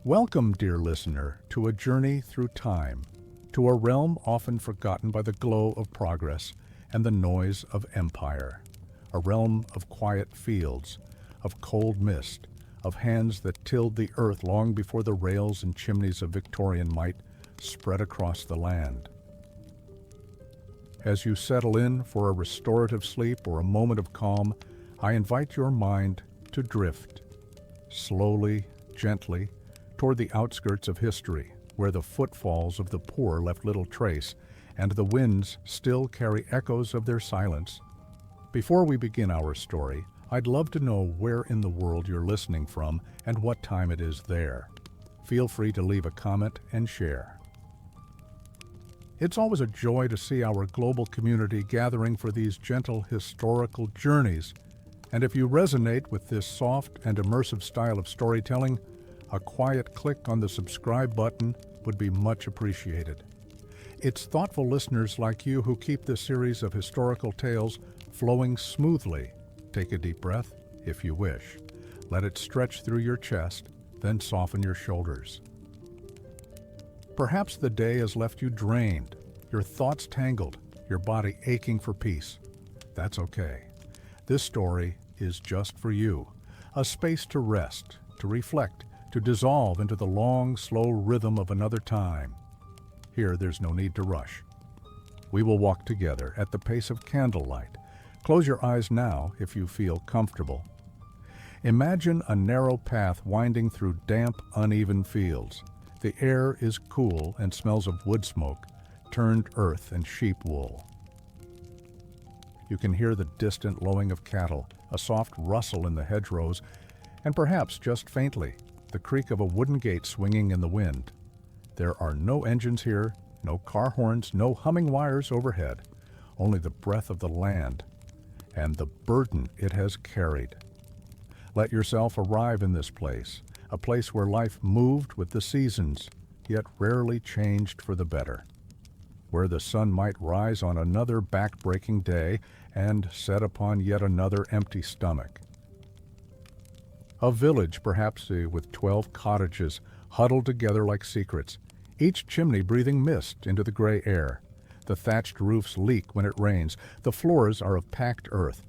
Welcome, dear listener, to a journey through time, to a realm often forgotten by the glow of progress and the noise of empire, a realm of quiet fields, of cold mist, of hands that tilled the earth long before the rails and chimneys of Victorian might spread across the land. As you settle in for a restorative sleep or a moment of calm, I invite your mind to drift, slowly, gently, toward the outskirts of history, where the footfalls of the poor left little trace, and the winds still carry echoes of their silence. Before we begin our story, I'd love to know where in the world you're listening from and what time it is there. Feel free to leave a comment and share. It's always a joy to see our global community gathering for these gentle historical journeys. And if you resonate with this soft and immersive style of storytelling, a quiet click on the subscribe button would be much appreciated. It's thoughtful listeners like you who keep this series of historical tales flowing smoothly. Take a deep breath, if you wish. Let it stretch through your chest, then soften your shoulders. Perhaps the day has left you drained, your thoughts tangled, your body aching for peace. That's okay. This story is just for you, a space to rest, to reflect, to dissolve into the long, slow rhythm of another time. Here, there's no need to rush. We will walk together at the pace of candlelight. Close your eyes now if you feel comfortable. Imagine a narrow path winding through damp, uneven fields. The air is cool and smells of wood smoke, turned earth and sheep wool. You can hear the distant lowing of cattle, a soft rustle in the hedgerows, and perhaps just faintly, the creak of a wooden gate swinging in the wind. There are no engines here, no car horns, no humming wires overhead, only the breath of the land and the burden it has carried. Let yourself arrive in this place, a place where life moved with the seasons, yet rarely changed for the better, where the sun might rise on another back-breaking day and set upon yet another empty stomach. A village, perhaps with 12 cottages huddled together like secrets, each chimney breathing mist into the gray air. The thatched roofs leak when it rains. The floors are of packed earth.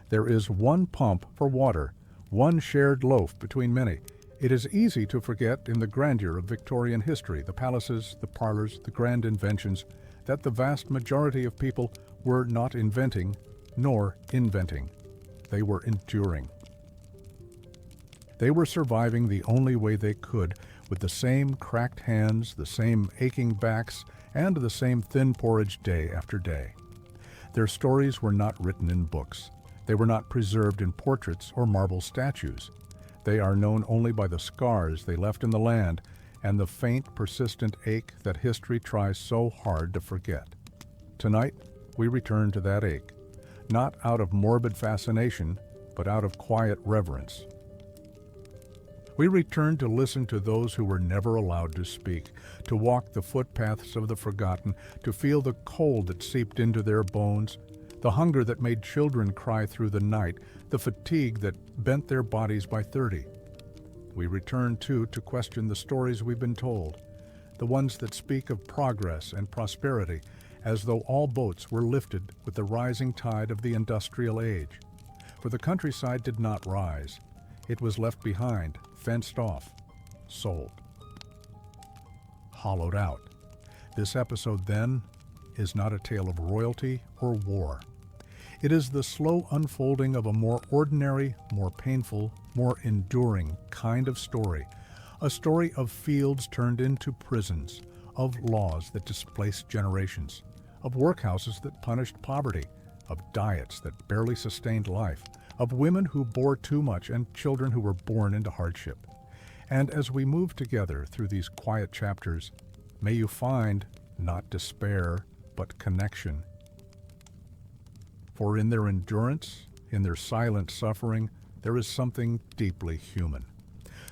There is one pump for water, one shared loaf between many. It is easy to forget in the grandeur of Victorian history, the palaces, the parlors, the grand inventions, that the vast majority of people were not inventing nor inventing. They were enduring. They were surviving the only way they could, with the same cracked hands, the same aching backs, and the same thin porridge day after day. Their stories were not written in books. They were not preserved in portraits or marble statues. They are known only by the scars they left in the land and the faint, persistent ache that history tries so hard to forget. Tonight, we return to that ache, not out of morbid fascination, but out of quiet reverence. We return to listen to those who were never allowed to speak, to walk the footpaths of the forgotten, to feel the cold that seeped into their bones, the hunger that made children cry through the night, the fatigue that bent their bodies by 30. We return, too, to question the stories we've been told, the ones that speak of progress and prosperity, as though all boats were lifted with the rising tide of the industrial age. For the countryside did not rise. It was left behind, fenced off, sold, hollowed out. This episode, then, is not a tale of royalty or war. It is the slow unfolding of a more ordinary, more painful, more enduring kind of story, a story of fields turned into prisons, of laws that displaced generations, of workhouses that punished poverty, of diets that barely sustained life, of women who bore too much and children who were born into hardship. And as we move together through these quiet chapters, may you find not despair, but connection. For in their endurance, in their silent suffering, there is something deeply human,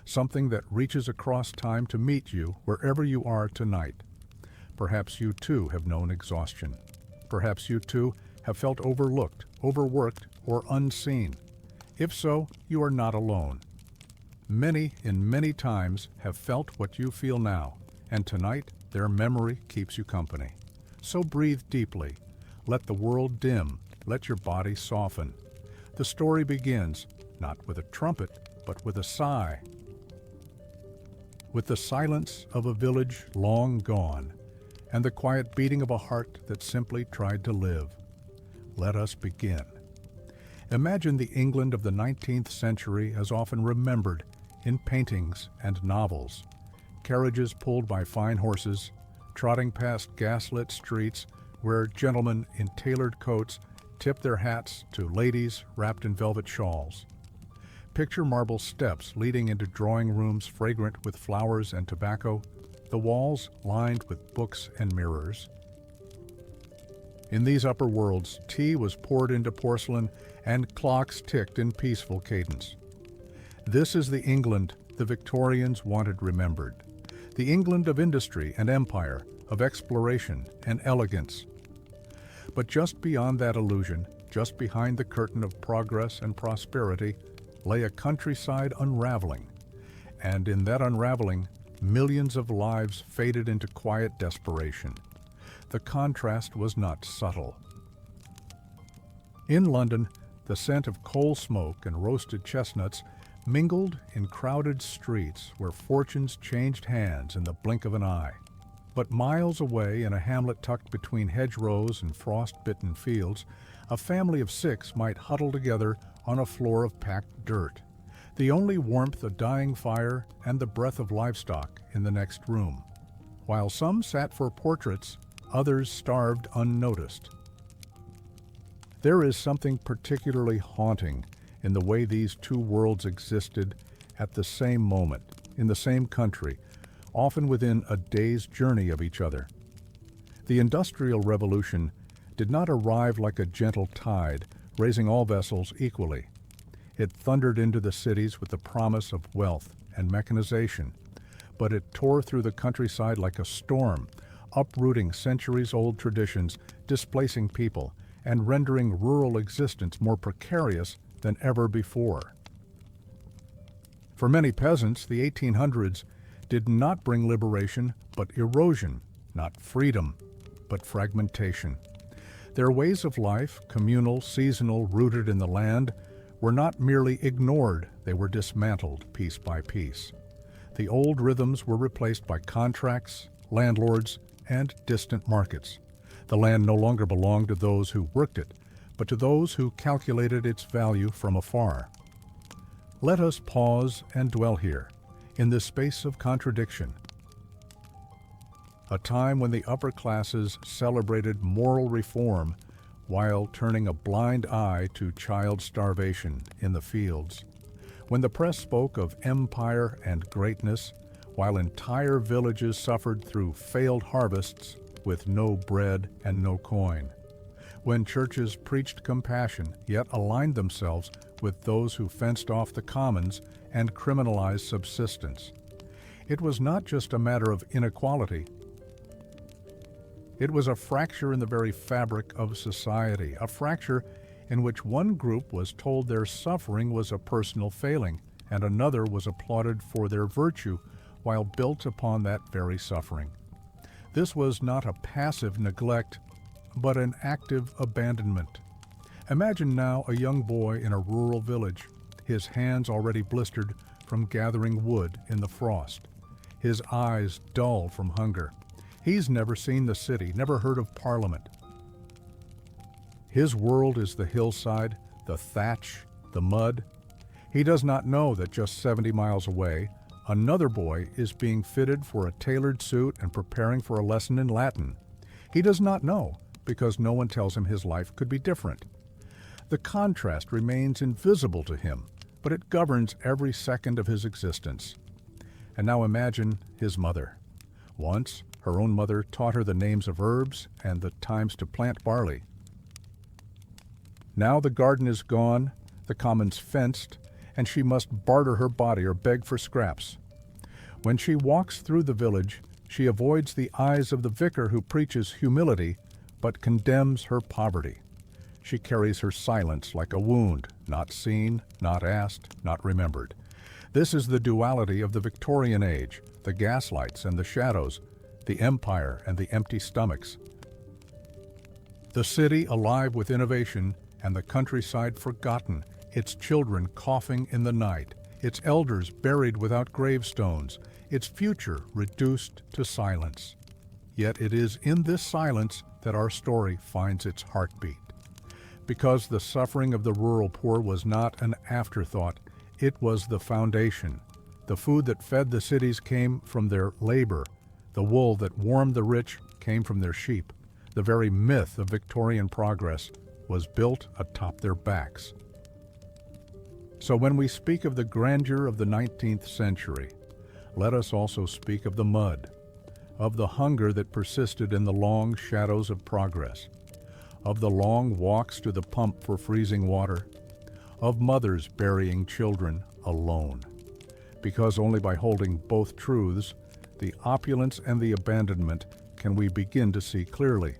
something that reaches across time to meet you wherever you are tonight. Perhaps you too have known exhaustion. Perhaps you too have felt overlooked, overworked, or unseen. If so, you are not alone. Many in many times have felt what you feel now, and tonight their memory keeps you company. So breathe deeply. Let the world dim. Let your body soften. The story begins, not with a trumpet, but with a sigh. With the silence of a village long gone, and the quiet beating of a heart that simply tried to live. Let us begin. Imagine the England of the 19th century as often remembered in paintings and novels. Carriages pulled by fine horses, trotting past gaslit streets where gentlemen in tailored coats tip their hats to ladies wrapped in velvet shawls. Picture marble steps leading into drawing rooms fragrant with flowers and tobacco, the walls lined with books and mirrors. In these upper worlds, tea was poured into porcelain and clocks ticked in peaceful cadence. This is the England the Victorians wanted remembered, the England of industry and empire, of exploration and elegance. But just beyond that illusion, just behind the curtain of progress and prosperity, lay a countryside unraveling. And in that unraveling, millions of lives faded into quiet desperation. The contrast was not subtle. In London, the scent of coal smoke and roasted chestnuts mingled in crowded streets where fortunes changed hands in the blink of an eye. But miles away, in a hamlet tucked between hedgerows and frost-bitten fields, a family of 6 might huddle together on a floor of packed dirt, the only warmth a dying fire and the breath of livestock in the next room. While some sat for portraits, others starved unnoticed. There is something particularly haunting in the way these two worlds existed at the same moment, in the same country, often within a day's journey of each other. The Industrial Revolution did not arrive like a gentle tide, raising all vessels equally. It thundered into the cities with the promise of wealth and mechanization, but it tore through the countryside like a storm, uprooting centuries-old traditions, displacing people, and rendering rural existence more precarious than ever before. For many peasants, the 1800s did not bring liberation, but erosion, not freedom, but fragmentation. Their ways of life, communal, seasonal, rooted in the land, were not merely ignored, they were dismantled piece by piece. The old rhythms were replaced by contracts, landlords, and distant markets. The land no longer belonged to those who worked it, but to those who calculated its value from afar. Let us pause and dwell here, in this space of contradiction. A time when the upper classes celebrated moral reform while turning a blind eye to child starvation in the fields. When the press spoke of empire and greatness, while entire villages suffered through failed harvests with no bread and no coin. When churches preached compassion, yet aligned themselves with those who fenced off the commons and criminalized subsistence. It was not just a matter of inequality. It was a fracture in the very fabric of society, a fracture in which one group was told their suffering was a personal failing, and another was applauded for their virtue while built upon that very suffering. This was not a passive neglect, but an active abandonment. Imagine now a young boy in a rural village, his hands already blistered from gathering wood in the frost, his eyes dull from hunger. He's never seen the city, never heard of Parliament. His world is the hillside, the thatch, the mud. He does not know that just 70 miles away, another boy is being fitted for a tailored suit and preparing for a lesson in Latin. He does not know because no one tells him his life could be different. The contrast remains invisible to him, but it governs every second of his existence. And now imagine his mother. Once, her own mother taught her the names of herbs and the times to plant barley. Now the garden is gone, the commons fenced, and she must barter her body or beg for scraps. When she walks through the village, she avoids the eyes of the vicar who preaches humility, but condemns her poverty. She carries her silence like a wound, not seen, not asked, not remembered. This is the duality of the Victorian age, the gaslights and the shadows, the empire and the empty stomachs. The city alive with innovation and the countryside forgotten, its children coughing in the night, its elders buried without gravestones, its future reduced to silence. Yet it is in this silence that our story finds its heartbeat. Because the suffering of the rural poor was not an afterthought, it was the foundation. The food that fed the cities came from their labor. The wool that warmed the rich came from their sheep. The very myth of Victorian progress was built atop their backs. So when we speak of the grandeur of the 19th century, let us also speak of the mud, of the hunger that persisted in the long shadows of progress, of the long walks to the pump for freezing water, of mothers burying children alone. Because only by holding both truths, the opulence and the abandonment, can we begin to see clearly.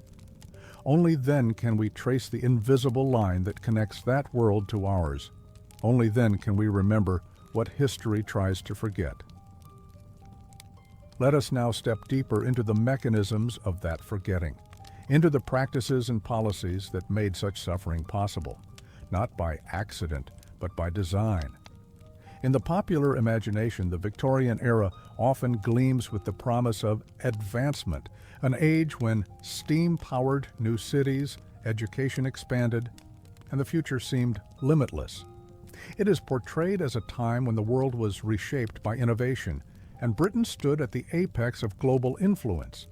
Only then can we trace the invisible line that connects that world to ours. Only then can we remember what history tries to forget. Let us now step deeper into the mechanisms of that forgetting, into the practices and policies that made such suffering possible, not by accident, but by design. In the popular imagination, the Victorian era often gleams with the promise of advancement, an age when steam-powered new cities, education expanded, and the future seemed limitless. It is portrayed as a time when the world was reshaped by innovation, and Britain stood at the apex of global influence.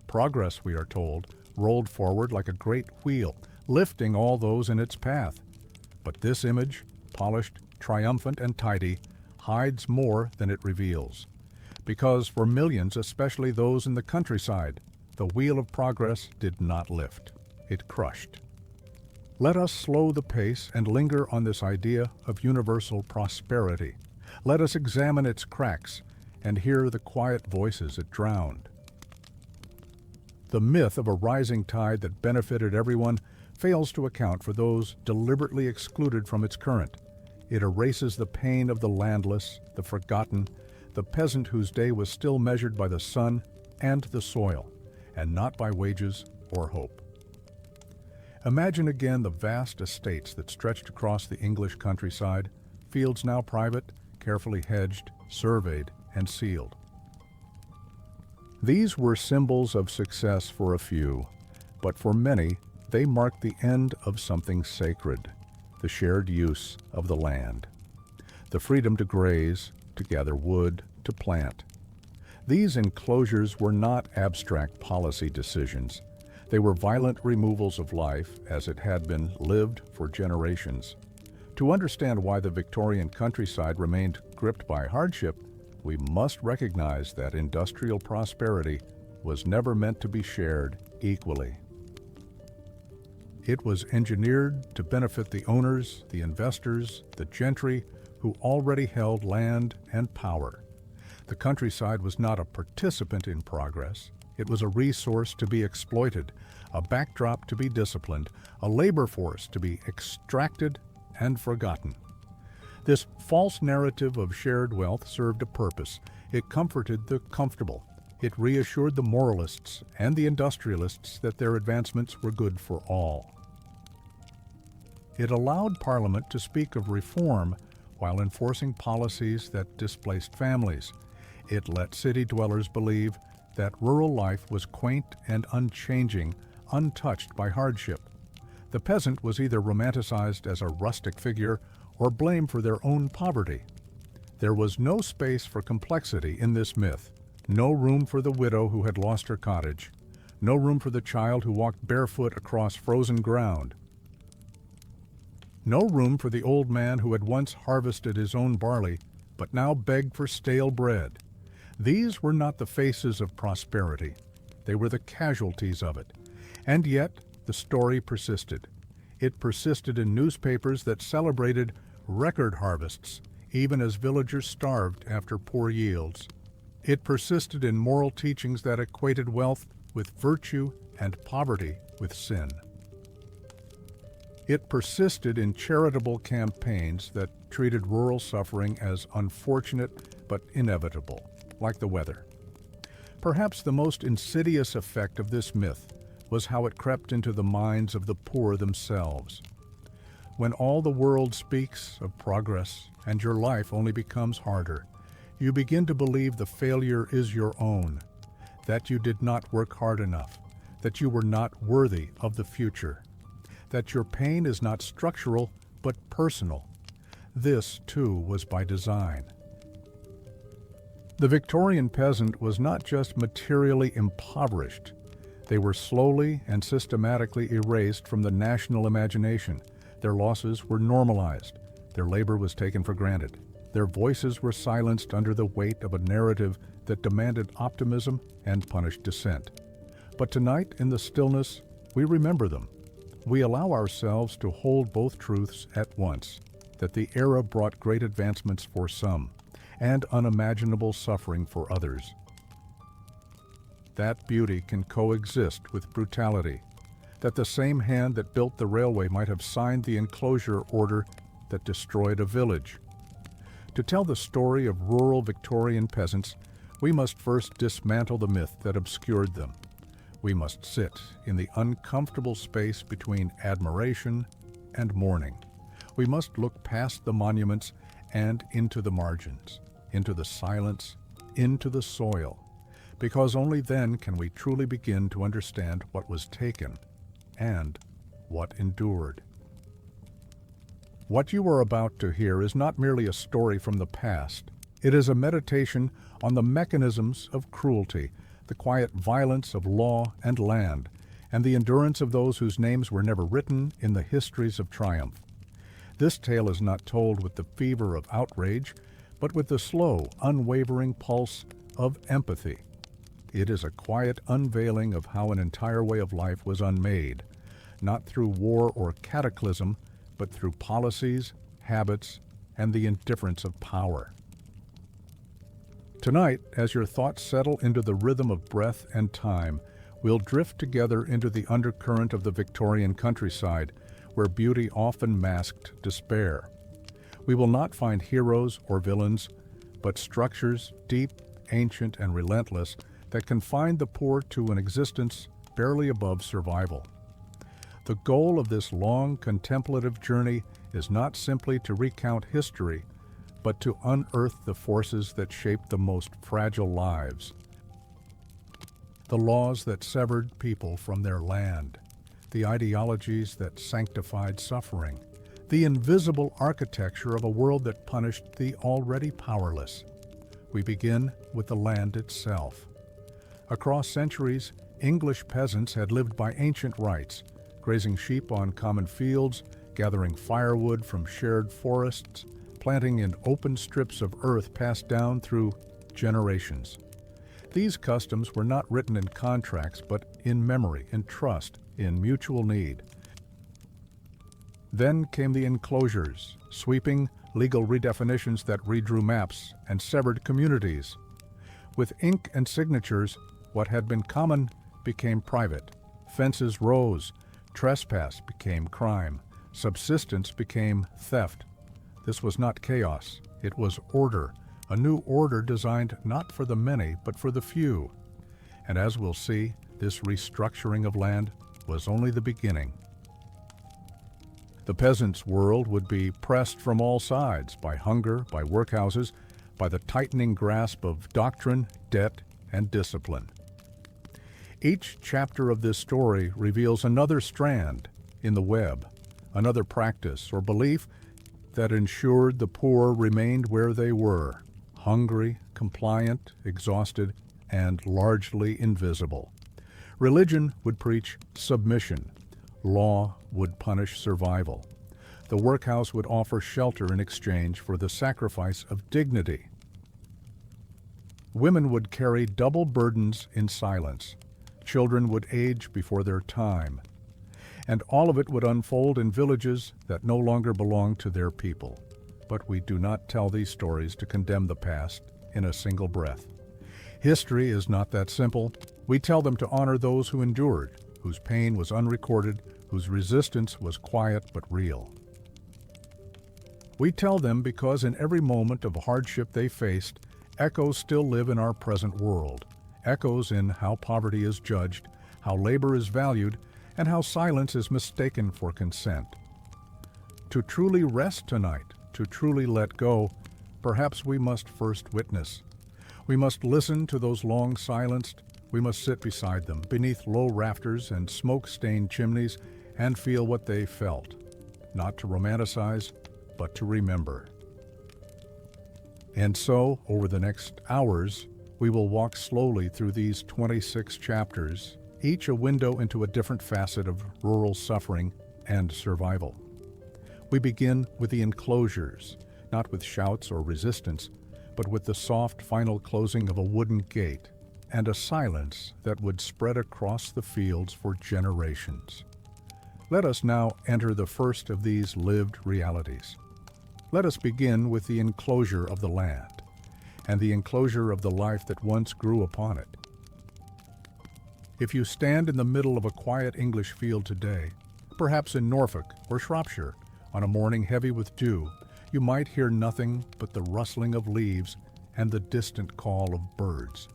Progress, we are told, rolled forward like a great wheel, lifting all those in its path. But this image, polished, triumphant, and tidy, hides more than it reveals. Because for millions, especially those in the countryside, the wheel of progress did not lift. It crushed. Let us slow the pace and linger on this idea of universal prosperity. Let us examine its cracks and hear the quiet voices it drowned. The myth of a rising tide that benefited everyone fails to account for those deliberately excluded from its current. It erases the pain of the landless, the forgotten, the peasant whose day was still measured by the sun and the soil, and not by wages or hope. Imagine again the vast estates that stretched across the English countryside, fields now private, carefully hedged, surveyed, and sealed. These were symbols of success for a few, but for many, they marked the end of something sacred, the shared use of the land, the freedom to graze, to gather wood, to plant. These enclosures were not abstract policy decisions. They were violent removals of life as it had been lived for generations. To understand why the Victorian countryside remained gripped by hardship, we must recognize that industrial prosperity was never meant to be shared equally. It was engineered to benefit the owners, the investors, the gentry who already held land and power. The countryside was not a participant in progress. It was a resource to be exploited, a backdrop to be disciplined, a labor force to be extracted and forgotten. This false narrative of shared wealth served a purpose. It comforted the comfortable. It reassured the moralists and the industrialists that their advancements were good for all. It allowed Parliament to speak of reform while enforcing policies that displaced families. It let city dwellers believe that rural life was quaint and unchanging, untouched by hardship. The peasant was either romanticized as a rustic figure or blamed for their own poverty. There was no space for complexity in this myth, no room for the widow who had lost her cottage, no room for the child who walked barefoot across frozen ground, no room for the old man who had once harvested his own barley but now begged for stale bread. These were not the faces of prosperity. They were the casualties of it. And yet, the story persisted. It persisted in newspapers that celebrated record harvests, even as villagers starved after poor yields. It persisted in moral teachings that equated wealth with virtue and poverty with sin. It persisted in charitable campaigns that treated rural suffering as unfortunate but inevitable, like the weather. Perhaps the most insidious effect of this myth was how it crept into the minds of the poor themselves. When all the world speaks of progress and your life only becomes harder, you begin to believe the failure is your own, that you did not work hard enough, that you were not worthy of the future, that your pain is not structural but personal. This, too, was by design. The Victorian peasant was not just materially impoverished. They were slowly and systematically erased from the national imagination. Their losses were normalized. Their labor was taken for granted. Their voices were silenced under the weight of a narrative that demanded optimism and punished dissent. But tonight, in the stillness, we remember them. We allow ourselves to hold both truths at once, that the era brought great advancements for some and unimaginable suffering for others. That beauty can coexist with brutality, that the same hand that built the railway might have signed the enclosure order that destroyed a village. To tell the story of rural Victorian peasants, we must first dismantle the myth that obscured them. We must sit in the uncomfortable space between admiration and mourning. We must look past the monuments and into the margins, into the silence, into the soil, because only then can we truly begin to understand what was taken and what endured. What you are about to hear is not merely a story from the past. It is a meditation on the mechanisms of cruelty, the quiet violence of law and land, and the endurance of those whose names were never written in the histories of triumph. This tale is not told with the fever of outrage, but with the slow, unwavering pulse of empathy. It is a quiet unveiling of how an entire way of life was unmade, not through war or cataclysm, but through policies, habits, and the indifference of power. Tonight, as your thoughts settle into the rhythm of breath and time, we'll drift together into the undercurrent of the Victorian countryside, where beauty often masked despair. We will not find heroes or villains, but structures deep, ancient, and relentless that confined the poor to an existence barely above survival. The goal of this long contemplative journey is not simply to recount history, but to unearth the forces that shaped the most fragile lives. The laws that severed people from their land, the ideologies that sanctified suffering, the invisible architecture of a world that punished the already powerless. We begin with the land itself. Across centuries, English peasants had lived by ancient rites, grazing sheep on common fields, gathering firewood from shared forests, planting in open strips of earth passed down through generations. These customs were not written in contracts, but in memory, in trust, in mutual need. Then came the enclosures, sweeping legal redefinitions that redrew maps and severed communities. With ink and signatures, what had been common became private. Fences rose, trespass became crime, subsistence became theft. This was not chaos, it was order, a new order designed not for the many, but for the few. And as we'll see, this restructuring of land was only the beginning. The peasants' world would be pressed from all sides by hunger, by workhouses, by the tightening grasp of doctrine, debt, and discipline. Each chapter of this story reveals another strand in the web, another practice or belief that ensured the poor remained where they were, hungry, compliant, exhausted, and largely invisible. Religion would preach submission. Law would punish survival. The workhouse would offer shelter in exchange for the sacrifice of dignity. Women would carry double burdens in silence. Children would age before their time. And all of it would unfold in villages that no longer belonged to their people. But we do not tell these stories to condemn the past in a single breath. History is not that simple. We tell them to honor those who endured, whose pain was unrecorded, whose resistance was quiet but real. We tell them because in every moment of hardship they faced, echoes still live in our present world. Echoes in how poverty is judged, how labor is valued, and how silence is mistaken for consent. To truly rest tonight, to truly let go, perhaps we must first witness. We must listen to those long silenced. We must sit beside them, beneath low rafters and smoke-stained chimneys, and feel what they felt. Not to romanticize, but to remember. And so, over the next hours, we will walk slowly through these 26 chapters, each a window into a different facet of rural suffering and survival. We begin with the enclosures, not with shouts or resistance, but with the soft final closing of a wooden gate and a silence that would spread across the fields for generations. Let us now enter the first of these lived realities. Let us begin with the enclosure of the land and the enclosure of the life that once grew upon it. If you stand in the middle of a quiet English field today, perhaps in Norfolk or Shropshire, on a morning heavy with dew, you might hear nothing but the rustling of leaves and the distant call of birds.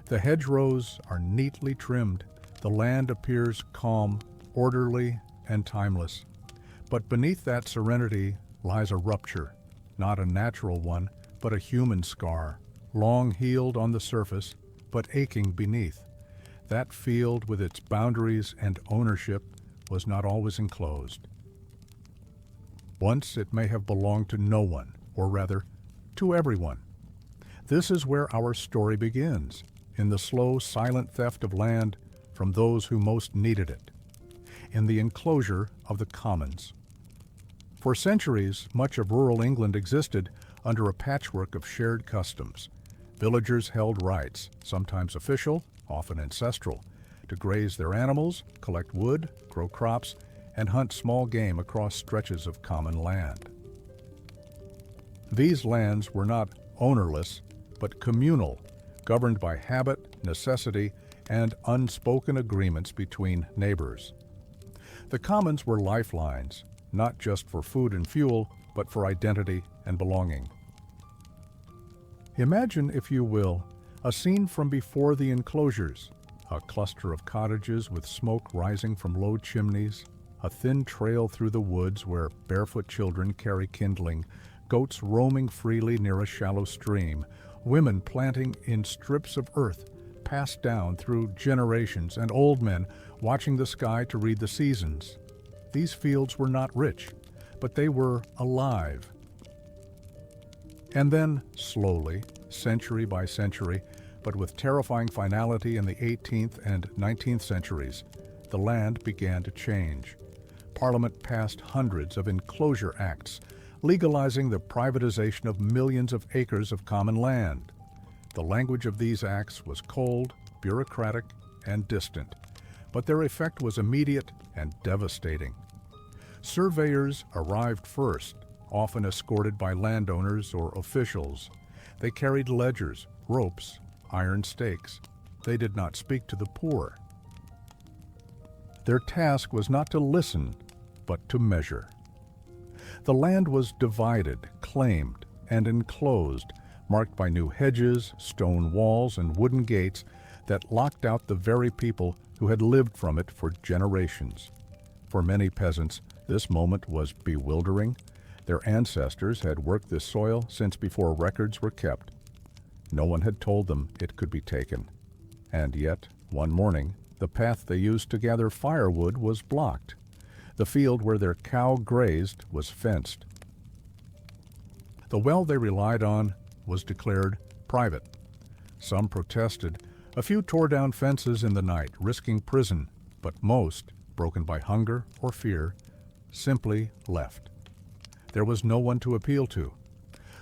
The hedgerows are neatly trimmed. The land appears calm, orderly, and timeless. But beneath that serenity lies a rupture, not a natural one, but a human scar, long healed on the surface, but aching beneath. That field with its boundaries and ownership was not always enclosed. Once it may have belonged to no one, or rather, to everyone. This is where our story begins, in the slow, silent theft of land from those who most needed it, in the enclosure of the commons. For centuries, much of rural England existed under a patchwork of shared customs. Villagers held rights, sometimes official, often ancestral, to graze their animals, collect wood, grow crops, and hunt small game across stretches of common land. These lands were not ownerless, but communal, governed by habit, necessity, and unspoken agreements between neighbors. The commons were lifelines, not just for food and fuel, but for identity and belonging. Imagine, if you will, a scene from before the enclosures, a cluster of cottages with smoke rising from low chimneys, a thin trail through the woods where barefoot children carry kindling, goats roaming freely near a shallow stream, women planting in strips of earth passed down through generations, and old men watching the sky to read the seasons. These fields were not rich, but they were alive. And then, slowly, century by century, but with terrifying finality in the 18th and 19th centuries, the land began to change. Parliament passed hundreds of enclosure acts, legalizing the privatization of millions of acres of common land. The language of these acts was cold, bureaucratic, and distant, but their effect was immediate and devastating. Surveyors arrived first, often escorted by landowners or officials. They carried ledgers, ropes, iron stakes. They did not speak to the poor. Their task was not to listen, but to measure. The land was divided, claimed, and enclosed, marked by new hedges, stone walls, and wooden gates that locked out the very people who had lived from it for generations. For many peasants, this moment was bewildering. Their ancestors had worked this soil since before records were kept. No one had told them it could be taken. And yet, one morning, the path they used to gather firewood was blocked. The field where their cow grazed was fenced. The well they relied on was declared private. Some protested. A few tore down fences in the night, risking prison, but most, broken by hunger or fear, simply left. There was no one to appeal to.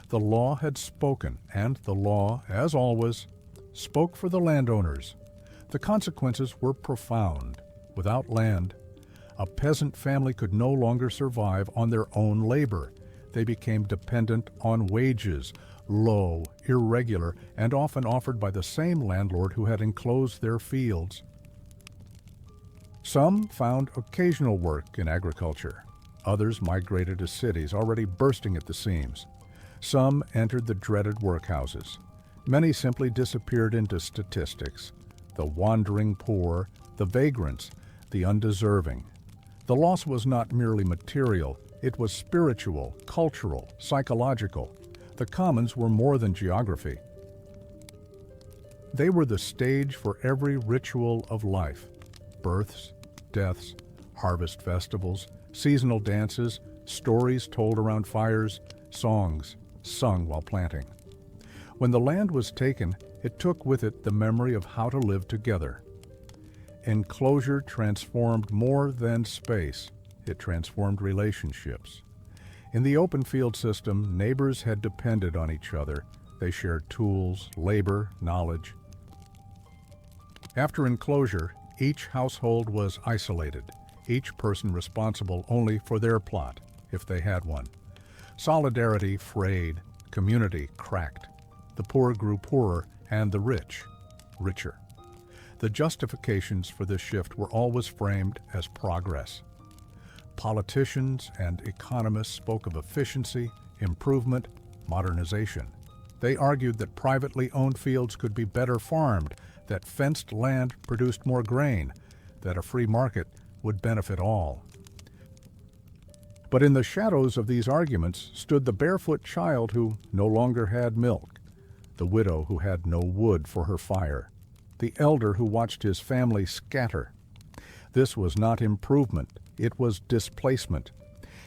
The law had spoken, and the law, as always, spoke for the landowners. The consequences were profound. Without land, a peasant family could no longer survive on their own labor. They became dependent on wages, low, irregular, and often offered by the same landlord who had enclosed their fields. Some found occasional work in agriculture. Others migrated to cities already bursting at the seams. Some entered the dreaded workhouses. Many simply disappeared into statistics. The wandering poor, the vagrants, the undeserving. The loss was not merely material, it was spiritual, cultural, psychological. The commons were more than geography. They were the stage for every ritual of life: births, deaths, harvest festivals, seasonal dances, stories told around fires, songs sung while planting. When the land was taken, it took with it the memory of how to live together. Enclosure transformed more than space. It transformed relationships. In the open field system, neighbors had depended on each other. They shared tools, labor, knowledge. After enclosure, each household was isolated, each person responsible only for their plot, if they had one. Solidarity frayed, community cracked. The poor grew poorer, and the rich, richer. The justifications for this shift were always framed as progress. Politicians and economists spoke of efficiency, improvement, modernization. They argued that privately owned fields could be better farmed, that fenced land produced more grain, that a free market would benefit all. But in the shadows of these arguments stood the barefoot child who no longer had milk, the widow who had no wood for her fire, the elder who watched his family scatter. This was not improvement, it was displacement.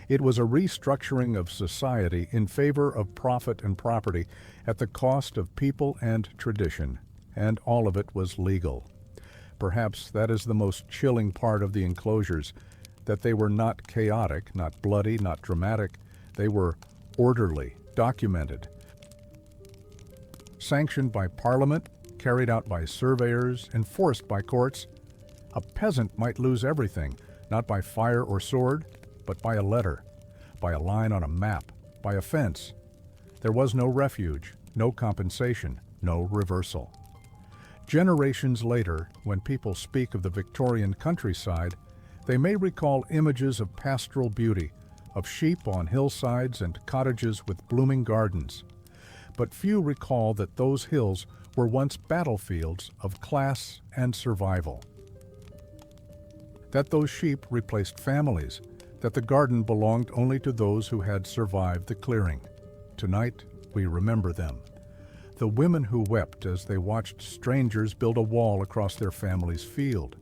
It was a restructuring of society in favor of profit and property at the cost of people and tradition, and all of it was legal. Perhaps that is the most chilling part of the enclosures, that they were not chaotic, not bloody, not dramatic. They were orderly, documented, sanctioned by Parliament, carried out by surveyors, enforced by courts. A peasant might lose everything, not by fire or sword, but by a letter, by a line on a map, by a fence. There was no refuge, no compensation, no reversal. Generations later, when people speak of the Victorian countryside, they may recall images of pastoral beauty, of sheep on hillsides and cottages with blooming gardens. But few recall that those hills were once battlefields of class and survival. That those sheep replaced families, that the garden belonged only to those who had survived the clearing. Tonight, we remember them. The women who wept as they watched strangers build a wall across their family's field.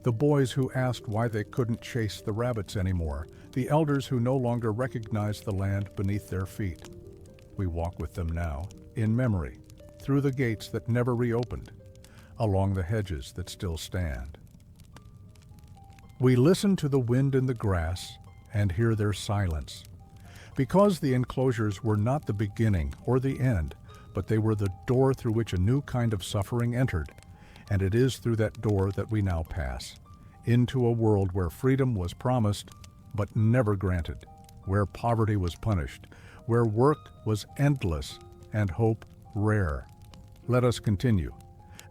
The boys who asked why they couldn't chase the rabbits anymore. The elders who no longer recognized the land beneath their feet. We walk with them now, in memory, through the gates that never reopened, along the hedges that still stand. We listen to the wind in the grass and hear their silence. Because the enclosures were not the beginning or the end, but they were the door through which a new kind of suffering entered, and it is through that door that we now pass, into a world where freedom was promised but never granted, where poverty was punished, where work was endless and hope rare. Let us continue.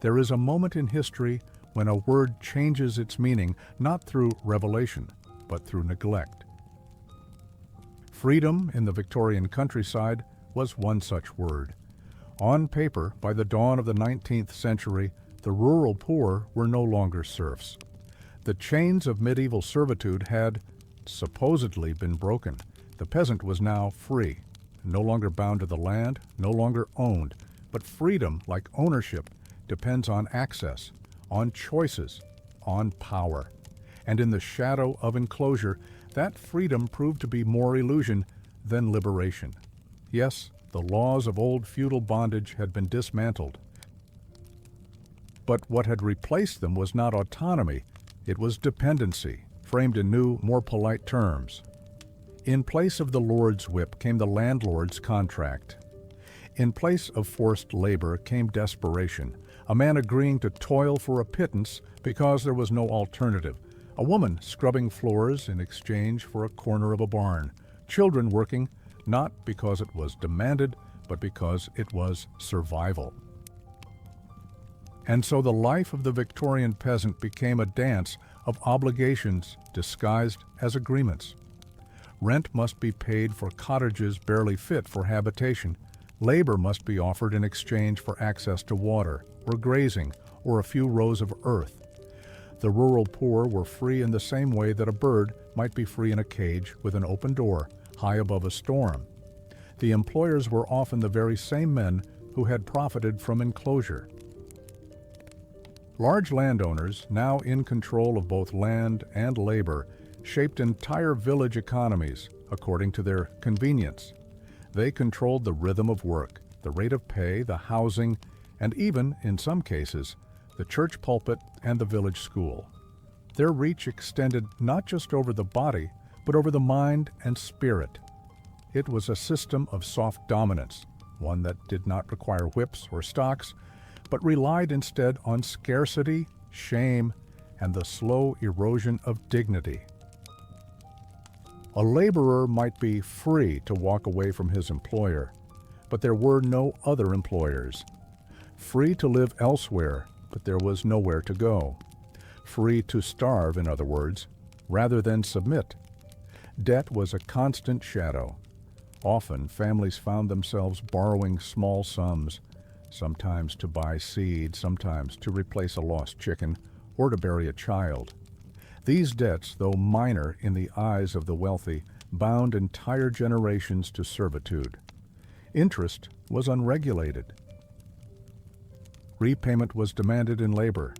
There is a moment in history when a word changes its meaning, not through revelation, but through neglect. Freedom in the Victorian countryside was one such word. On paper, by the dawn of the 19th century, the rural poor were no longer serfs. The chains of medieval servitude had supposedly been broken. The peasant was now free, no longer bound to the land, no longer owned. But freedom, like ownership, depends on access, on choices, on power. And in the shadow of enclosure, that freedom proved to be more illusion than liberation. Yes, the laws of old feudal bondage had been dismantled. But what had replaced them was not autonomy, it was dependency, framed in new, more polite terms. In place of the lord's whip came the landlord's contract. In place of forced labor came desperation, a man agreeing to toil for a pittance because there was no alternative, a woman scrubbing floors in exchange for a corner of a barn, children working not because it was demanded, but because it was survival. And so the life of the Victorian peasant became a dance of obligations disguised as agreements. Rent must be paid for cottages barely fit for habitation. Labor must be offered in exchange for access to water, or grazing, or a few rows of earth. The rural poor were free in the same way that a bird might be free in a cage with an open door, high above a storm. The employers were often the very same men who had profited from enclosure. Large landowners, now in control of both land and labor, shaped entire village economies according to their convenience. They controlled the rhythm of work, the rate of pay, the housing, and even, in some cases, the church pulpit and the village school. Their reach extended not just over the body, but over the mind and spirit. It was a system of soft dominance, one that did not require whips or stocks, but relied instead on scarcity, shame, and the slow erosion of dignity. A laborer might be free to walk away from his employer, but there were no other employers. Free to live elsewhere, but there was nowhere to go. Free to starve, in other words, rather than submit. Debt was a constant shadow. Often, families found themselves borrowing small sums, sometimes to buy seed, sometimes to replace a lost chicken, or to bury a child. These debts, though minor in the eyes of the wealthy, bound entire generations to servitude. Interest was unregulated. Repayment was demanded in labor.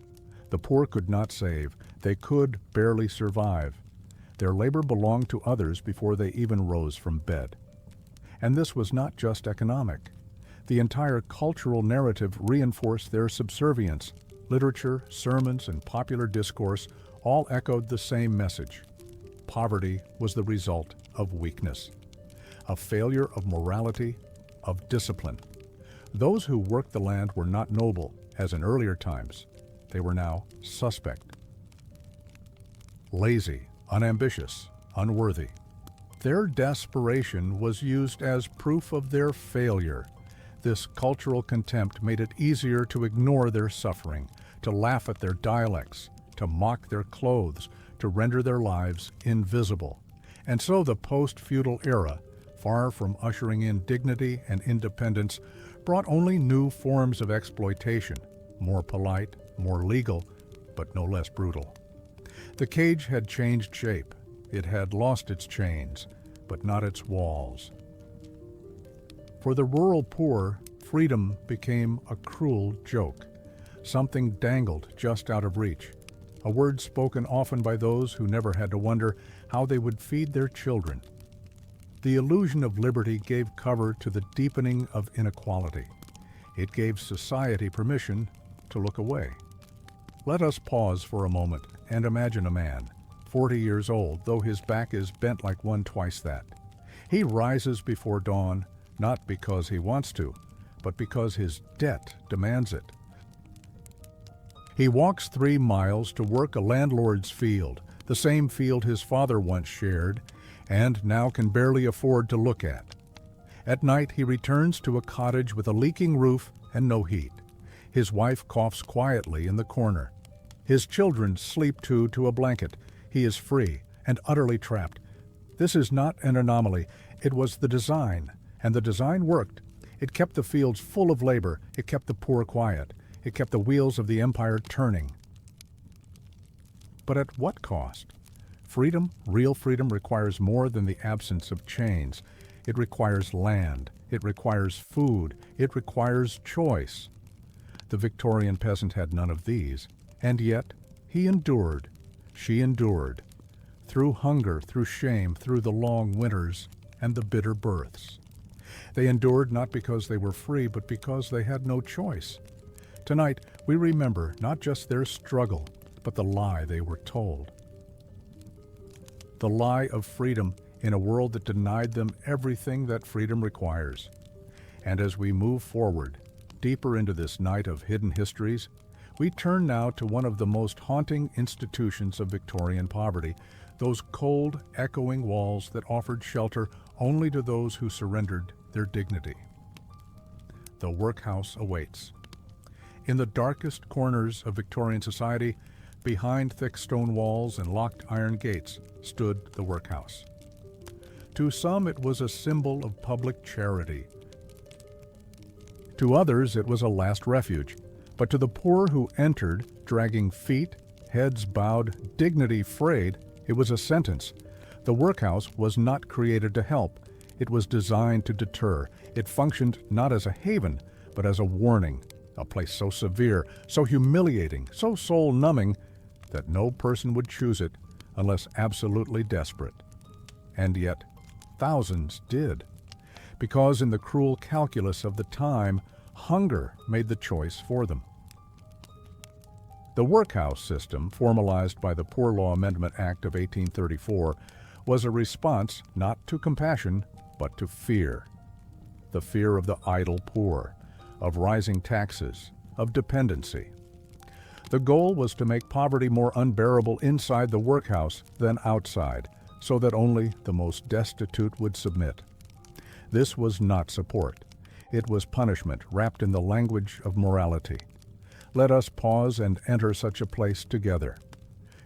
The poor could not save. They could barely survive. Their labor belonged to others before they even rose from bed. And this was not just economic. The entire cultural narrative reinforced their subservience. Literature, sermons, and popular discourse all echoed the same message. Poverty was the result of weakness, a failure of morality, of discipline. Those who worked the land were not noble, as in earlier times. They were now suspect. Lazy, unambitious, unworthy. Their desperation was used as proof of their failure. This cultural contempt made it easier to ignore their suffering, to laugh at their dialects, to mock their clothes, to render their lives invisible. And so the post-feudal era, far from ushering in dignity and independence, brought only new forms of exploitation, more polite, more legal, but no less brutal. The cage had changed shape. It had lost its chains, but not its walls. For the rural poor, freedom became a cruel joke, something dangled just out of reach, a word spoken often by those who never had to wonder how they would feed their children. The illusion of liberty gave cover to the deepening of inequality. It gave society permission to look away. Let us pause for a moment and imagine a man, 40 years old, though his back is bent like one twice that. He rises before dawn, not because he wants to, but because his debt demands it. He walks 3 miles to work a landlord's field, the same field his father once shared, and now can barely afford to look at. At night he returns to a cottage with a leaking roof and no heat. His wife coughs quietly in the corner. His children sleep to a blanket. He is free and utterly trapped. This is not an anomaly. It was the design, and the design worked. It kept the fields full of labor. It kept the poor quiet. It kept the wheels of the empire turning. But at what cost? Freedom, real freedom, requires more than the absence of chains. It requires land. It requires food. It requires choice. The Victorian peasant had none of these, and yet he endured. She endured. Through hunger, through shame, through the long winters and the bitter births. They endured not because they were free, but because they had no choice. Tonight, we remember not just their struggle, but the lie they were told. The lie of freedom in a world that denied them everything that freedom requires. And as we move forward, deeper into this night of hidden histories, we turn now to one of the most haunting institutions of Victorian poverty, those cold, echoing walls that offered shelter only to those who surrendered their dignity. The workhouse awaits. In the darkest corners of Victorian society, behind thick stone walls and locked iron gates, stood the workhouse. To some, it was a symbol of public charity. To others, it was a last refuge. But to the poor who entered, dragging feet, heads bowed, dignity frayed, it was a sentence. The workhouse was not created to help. It was designed to deter. It functioned not as a haven, but as a warning, a place so severe, so humiliating, so soul-numbing, that no person would choose it unless absolutely desperate. And yet, thousands did, because in the cruel calculus of the time, hunger made the choice for them. The workhouse system, formalized by the Poor Law Amendment Act of 1834, was a response not to compassion, but to fear. The fear of the idle poor, of rising taxes, of dependency. The goal was to make poverty more unbearable inside the workhouse than outside, so that only the most destitute would submit. This was not support. It was punishment wrapped in the language of morality. Let us pause and enter such a place together.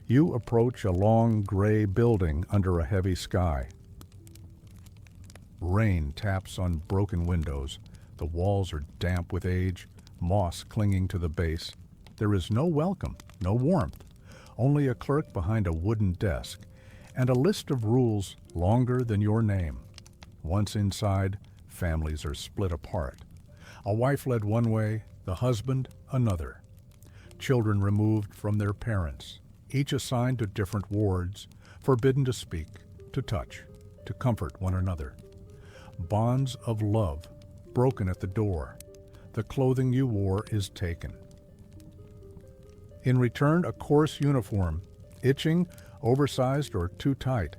You approach a long gray building under a heavy sky. Rain taps on broken windows. The walls are damp with age, moss clinging to the base. There is no welcome, no warmth, only a clerk behind a wooden desk, and a list of rules longer than your name. Once inside, families are split apart. A wife led one way, the husband another. Children removed from their parents, each assigned to different wards, forbidden to speak, to touch, to comfort one another. Bonds of love broken at the door. The clothing you wore is taken. In return, a coarse uniform, itching, oversized, or too tight.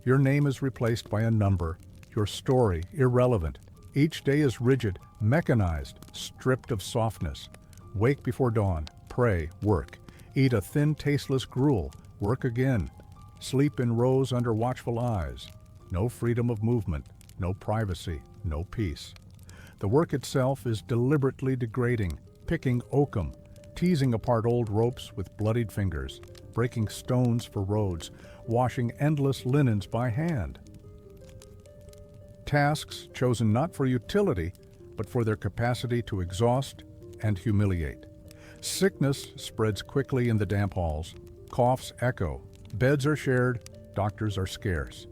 Your name is replaced by a number, your story irrelevant. Each day is rigid, mechanized, stripped of softness. Wake before dawn, pray, work. Eat a thin, tasteless gruel, work again. Sleep in rows under watchful eyes. No freedom of movement, no privacy, no peace. The work itself is deliberately degrading, picking oakum, teasing apart old ropes with bloodied fingers, breaking stones for roads, washing endless linens by hand. Tasks chosen not for utility, but for their capacity to exhaust and humiliate. Sickness spreads quickly in the damp halls. Coughs echo. Beds are shared. Doctors are scarce.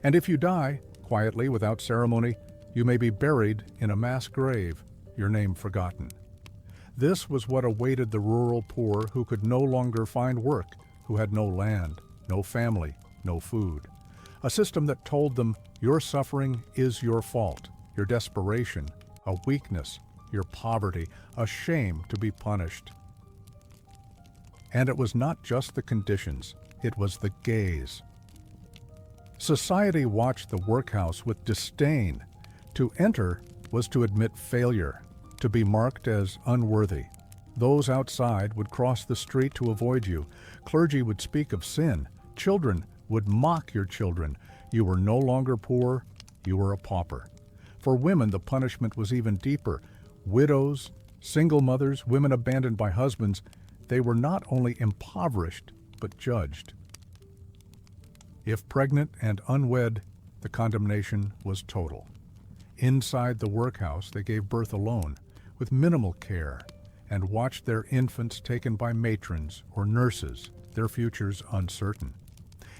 And if you die, quietly, without ceremony, you may be buried in a mass grave, your name forgotten. This was what awaited the rural poor who could no longer find work, who had no land, no family, no food. A system that told them your suffering is your fault, your desperation, a weakness, your poverty, a shame to be punished. And it was not just the conditions, it was the gaze. Society watched the workhouse with disdain. To enter was to admit failure, to be marked as unworthy. Those outside would cross the street to avoid you. Clergy would speak of sin. Children would mock your children. You were no longer poor, you were a pauper. For women, the punishment was even deeper. Widows, single mothers, women abandoned by husbands, they were not only impoverished, but judged. If pregnant and unwed, the condemnation was total. Inside the workhouse, they gave birth alone, with minimal care, and watched their infants taken by matrons or nurses, their futures uncertain.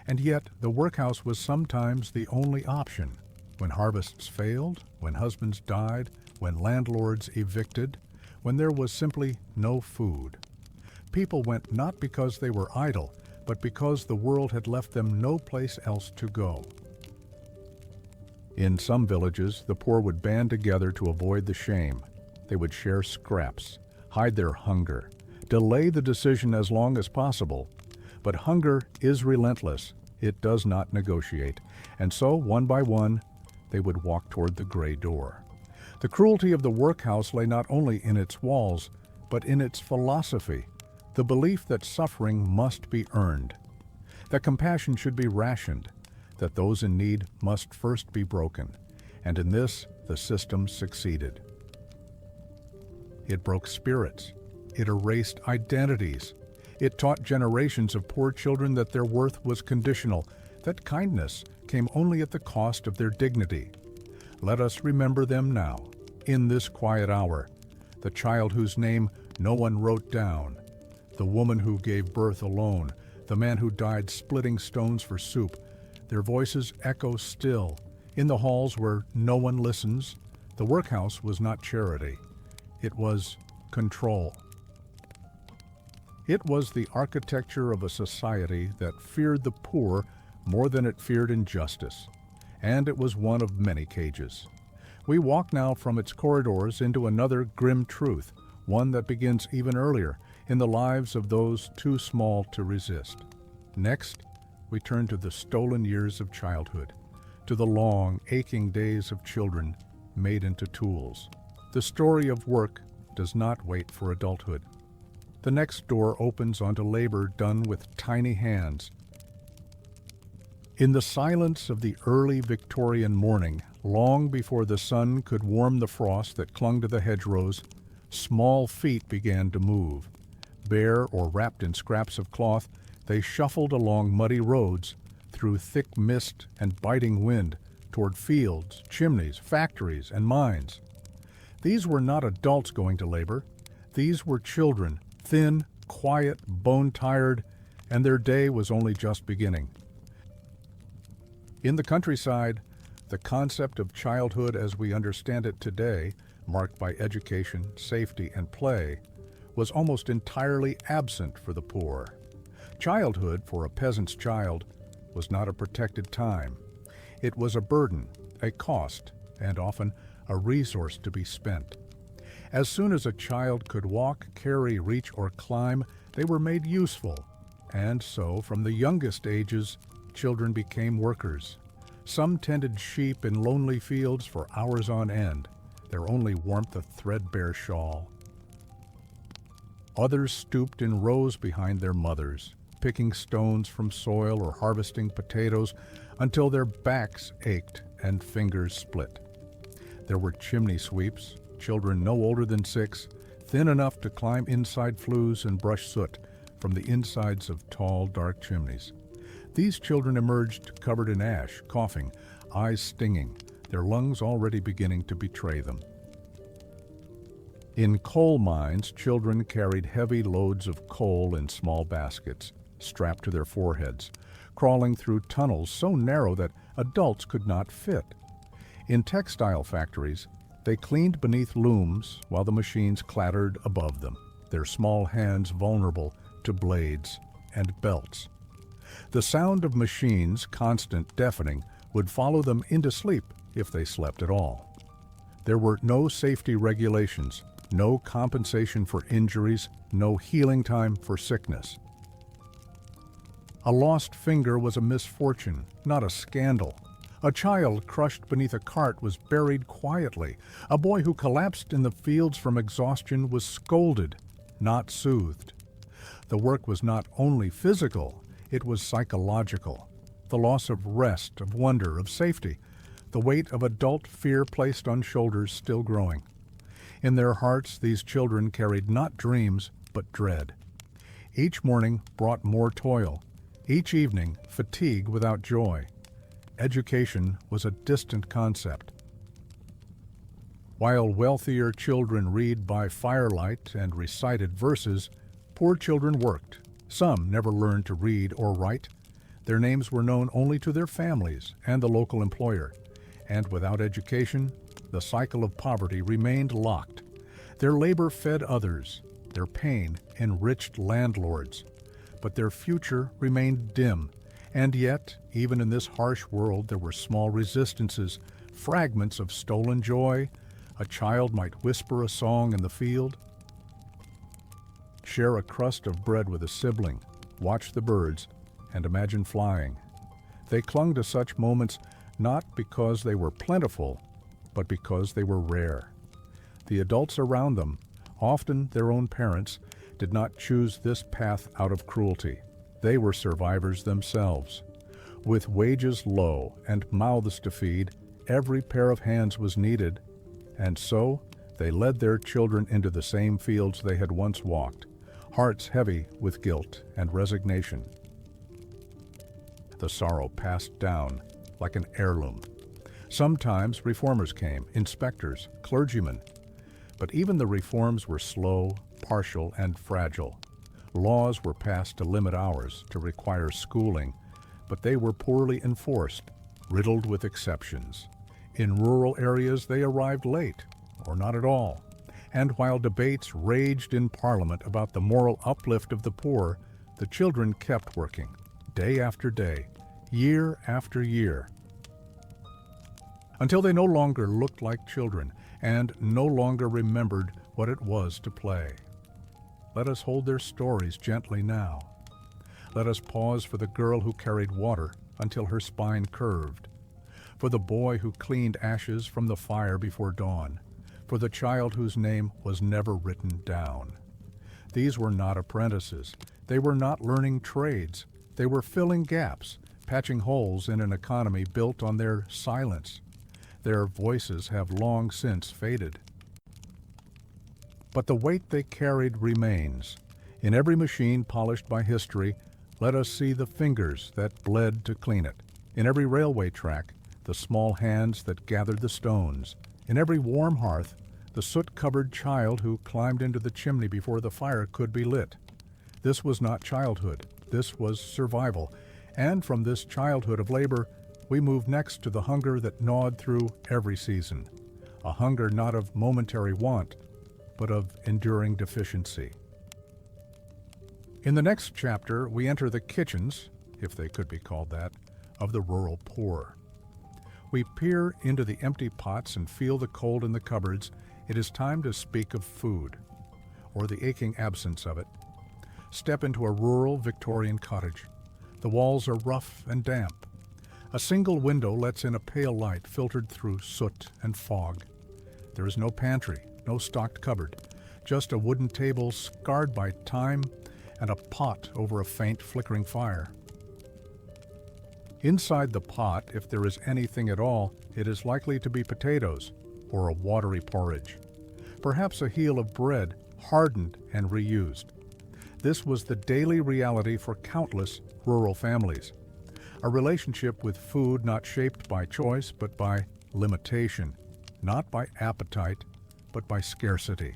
And yet, the workhouse was sometimes the only option. When harvests failed, when husbands died, when landlords evicted, when there was simply no food. People went not because they were idle, but because the world had left them no place else to go. In some villages, the poor would band together to avoid the shame. They would share scraps, hide their hunger, delay the decision as long as possible. But hunger is relentless. It does not negotiate. And so, one by one, they would walk toward the gray door. The cruelty of the workhouse lay not only in its walls, but in its philosophy, the belief that suffering must be earned, that compassion should be rationed, that those in need must first be broken, and in this the system succeeded. It broke spirits. It erased identities. It taught generations of poor children that their worth was conditional, that kindness came only at the cost of their dignity. Let us remember them now, in this quiet hour. The child whose name no one wrote down, the woman who gave birth alone, the man who died splitting stones for soup. Their voices echo still. In the halls where no one listens, the workhouse was not charity. It was control. It was the architecture of a society that feared the poor more than it feared injustice, and it was one of many cages. We walk now from its corridors into another grim truth, one that begins even earlier in the lives of those too small to resist. Next, we turn to the stolen years of childhood, to the long, aching days of children made into tools. The story of work does not wait for adulthood. The next door opens onto labor done with tiny hands. In the silence of the early Victorian morning, long before the sun could warm the frost that clung to the hedgerows, small feet began to move. Bare or wrapped in scraps of cloth, they shuffled along muddy roads, through thick mist and biting wind, toward fields, chimneys, factories, and mines. These were not adults going to labor. These were children, thin, quiet, bone-tired, and their day was only just beginning. In the countryside, the concept of childhood as we understand it today, marked by education, safety, and play, was almost entirely absent for the poor. Childhood, for a peasant's child, was not a protected time. It was a burden, a cost, and often a resource to be spent. As soon as a child could walk, carry, reach, or climb, they were made useful. And so, from the youngest ages, children became workers. Some tended sheep in lonely fields for hours on end, their only warmth a threadbare shawl. Others stooped in rows behind their mothers, picking stones from soil or harvesting potatoes until their backs ached and fingers split. There were chimney sweeps, children no older than 6, thin enough to climb inside flues and brush soot from the insides of tall, dark chimneys. These children emerged covered in ash, coughing, eyes stinging, their lungs already beginning to betray them. In coal mines, children carried heavy loads of coal in small baskets, strapped to their foreheads, crawling through tunnels so narrow that adults could not fit. In textile factories, they cleaned beneath looms while the machines clattered above them, their small hands vulnerable to blades and belts. The sound of machines, constant, deafening, would follow them into sleep if they slept at all. There were no safety regulations, no compensation for injuries, no healing time for sickness. A lost finger was a misfortune, not a scandal. A child crushed beneath a cart was buried quietly. A boy who collapsed in the fields from exhaustion was scolded, not soothed. The work was not only physical, it was psychological. The loss of rest, of wonder, of safety, the weight of adult fear placed on shoulders still growing. In their hearts, these children carried not dreams, but dread. Each morning brought more toil. Each evening, fatigue without joy. Education was a distant concept. While wealthier children read by firelight and recited verses, poor children worked. Some never learned to read or write. Their names were known only to their families and the local employer. And without education, the cycle of poverty remained locked. Their labor fed others. Their pain enriched landlords. But their future remained dim. And yet, even in this harsh world, there were small resistances, fragments of stolen joy. A child might whisper a song in the field, share a crust of bread with a sibling, watch the birds, and imagine flying. They clung to such moments not because they were plentiful, but because they were rare. The adults around them, often their own parents, did not choose this path out of cruelty. They were survivors themselves. With wages low and mouths to feed, every pair of hands was needed, and so they led their children into the same fields they had once walked, hearts heavy with guilt and resignation. the sorrow passed down like an heirloom. Sometimes reformers came, inspectors, clergymen. But even the reforms were slow, partial, and fragile. Laws were passed to limit hours, to require schooling, but they were poorly enforced, riddled with exceptions. In rural areas they arrived late, or not at all. And while debates raged in Parliament about the moral uplift of the poor, the children kept working, day after day, year after year, until they no longer looked like children and no longer remembered what it was to play. Let us hold their stories gently now. Let us pause for the girl who carried water until her spine curved, for the boy who cleaned ashes from the fire before dawn, for the child whose name was never written down. These were not apprentices. They were not learning trades. They were filling gaps, patching holes in an economy built on their silence. Their voices have long since faded. But the weight they carried remains. In every machine polished by history, let us see the fingers that bled to clean it. In every railway track, the small hands that gathered the stones. In every warm hearth, the soot-covered child who climbed into the chimney before the fire could be lit. This was not childhood. This was survival. And from this childhood of labor, we move next to the hunger that gnawed through every season. A hunger not of momentary want, but of enduring deficiency. In the next chapter, we enter the kitchens, if they could be called that, of the rural poor. We peer into the empty pots and feel the cold in the cupboards. It is time to speak of food, or the aching absence of it. Step into a rural Victorian cottage. The walls are rough and damp. A single window lets in a pale light filtered through soot and fog. There is no pantry, no stocked cupboard, just a wooden table scarred by time and a pot over a faint flickering fire. Inside the pot, if there is anything at all, it is likely to be potatoes or a watery porridge. Perhaps a heel of bread, hardened and reused. This was the daily reality for countless rural families. A relationship with food not shaped by choice but by limitation, not by appetite but by scarcity.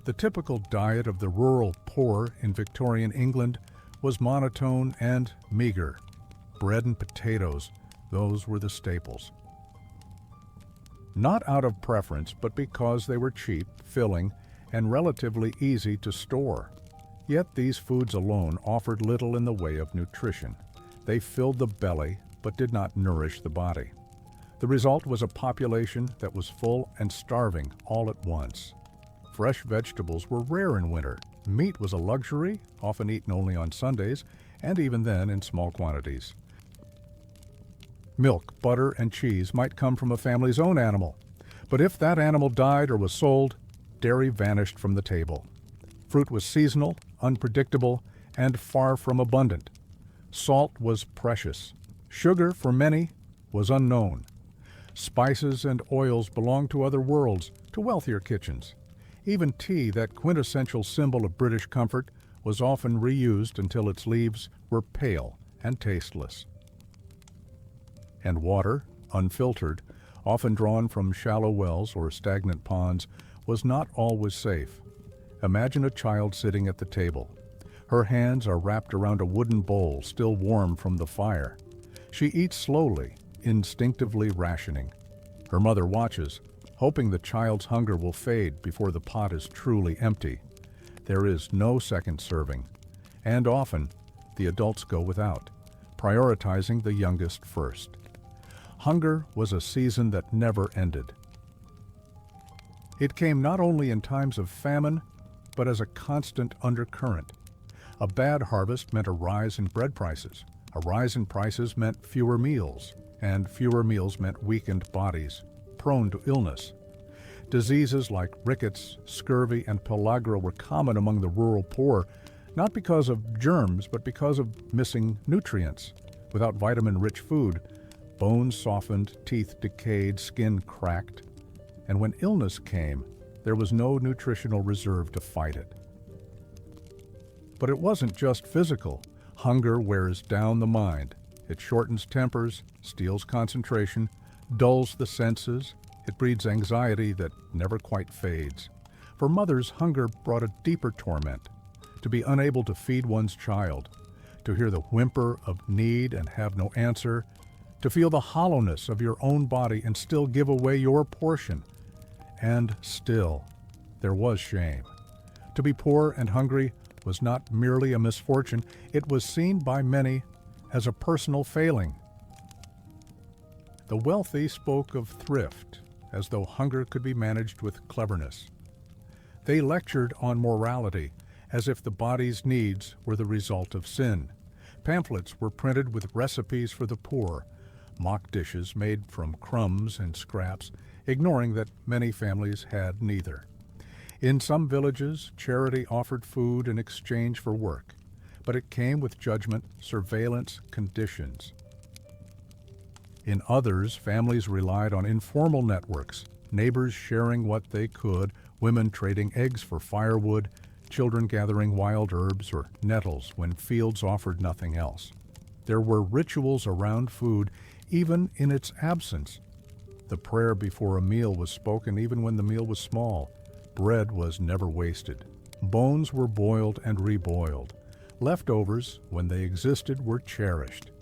The typical diet of the rural poor in Victorian England was monotone and meager. Bread and potatoes, those were the staples. Not out of preference, but because they were cheap, filling, and relatively easy to store. Yet these foods alone offered little in the way of nutrition. They filled the belly, but did not nourish the body. The result was a population that was full and starving all at once. Fresh vegetables were rare in winter. Meat was a luxury, often eaten only on Sundays, and even then in small quantities. Milk, butter, and cheese might come from a family's own animal, but if that animal died or was sold, dairy vanished from the table. Fruit was seasonal, unpredictable, and far from abundant. Salt was precious. Sugar, for many, was unknown. Spices and oils belonged to other worlds, to wealthier kitchens. Even tea, that quintessential symbol of British comfort, was often reused until its leaves were pale and tasteless. And water, unfiltered, often drawn from shallow wells or stagnant ponds, was not always safe. Imagine a child sitting at the table. Her hands are wrapped around a wooden bowl still warm from the fire. She eats slowly, instinctively rationing. Her mother watches, hoping the child's hunger will fade before the pot is truly empty. There is no second serving, and often the adults go without, prioritizing the youngest first. Hunger was a season that never ended. It came not only in times of famine, but as a constant undercurrent. A bad harvest meant a rise in bread prices. A rise in prices meant fewer meals, and fewer meals meant weakened bodies, prone to illness. Diseases like rickets, scurvy, and pellagra were common among the rural poor, not because of germs, but because of missing nutrients. Without vitamin-rich food, bones softened, teeth decayed, skin cracked. And when illness came, there was no nutritional reserve to fight it. But it wasn't just physical. Hunger wears down the mind. It shortens tempers, steals concentration, dulls the senses. It breeds anxiety that never quite fades. For mothers, hunger brought a deeper torment: to be unable to feed one's child, to hear the whimper of need and have no answer, to feel the hollowness of your own body and still give away your portion. And still, there was shame. To be poor and hungry was not merely a misfortune, it was seen by many as a personal failing. The wealthy spoke of thrift, as though hunger could be managed with cleverness. They lectured on morality, as if the body's needs were the result of sin. Pamphlets were printed with recipes for the poor, mock dishes made from crumbs and scraps, ignoring that many families had neither. In some villages, charity offered food in exchange for work, but it came with judgment, surveillance, conditions. In others, families relied on informal networks, neighbors sharing what they could, women trading eggs for firewood, children gathering wild herbs or nettles when fields offered nothing else. There were rituals around food, even in its absence. The prayer before a meal was spoken even when the meal was small. Bread was never wasted. Bones were boiled and reboiled. Leftovers, when they existed, were cherished.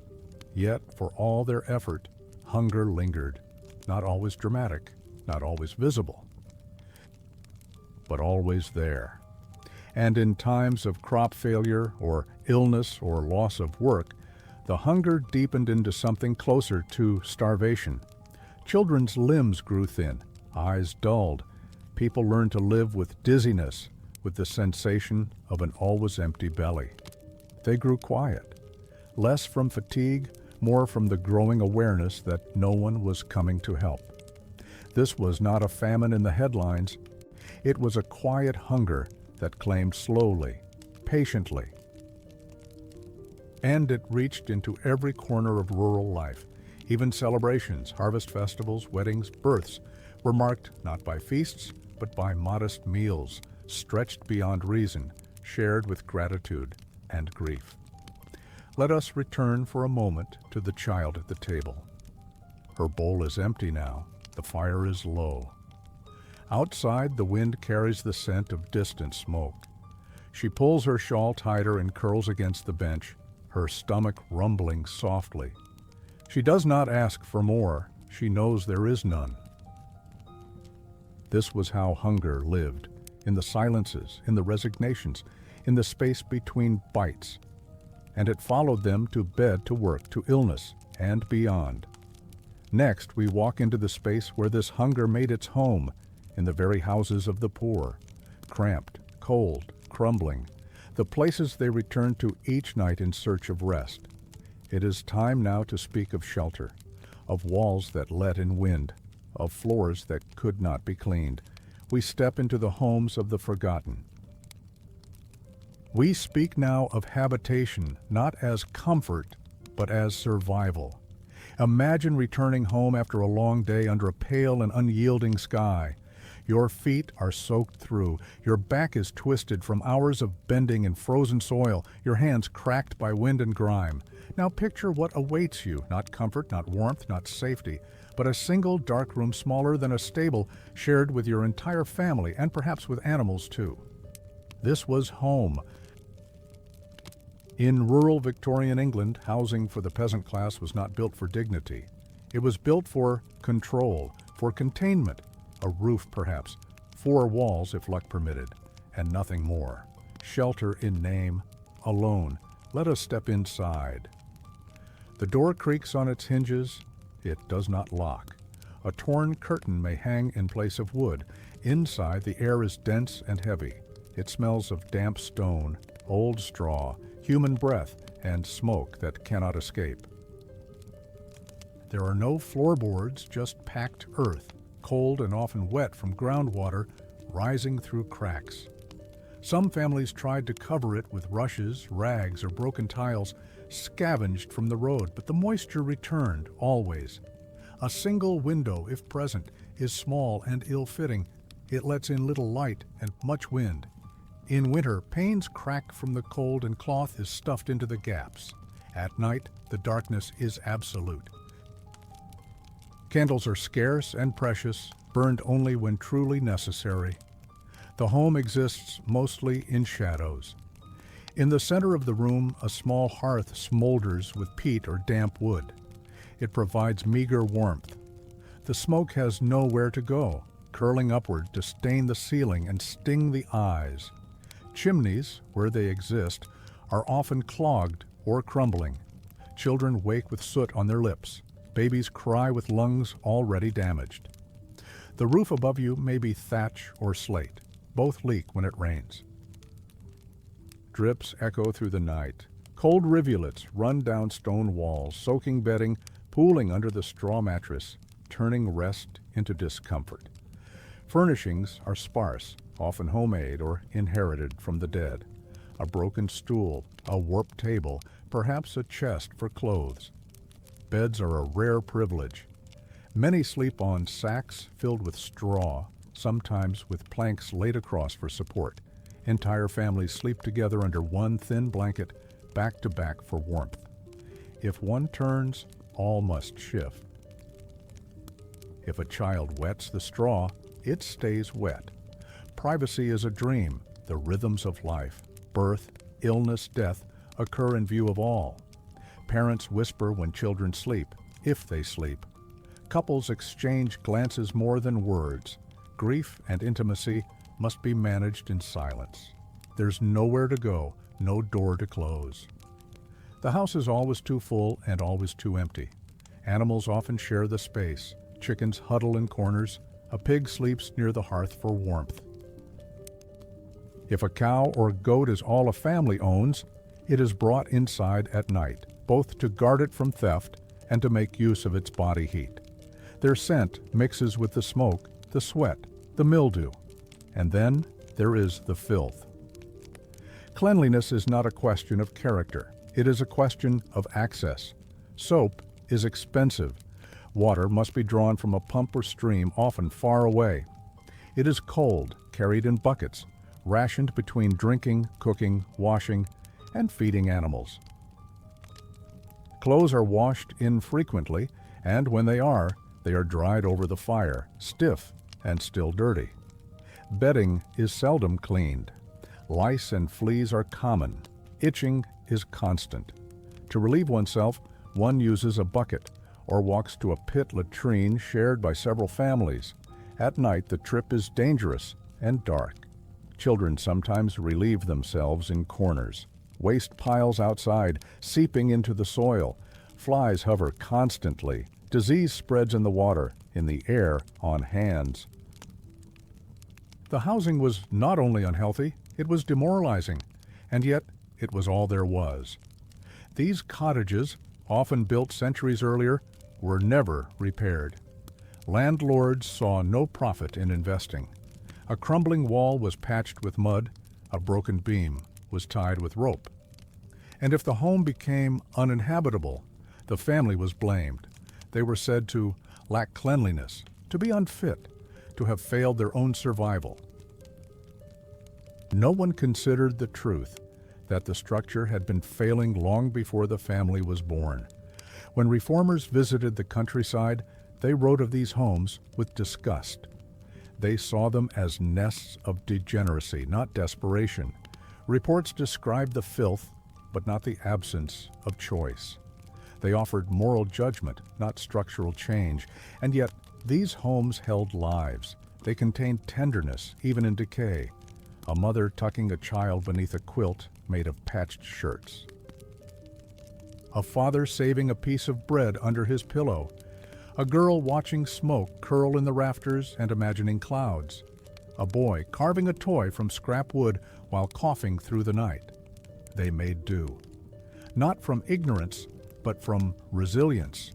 Yet, for all their effort, hunger lingered, not always dramatic, not always visible, but always there. And in times of crop failure or illness or loss of work, the hunger deepened into something closer to starvation. Children's limbs grew thin, eyes dulled. People learned to live with dizziness, with the sensation of an always empty belly. They grew quiet, less from fatigue, more from the growing awareness that no one was coming to help. This was not a famine in the headlines. It was a quiet hunger that claimed slowly, patiently. And it reached into every corner of rural life. Even celebrations, harvest festivals, weddings, births were marked not by feasts, but by modest meals, stretched beyond reason, shared with gratitude and grief. Let us return for a moment to the child at the table. Her bowl is empty now. The fire is low. Outside, the wind carries the scent of distant smoke. She pulls her shawl tighter and curls against the bench, her stomach rumbling softly. She does not ask for more. She knows there is none. This was how hunger lived, in the silences, in the resignations, in the space between bites. And it followed them to bed, to work, to illness, and beyond. Next, we walk into the space where this hunger made its home, in the very houses of the poor, cramped, cold, crumbling, the places they return to each night in search of rest. It is time now to speak of shelter, of walls that let in wind, of floors that could not be cleaned. We step into the homes of the forgotten. We speak now of habitation, not as comfort, but as survival. Imagine returning home after a long day under a pale and unyielding sky. Your feet are soaked through. Your back is twisted from hours of bending in frozen soil, your hands cracked by wind and grime. Now picture what awaits you, not comfort, not warmth, not safety, but a single dark room smaller than a stable, shared with your entire family and perhaps with animals too. This was home. In rural Victorian England, housing for the peasant class was not built for dignity. It was built for control, for containment, a roof perhaps, 4 walls if luck permitted, and nothing more. Shelter in name, alone. Let us step inside. The door creaks on its hinges. It does not lock. A torn curtain may hang in place of wood. Inside, the air is dense and heavy. It smells of damp stone, old straw, human breath, and smoke that cannot escape. There are no floorboards, just packed earth, cold and often wet from groundwater rising through cracks. Some families tried to cover it with rushes, rags, or broken tiles scavenged from the road, but the moisture returned always. A single window, if present, is small and ill-fitting. It lets in little light and much wind. In winter, panes crack from the cold and cloth is stuffed into the gaps. At night, the darkness is absolute. Candles are scarce and precious, burned only when truly necessary. The home exists mostly in shadows. In the center of the room, a small hearth smolders with peat or damp wood. It provides meager warmth. The smoke has nowhere to go, curling upward to stain the ceiling and sting the eyes. Chimneys, where they exist, are often clogged or crumbling. Children wake with soot on their lips. Babies cry with lungs already damaged. The roof above you may be thatch or slate. Both leak when it rains. Drips echo through the night. Cold rivulets run down stone walls, soaking bedding, pooling under the straw mattress, turning rest into discomfort. Furnishings are sparse, often homemade or inherited from the dead. A broken stool, a warped table, perhaps a chest for clothes. Beds are a rare privilege. Many sleep on sacks filled with straw, sometimes with planks laid across for support. Entire families sleep together under one thin blanket, back to back for warmth. If one turns, all must shift. If a child wets the straw, it stays wet. Privacy is a dream. The rhythms of life, birth, illness, death, occur in view of all. Parents whisper when children sleep, if they sleep. Couples exchange glances more than words. Grief and intimacy must be managed in silence. There's nowhere to go, no door to close. The house is always too full and always too empty. Animals often share the space. Chickens huddle in corners. A pig sleeps near the hearth for warmth. If a cow or goat is all a family owns, it is brought inside at night, both to guard it from theft and to make use of its body heat. Their scent mixes with the smoke, the sweat, the mildew, and then there is the filth. Cleanliness is not a question of character. It is a question of access. Soap is expensive. Water must be drawn from a pump or stream, often far away. It is cold, carried in buckets, rationed between drinking, cooking, washing, and feeding animals. Clothes are washed infrequently, and when they are dried over the fire, stiff and still dirty. Bedding is seldom cleaned. Lice and fleas are common. Itching is constant. To relieve oneself, one uses a bucket or walks to a pit latrine shared by several families. At night, the trip is dangerous and dark. Children sometimes relieve themselves in corners. Waste piles outside, seeping into the soil. Flies hover constantly. Disease spreads in the water, in the air, on hands. The housing was not only unhealthy, it was demoralizing, and yet it was all there was. These cottages, often built centuries earlier, were never repaired. Landlords saw no profit in investing. A crumbling wall was patched with mud, a broken beam was tied with rope. And if the home became uninhabitable, the family was blamed. They were said to lack cleanliness, to be unfit, to have failed their own survival. No one considered the truth that the structure had been failing long before the family was born. When reformers visited the countryside, they wrote of these homes with disgust. They saw them as nests of degeneracy, not desperation. Reports described the filth, but not the absence of choice. They offered moral judgment, not structural change. And yet, these homes held lives. They contained tenderness, even in decay. A mother tucking a child beneath a quilt made of patched shirts. A father saving a piece of bread under his pillow. A girl watching smoke curl in the rafters and imagining clouds. A boy carving a toy from scrap wood while coughing through the night. They made do. Not from ignorance, but from resilience.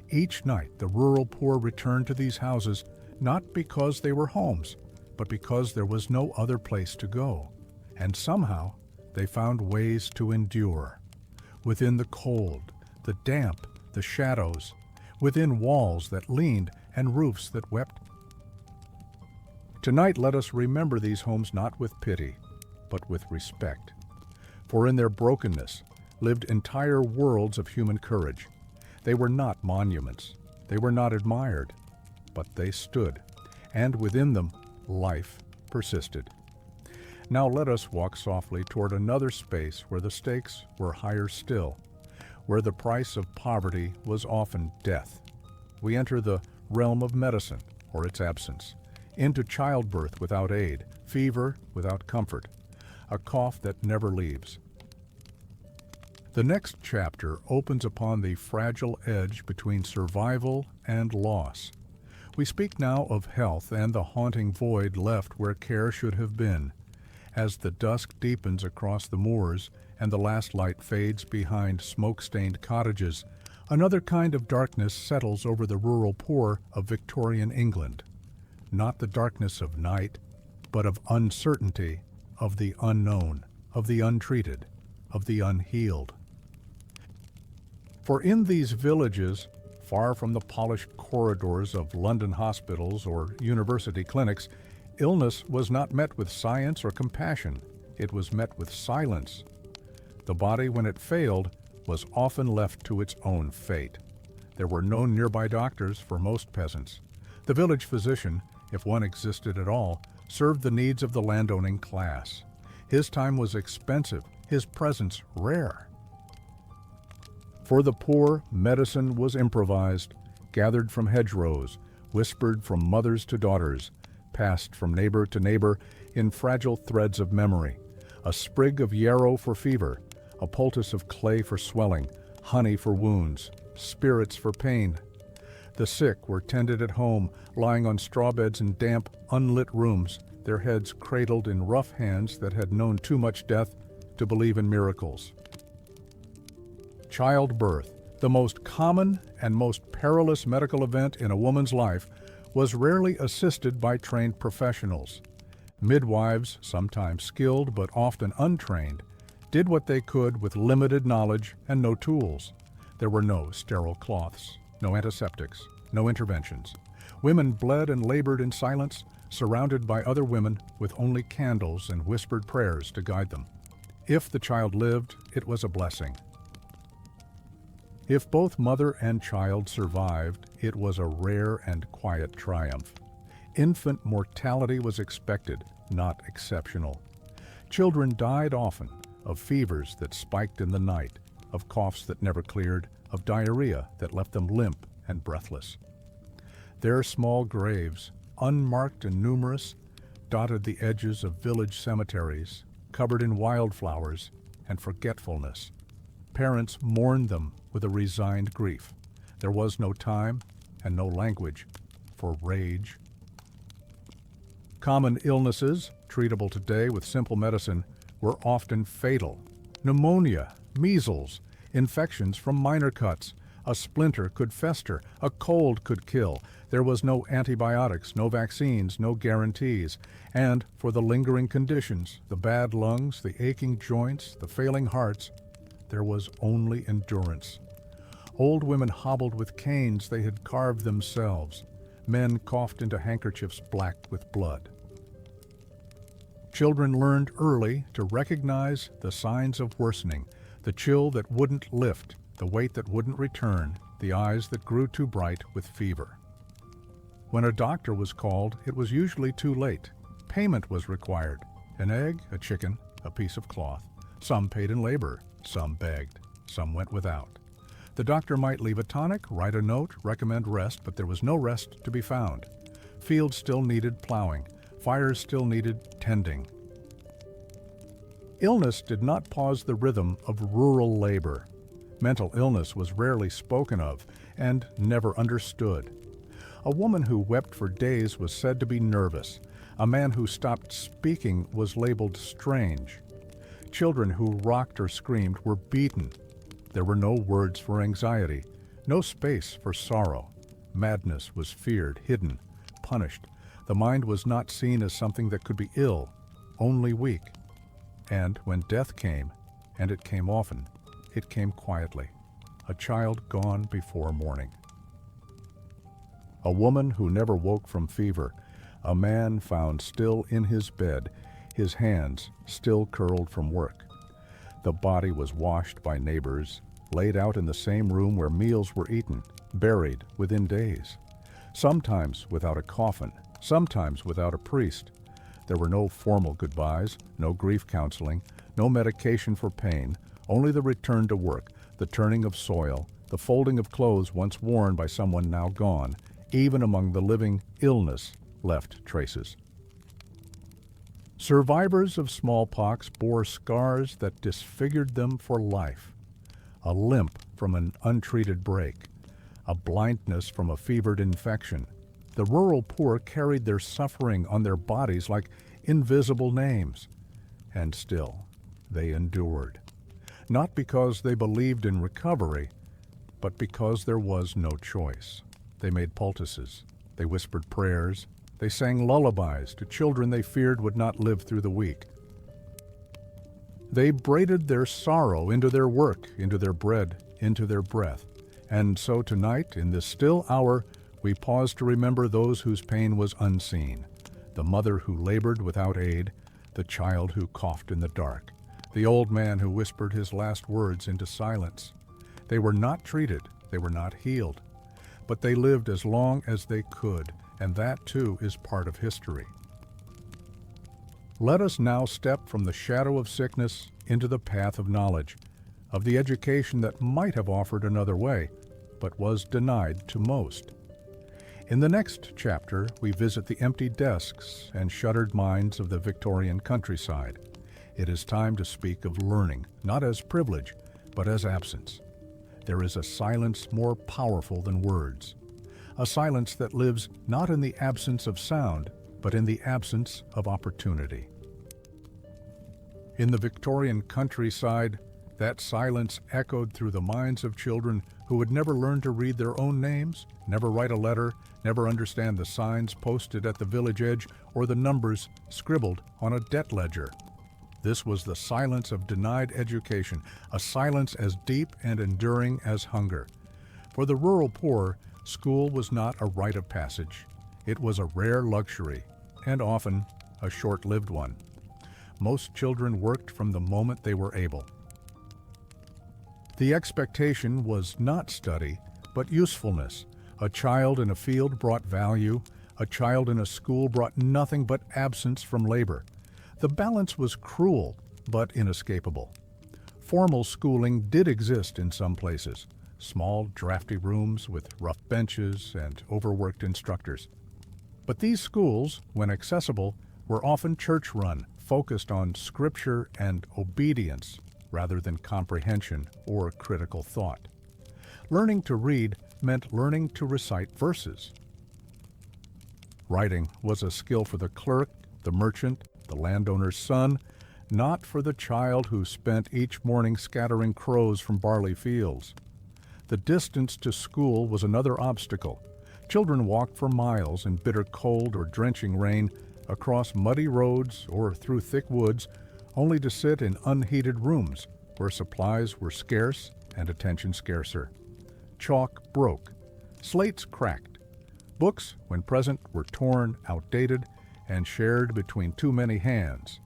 Each night the rural poor returned to these houses not because they were homes, but because there was no other place to go. And somehow they found ways to endure. Within the cold, the damp, the shadows, within walls that leaned and roofs that wept. Tonight let us remember these homes not with pity, but with respect. For in their brokenness, lived entire worlds of human courage. They were not monuments. They were not admired, but they stood, and within them, life persisted. Now let us walk softly toward another space where the stakes were higher still, where the price of poverty was often death. We enter the realm of medicine, or its absence, into childbirth without aid, fever without comfort, a cough that never leaves. The next chapter opens upon the fragile edge between survival and loss. We speak now of health and the haunting void left where care should have been. As the dusk deepens across the moors and the last light fades behind smoke-stained cottages, another kind of darkness settles over the rural poor of Victorian England. Not the darkness of night, but of uncertainty, of the unknown, of the untreated, of the unhealed. For in these villages, far from the polished corridors of London hospitals or university clinics, illness was not met with science or compassion. It was met with silence. The body, when it failed, was often left to its own fate. There were no nearby doctors for most peasants. The village physician, if one existed at all, served the needs of the landowning class. His time was expensive, his presence rare. For the poor, medicine was improvised, gathered from hedgerows, whispered from mothers to daughters, passed from neighbor to neighbor in fragile threads of memory. A sprig of yarrow for fever, a poultice of clay for swelling, honey for wounds, spirits for pain. The sick were tended at home, lying on straw beds in damp, unlit rooms, their heads cradled in rough hands that had known too much death to believe in miracles. Childbirth, the most common and most perilous medical event in a woman's life, was rarely assisted by trained professionals. Midwives, sometimes skilled but often untrained, did what they could with limited knowledge and no tools. There were no sterile cloths, no antiseptics, no interventions. Women bled and labored in silence, surrounded by other women with only candles and whispered prayers to guide them. If the child lived, it was a blessing. If both mother and child survived, it was a rare and quiet triumph. Infant mortality was expected, not exceptional. Children died often, of fevers that spiked in the night, of coughs that never cleared, of diarrhea that left them limp and breathless. Their small graves, unmarked and numerous, dotted the edges of village cemeteries, covered in wildflowers and forgetfulness. Parents mourned them with a resigned grief. There was no time and no language for rage. Common illnesses, treatable today with simple medicine, were often fatal. Pneumonia, measles, infections from minor cuts. A splinter could fester, a cold could kill. There was no antibiotics, no vaccines, no guarantees. And for the lingering conditions, the bad lungs, the aching joints, the failing hearts, there was only endurance. Old women hobbled with canes they had carved themselves. Men coughed into handkerchiefs black with blood. Children learned early to recognize the signs of worsening, the chill that wouldn't lift, the weight that wouldn't return, the eyes that grew too bright with fever. When a doctor was called, it was usually too late. Payment was required: an egg, a chicken, a piece of cloth. Some paid in labor, some begged, some went without. The doctor might leave a tonic, write a note, recommend rest, but there was no rest to be found. Fields still needed plowing. Fires still needed tending. Illness did not pause the rhythm of rural labor. Mental illness was rarely spoken of and never understood. A woman who wept for days was said to be nervous. A man who stopped speaking was labeled strange. Children who rocked or screamed were beaten. There were no words for anxiety, no space for sorrow. Madness was feared, hidden, punished. The mind was not seen as something that could be ill, only weak. And when death came, and it came often, it came quietly, a child gone before morning. A woman who never woke from fever, a man found still in his bed, his hands still curled from work. The body was washed by neighbors, laid out in the same room where meals were eaten, buried within days. Sometimes without a coffin, sometimes without a priest. There were no formal goodbyes, no grief counseling, no medication for pain, only the return to work, the turning of soil, the folding of clothes once worn by someone now gone. Even among the living, illness left traces. Survivors of smallpox bore scars that disfigured them for life. A limp from an untreated break, a blindness from a fevered infection. The rural poor carried their suffering on their bodies like invisible names. And still, they endured. Not because they believed in recovery, but because there was no choice. They made poultices. They whispered prayers. They sang lullabies to children they feared would not live through the week. They braided their sorrow into their work, into their bread, into their breath. And so tonight, in this still hour, we pause to remember those whose pain was unseen. The mother who labored without aid, the child who coughed in the dark, the old man who whispered his last words into silence. They were not treated, they were not healed, but they lived as long as they could, and that too is part of history. Let us now step from the shadow of sickness into the path of knowledge, of the education that might have offered another way, but was denied to most. In the next chapter, we visit the empty desks and shuttered minds of the Victorian countryside. It is time to speak of learning, not as privilege, but as absence. There is a silence more powerful than words, a silence that lives not in the absence of sound, but in the absence of opportunity. In the Victorian countryside, that silence echoed through the minds of children who would never learn to read their own names, never write a letter, never understand the signs posted at the village edge or the numbers scribbled on a debt ledger. This was the silence of denied education, a silence as deep and enduring as hunger. For the rural poor, school was not a rite of passage. It was a rare luxury, and often a short-lived one. Most children worked from the moment they were able. The expectation was not study, but usefulness. A child in a field brought value. A child in a school brought nothing but absence from labor. The balance was cruel, but inescapable. Formal schooling did exist in some places, small, drafty rooms with rough benches and overworked instructors. But these schools, when accessible, were often church-run, focused on scripture and obedience rather than comprehension or critical thought. Learning to read meant learning to recite verses. Writing was a skill for the clerk, the merchant, the landowner's son, not for the child who spent each morning scattering crows from barley fields. The distance to school was another obstacle. Children walked for miles in bitter cold or drenching rain, across muddy roads or through thick woods, only to sit in unheated rooms where supplies were scarce and attention scarcer. Chalk broke, slates cracked. Books, when present, were torn, outdated, and shared between too many hands.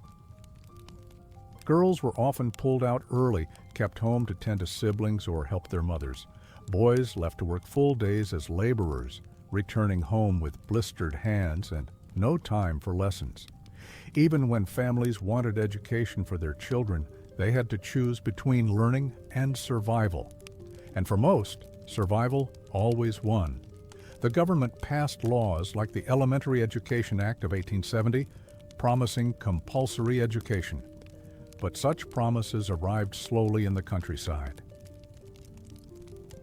Girls were often pulled out early, kept home to tend to siblings or help their mothers. Boys left to work full days as laborers, returning home with blistered hands and no time for lessons. Even when families wanted education for their children, they had to choose between learning and survival. And for most, survival always won. The government passed laws like the Elementary Education Act of 1870, promising compulsory education. But such promises arrived slowly in the countryside.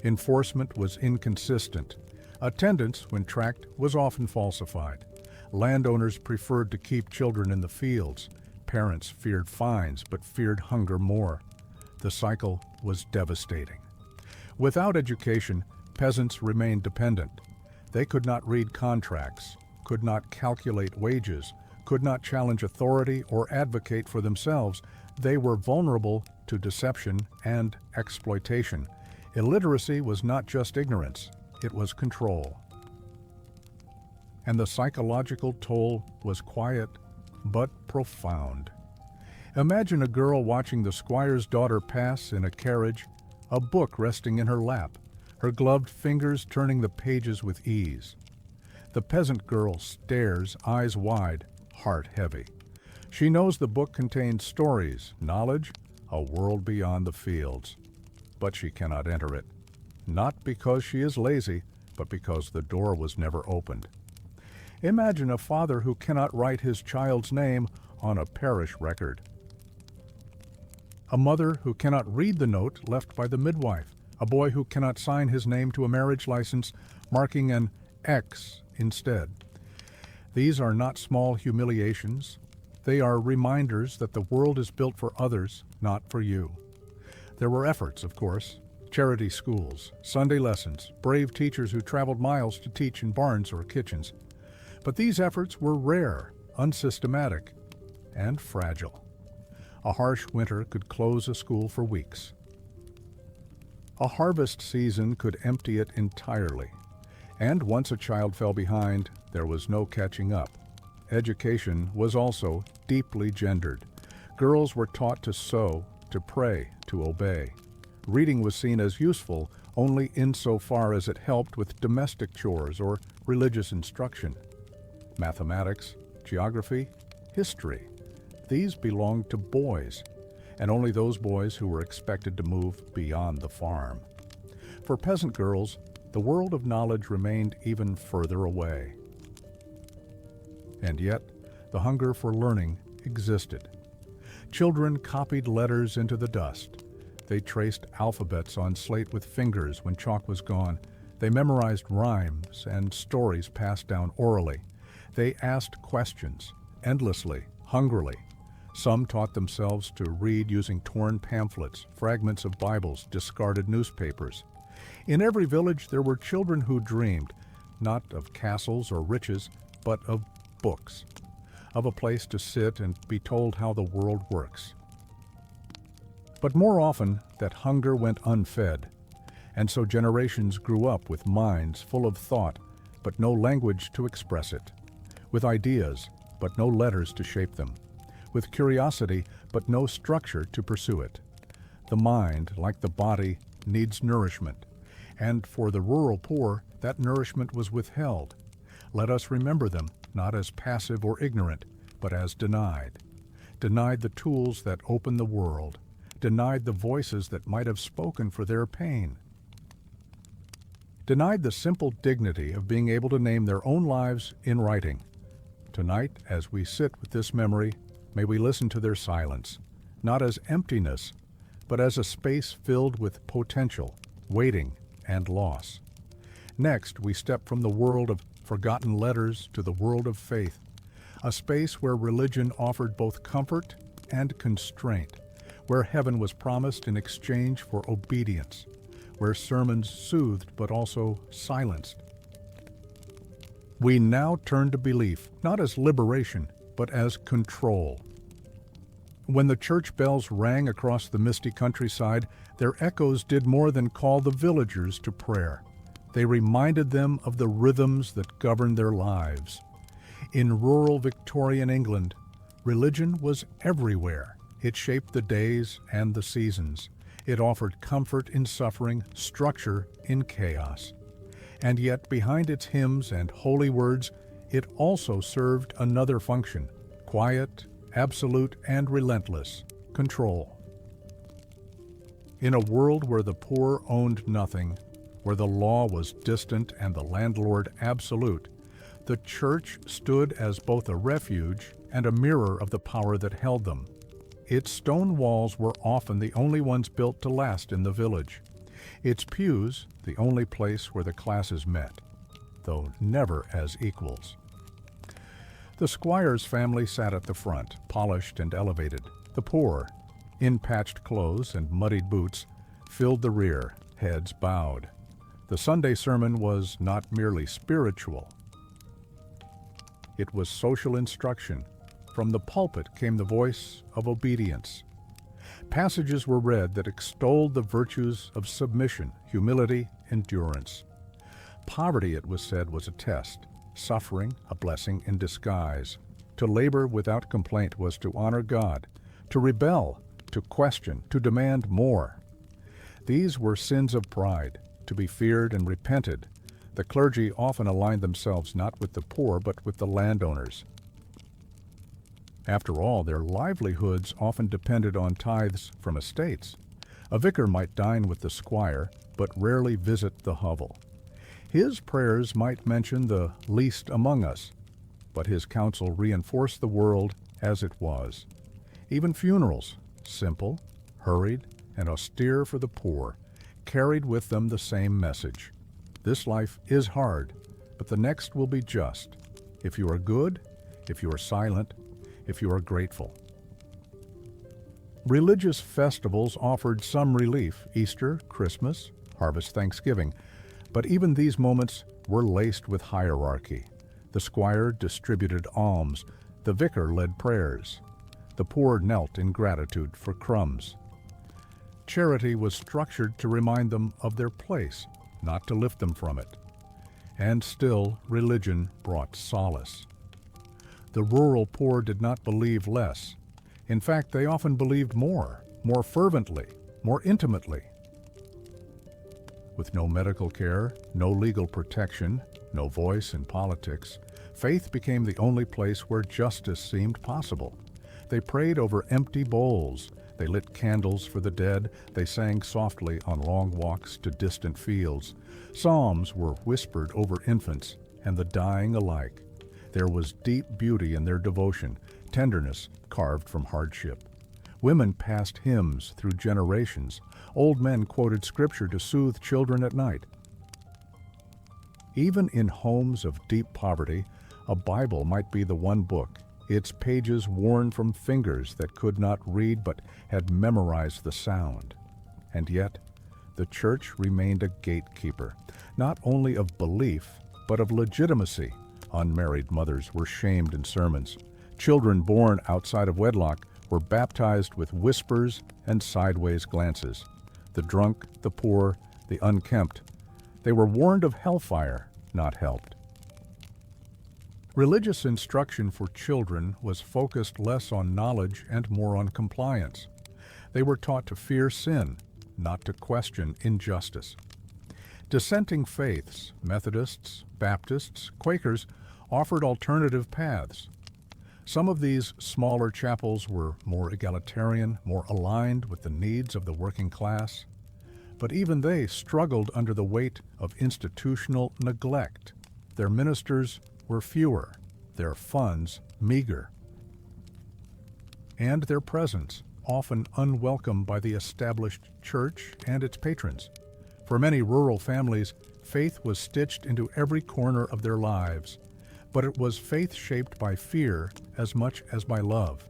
Enforcement was inconsistent. Attendance, when tracked, was often falsified. Landowners preferred to keep children in the fields. Parents feared fines, but feared hunger more. The cycle was devastating. Without education, peasants remained dependent. They could not read contracts, could not calculate wages, could not challenge authority or advocate for themselves. They were vulnerable to deception and exploitation. Illiteracy was not just ignorance, it was control. And the psychological toll was quiet but profound. Imagine a girl watching the squire's daughter pass in a carriage, a book resting in her lap, her gloved fingers turning the pages with ease. The peasant girl stares, eyes wide, heart heavy. She knows the book contains stories, knowledge, a world beyond the fields. But she cannot enter it, not because she is lazy, but because the door was never opened. Imagine a father who cannot write his child's name on a parish record. A mother who cannot read the note left by the midwife. A boy who cannot sign his name to a marriage license, marking an X instead. These are not small humiliations. They are reminders that the world is built for others, not for you. There were efforts, of course. Charity schools, Sunday lessons, brave teachers who traveled miles to teach in barns or kitchens. But these efforts were rare, unsystematic, and fragile. A harsh winter could close a school for weeks. A harvest season could empty it entirely. And once a child fell behind, there was no catching up. Education was also deeply gendered. Girls were taught to sew, to pray, to obey. Reading was seen as useful only insofar as it helped with domestic chores or religious instruction. Mathematics, geography, history, these belonged to boys, and only those boys who were expected to move beyond the farm. For peasant girls, the world of knowledge remained even further away. And yet, the hunger for learning existed. Children copied letters into the dust. They traced alphabets on slate with fingers when chalk was gone. They memorized rhymes and stories passed down orally. They asked questions, endlessly, hungrily. Some taught themselves to read using torn pamphlets, fragments of Bibles, discarded newspapers. In every village there were children who dreamed, not of castles or riches, but of books, of a place to sit and be told how the world works. But more often, that hunger went unfed, and so generations grew up with minds full of thought, but no language to express it, with ideas, but no letters to shape them, with curiosity, but no structure to pursue it. The mind, like the body, needs nourishment, and for the rural poor, that nourishment was withheld. Let us remember them, not as passive or ignorant, but as denied. Denied the tools that open the world, denied the voices that might have spoken for their pain. Denied the simple dignity of being able to name their own lives in writing. Tonight, as we sit with this memory, may we listen to their silence, not as emptiness, but as a space filled with potential, waiting, and loss. Next, we step from the world of forgotten letters to the world of faith, a space where religion offered both comfort and constraint, where heaven was promised in exchange for obedience, where sermons soothed but also silenced. We now turn to belief, not as liberation, but as control. When the church bells rang across the misty countryside, their echoes did more than call the villagers to prayer. They reminded them of the rhythms that governed their lives. In rural Victorian England, religion was everywhere. It shaped the days and the seasons. It offered comfort in suffering, structure in chaos. And yet, behind its hymns and holy words, it also served another function: quiet, absolute, and relentless control. In a world where the poor owned nothing, where the law was distant and the landlord absolute, the church stood as both a refuge and a mirror of the power that held them. Its stone walls were often the only ones built to last in the village. Its pews, the only place where the classes met, though never as equals. The squire's family sat at the front, polished and elevated. The poor, in patched clothes and muddied boots, filled the rear, heads bowed. The Sunday sermon was not merely spiritual. It was social instruction. From the pulpit came the voice of obedience. Passages were read that extolled the virtues of submission, humility, endurance. Poverty, it was said, was a test, suffering a blessing in disguise. To labor without complaint was to honor God. to rebel, to question, to demand more. These were sins of pride, to be feared and repented. The clergy often aligned themselves not with the poor but with the landowners. After all, their livelihoods often depended on tithes from estates. A vicar might dine with the squire, but rarely visit the hovel. His prayers might mention the least among us, but his counsel reinforced the world as it was. Even funerals, simple, hurried, and austere for the poor, carried with them the same message. This life is hard, but the next will be just, if you are good, if you are silent, if you are grateful. Religious festivals offered some relief: Easter, Christmas, Harvest, Thanksgiving. But even these moments were laced with hierarchy. The squire distributed alms, the vicar led prayers. The poor knelt in gratitude for crumbs. Charity was structured to remind them of their place, not to lift them from it. And still, religion brought solace. The rural poor did not believe less. In fact, they often believed more fervently, more intimately. With no medical care, no legal protection, no voice in politics, faith became the only place where justice seemed possible. They prayed over empty bowls. They lit candles for the dead. They sang softly on long walks to distant fields. Psalms were whispered over infants and the dying alike. There was deep beauty in their devotion, tenderness carved from hardship. Women passed hymns through generations. Old men quoted scripture to soothe children at night. Even in homes of deep poverty, a Bible might be the one book, its pages worn from fingers that could not read but had memorized the sound. And yet, the church remained a gatekeeper, not only of belief, but of legitimacy. Unmarried mothers were shamed in sermons. Children born outside of wedlock were baptized with whispers and sideways glances. The drunk, the poor, the unkempt, they were warned of hellfire, not helped. Religious instruction for children was focused less on knowledge and more on compliance. They were taught to fear sin, not to question injustice. Dissenting faiths, Methodists, Baptists, Quakers, offered alternative paths. Some of these smaller chapels were more egalitarian, more aligned with the needs of the working class. But even they struggled under the weight of institutional neglect. Their ministers were fewer, their funds meager, and their presence often unwelcome by the established church and its patrons. For many rural families, faith was stitched into every corner of their lives, but it was faith shaped by fear as much as by love.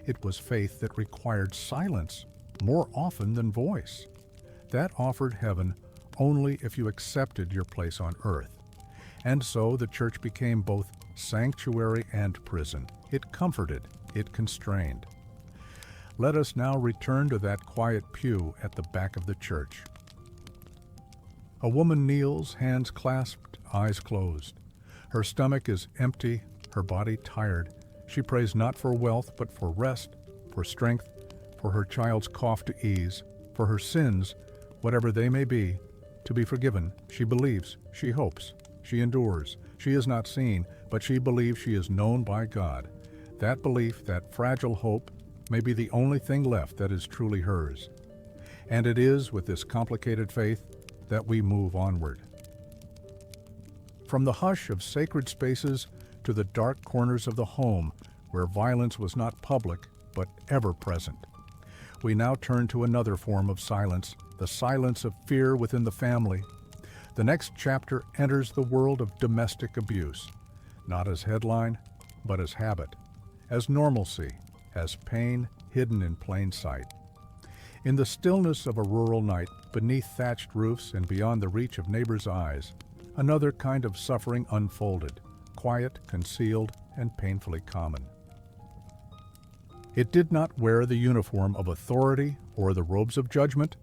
It was faith that required silence more often than voice. That offered heaven only if you accepted your place on earth. And so the church became both sanctuary and prison. It comforted, it constrained. Let us now return to that quiet pew at the back of the church. A woman kneels, hands clasped, eyes closed. Her stomach is empty, her body tired. She prays not for wealth, but for rest, for strength, for her child's cough to ease, for her sins, whatever they may be, to be forgiven. She believes, she hopes, she endures. She is not seen, but she believes she is known by God. That belief, that fragile hope, may be the only thing left that is truly hers. And it is with this complicated faith that we move onward. From the hush of sacred spaces to the dark corners of the home, where violence was not public but ever present, we now turn to another form of silence, the silence of fear within the family. The next chapter enters the world of domestic abuse, not as headline, but as habit, as normalcy, as pain hidden in plain sight. In the stillness of a rural night, beneath thatched roofs and beyond the reach of neighbors' eyes, another kind of suffering unfolded, quiet, concealed, and painfully common. It did not wear the uniform of authority or the robes of judgment.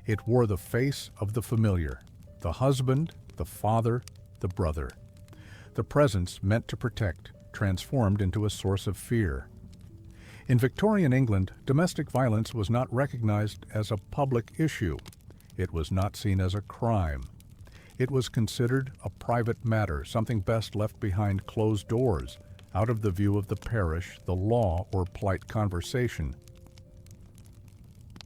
It wore the face of the familiar, the husband, the father, the brother. The presence meant to protect, transformed into a source of fear. In Victorian England, domestic violence was not recognized as a public issue. It was not seen as a crime. It was considered a private matter, something best left behind closed doors, out of the view of the parish, the law, or polite conversation.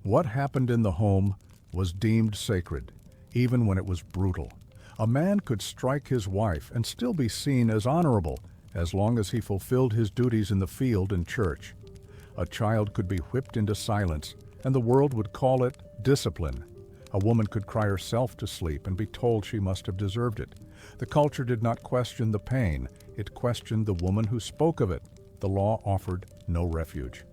What happened in the home was deemed sacred, even when it was brutal. A man could strike his wife and still be seen as honorable, as long as he fulfilled his duties in the field and church. A child could be whipped into silence, and the world would call it discipline. A woman could cry herself to sleep and be told she must have deserved it. The culture did not question the pain, it questioned the woman who spoke of it. The law offered no refuge.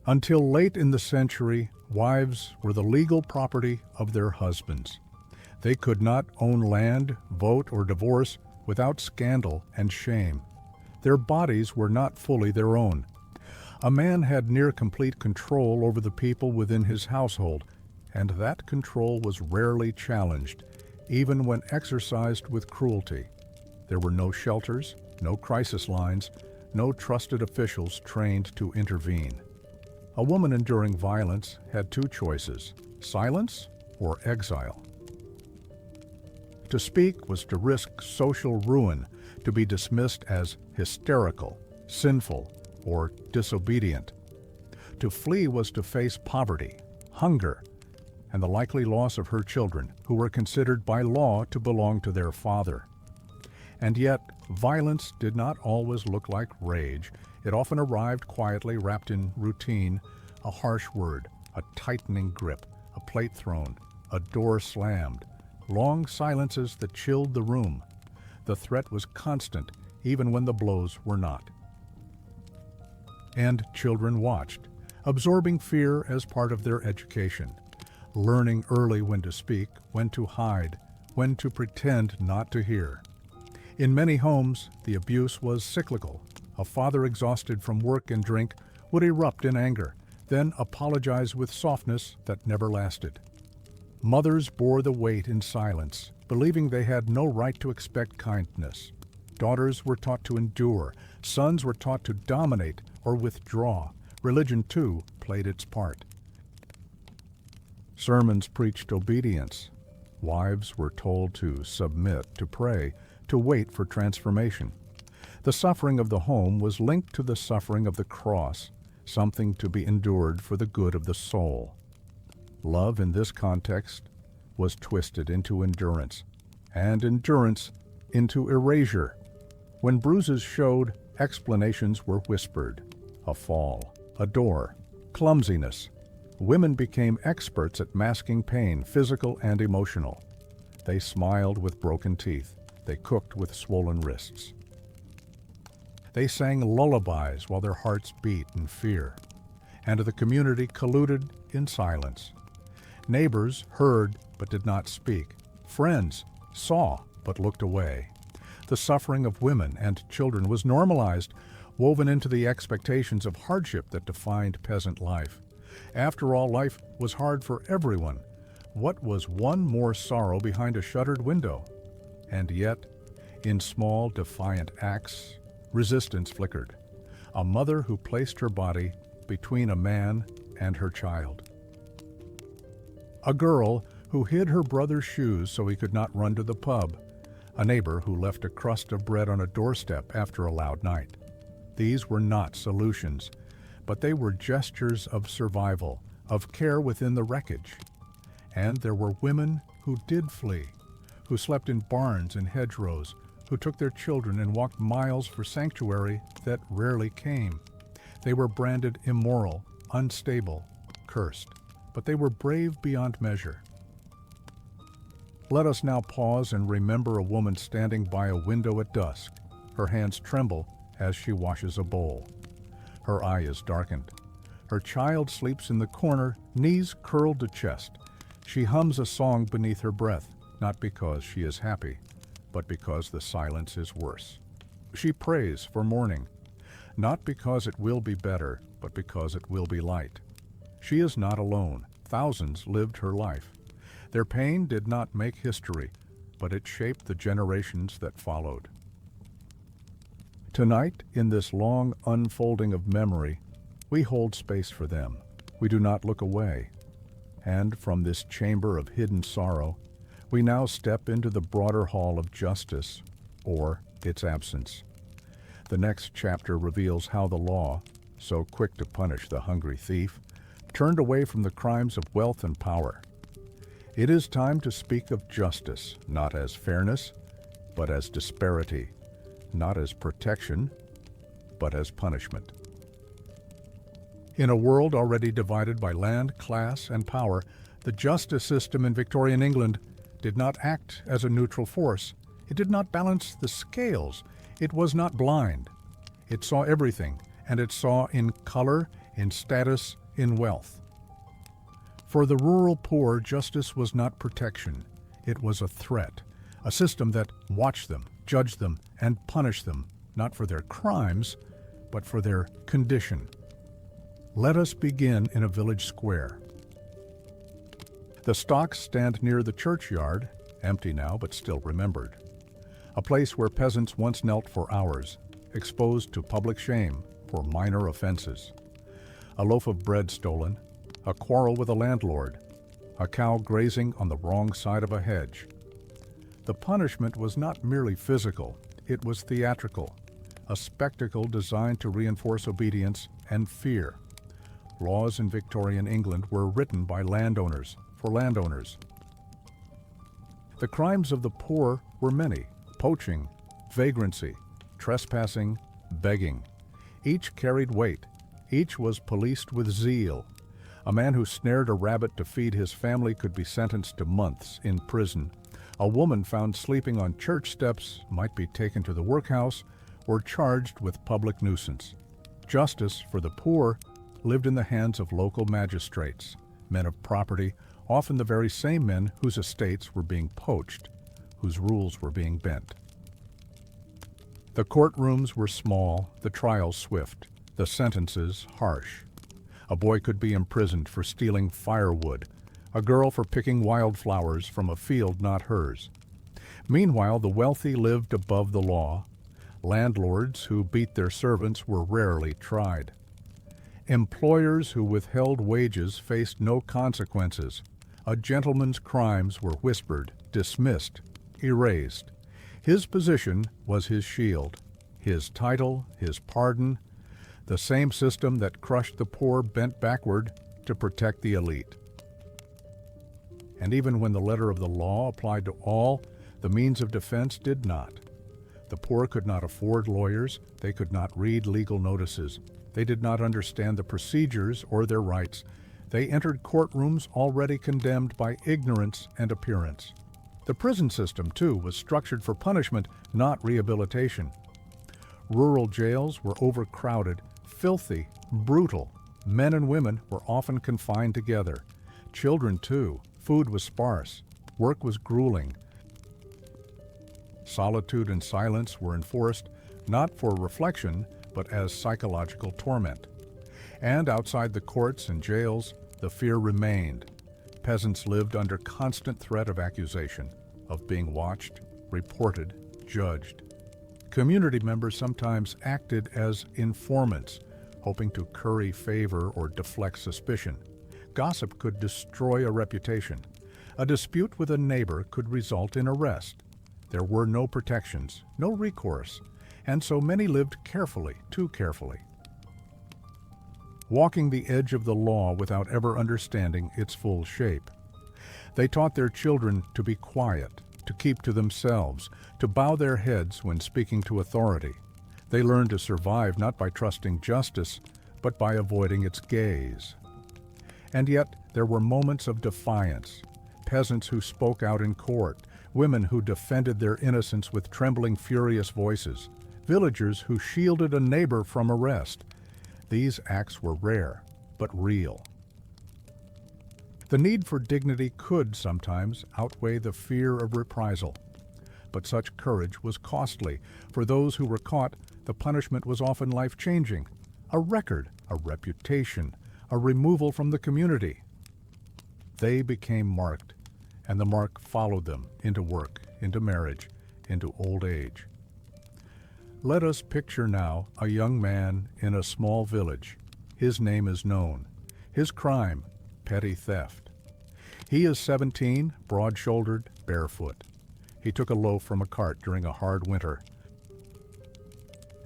Until late in the century, wives were the legal property of their husbands. They could not own land, vote, or divorce without scandal and shame. Their bodies were not fully their own. A man had near complete control over the people within his household, and that control was rarely challenged, even when exercised with cruelty. There were no shelters, no crisis lines, no trusted officials trained to intervene. A woman enduring violence had two choices: silence or exile. To speak was to risk social ruin, to be dismissed as hysterical, sinful, or disobedient. To flee was to face poverty, hunger, and the likely loss of her children, who were considered by law to belong to their father. And yet, violence did not always look like rage. It often arrived quietly, wrapped in routine: a harsh word, a tightening grip, a plate thrown, a door slammed, long silences that chilled the room. The threat was constant, even when the blows were not. And children watched, absorbing fear as part of their education, learning early when to speak, when to hide, when to pretend not to hear. In many homes, the abuse was cyclical. A father exhausted from work and drink would erupt in anger, then apologize with softness that never lasted. Mothers bore the weight in silence, believing they had no right to expect kindness. Daughters were taught to endure. Sons were taught to dominate or withdraw. Religion, too, played its part. Sermons preached obedience. Wives were told to submit, to pray, to wait for transformation. The suffering of the home was linked to the suffering of the cross, something to be endured for the good of the soul. Love in this context was twisted into endurance, and endurance into erasure. When bruises showed, explanations were whispered: a fall, a door, clumsiness. Women became experts at masking pain, physical and emotional. They smiled with broken teeth. They cooked with swollen wrists. They sang lullabies while their hearts beat in fear. And the community colluded in silence. Neighbors heard but did not speak. Friends saw but looked away. The suffering of women and children was normalized, woven into the expectations of hardship that defined peasant life. After all, life was hard for everyone. What was one more sorrow behind a shuttered window? And yet, in small, defiant acts, resistance flickered. A mother who placed her body between a man and her child. A girl who hid her brother's shoes so he could not run to the pub. A neighbor who left a crust of bread on a doorstep after a loud night. These were not solutions, but they were gestures of survival, of care within the wreckage. And there were women who did flee, who slept in barns and hedgerows, who took their children and walked miles for sanctuary that rarely came. They were branded immoral, unstable, cursed, but they were brave beyond measure. Let us now pause and remember a woman standing by a window at dusk. Her hands tremble as she washes a bowl. Her eye is darkened. Her child sleeps in the corner, knees curled to chest. She hums a song beneath her breath, not because she is happy, but because the silence is worse. She prays for morning, not because it will be better, but because it will be light. She is not alone. Thousands lived her life. Their pain did not make history, but it shaped the generations that followed. Tonight, in this long unfolding of memory, we hold space for them. We do not look away. And from this chamber of hidden sorrow, we now step into the broader hall of justice, or its absence. The next chapter reveals how the law, so quick to punish the hungry thief, turned away from the crimes of wealth and power. It is time to speak of justice, not as fairness, but as disparity, not as protection, but as punishment. In a world already divided by land, class, and power, the justice system in Victorian England did not act as a neutral force. It did not balance the scales. It was not blind. It saw everything, and it saw in color, in status, in wealth. For the rural poor, justice was not protection. It was a threat, a system that watched them, judged them, and punished them, not for their crimes, but for their condition. Let us begin in a village square. The stocks stand near the churchyard, empty now but still remembered. A place where peasants once knelt for hours, exposed to public shame for minor offenses. A loaf of bread stolen, a quarrel with a landlord, a cow grazing on the wrong side of a hedge. The punishment was not merely physical, it was theatrical, a spectacle designed to reinforce obedience and fear. Laws in Victorian England were written by landowners for landowners. The crimes of the poor were many: poaching, vagrancy, trespassing, begging. Each carried weight. Each was policed with zeal. A man who snared a rabbit to feed his family could be sentenced to months in prison. A woman found sleeping on church steps might be taken to the workhouse or charged with public nuisance. Justice for the poor lived in the hands of local magistrates, men of property, often the very same men whose estates were being poached, whose rules were being bent. The courtrooms were small, the trials swift, the sentences harsh. A boy could be imprisoned for stealing firewood, a girl for picking wildflowers from a field not hers. Meanwhile, the wealthy lived above the law. Landlords who beat their servants were rarely tried. Employers who withheld wages faced no consequences. A gentleman's crimes were whispered, dismissed, erased. His position was his shield, his title, his pardon. The same system that crushed the poor bent backward to protect the elite. And even when the letter of the law applied to all, the means of defense did not. The poor could not afford lawyers, they could not read legal notices. They did not understand the procedures or their rights. They entered courtrooms already condemned by ignorance and appearance. The prison system, too, was structured for punishment, not rehabilitation. Rural jails were overcrowded, filthy, brutal. Men and women were often confined together. Children, too. Food was sparse. Work was grueling. Solitude and silence were enforced, not for reflection, but as psychological torment. And outside the courts and jails, the fear remained. Peasants lived under constant threat of accusation, of being watched, reported, judged. Community members sometimes acted as informants, hoping to curry favor or deflect suspicion. Gossip could destroy a reputation. A dispute with a neighbor could result in arrest. There were no protections, no recourse, and so many lived carefully, too carefully. Walking the edge of the law without ever understanding its full shape. They taught their children to be quiet, to keep to themselves, to bow their heads when speaking to authority. They learned to survive not by trusting justice, but by avoiding its gaze. And yet there were moments of defiance, peasants who spoke out in court, women who defended their innocence with trembling, furious voices, villagers who shielded a neighbor from arrest. These acts were rare, but real. The need for dignity could sometimes outweigh the fear of reprisal. But such courage was costly. For those who were caught, the punishment was often life-changing. A record, a reputation, a removal from the community. They became marked, and the mark followed them into work, into marriage, into old age. Let us picture now a young man in a small village. His name is known. His crime, petty theft. He is 17, broad-shouldered, barefoot. He took a loaf from a cart during a hard winter.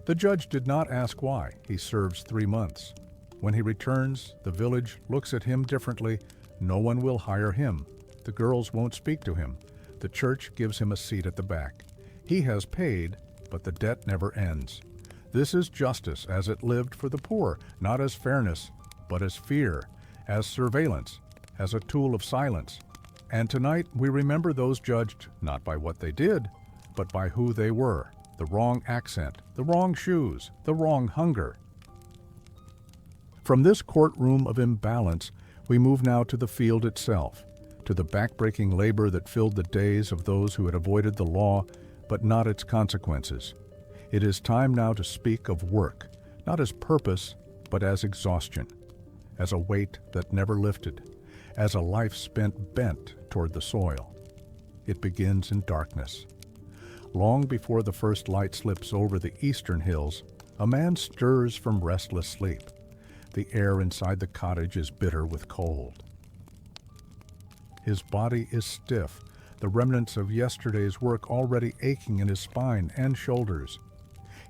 The judge did not ask why. He serves 3 months. When he returns, the village looks at him differently. No one will hire him. The girls won't speak to him. The church gives him a seat at the back. He has paid, but the debt never ends. This is justice as it lived for the poor, not as fairness, but as fear, as surveillance, as a tool of silence. And tonight we remember those judged not by what they did, but by who they were. The wrong accent, the wrong shoes, the wrong hunger. From this courtroom of imbalance, we move now to the field itself, to the backbreaking labor that filled the days of those who had avoided the law, but not its consequences. It is time now to speak of work, not as purpose, but as exhaustion, as a weight that never lifted, as a life spent bent toward the soil. It begins in darkness. Long before the first light slips over the eastern hills, a man stirs from restless sleep. The air inside the cottage is bitter with cold. His body is stiff, the remnants of yesterday's work already aching in his spine and shoulders.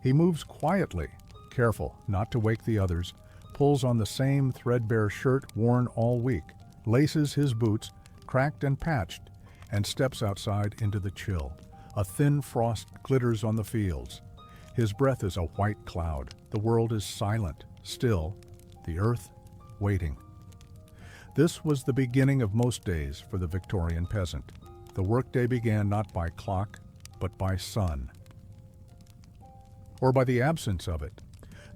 He moves quietly, careful not to wake the others, pulls on the same threadbare shirt worn all week, laces his boots, cracked and patched, and steps outside into the chill. A thin frost glitters on the fields. His breath is a white cloud. The world is silent, still, the earth waiting. This was the beginning of most days for the Victorian peasant. The workday began not by clock, but by sun, or by the absence of it.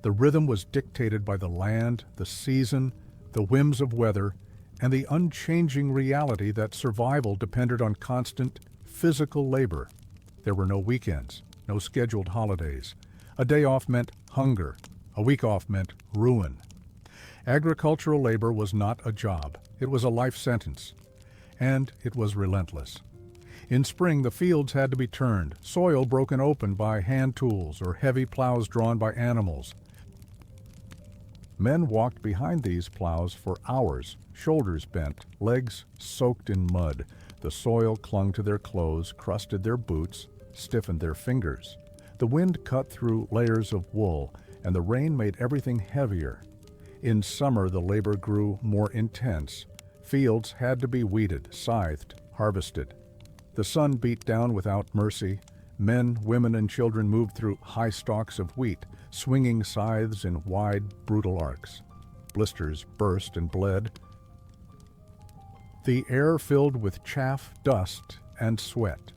The rhythm was dictated by the land, the season, the whims of weather, and the unchanging reality that survival depended on constant physical labor. There were no weekends, no scheduled holidays. A day off meant hunger. A week off meant ruin. Agricultural labor was not a job. It was a life sentence. And it was relentless. In spring, the fields had to be turned, soil broken open by hand tools or heavy plows drawn by animals. Men walked behind these plows for hours, shoulders bent, legs soaked in mud. The soil clung to their clothes, crusted their boots, stiffened their fingers. The wind cut through layers of wool, and the rain made everything heavier. In summer, the labor grew more intense. Fields had to be weeded, scythed, harvested. The sun beat down without mercy. Men, women, and children moved through high stalks of wheat, swinging scythes in wide, brutal arcs. Blisters burst and bled. The air filled with chaff, dust, and sweat.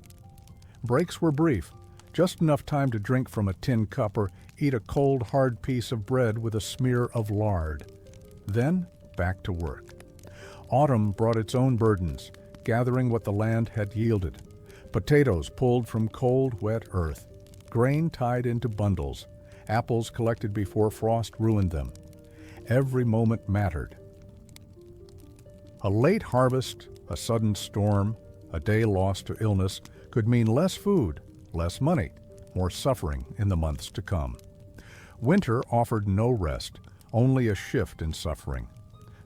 Breaks were brief, just enough time to drink from a tin cup or eat a cold, hard piece of bread with a smear of lard. Then, back to work. Autumn brought its own burdens, gathering what the land had yielded. Potatoes pulled from cold, wet earth. Grain tied into bundles. Apples collected before frost ruined them. Every moment mattered. A late harvest, a sudden storm, a day lost to illness could mean less food, less money, more suffering in the months to come. Winter offered no rest, only a shift in suffering.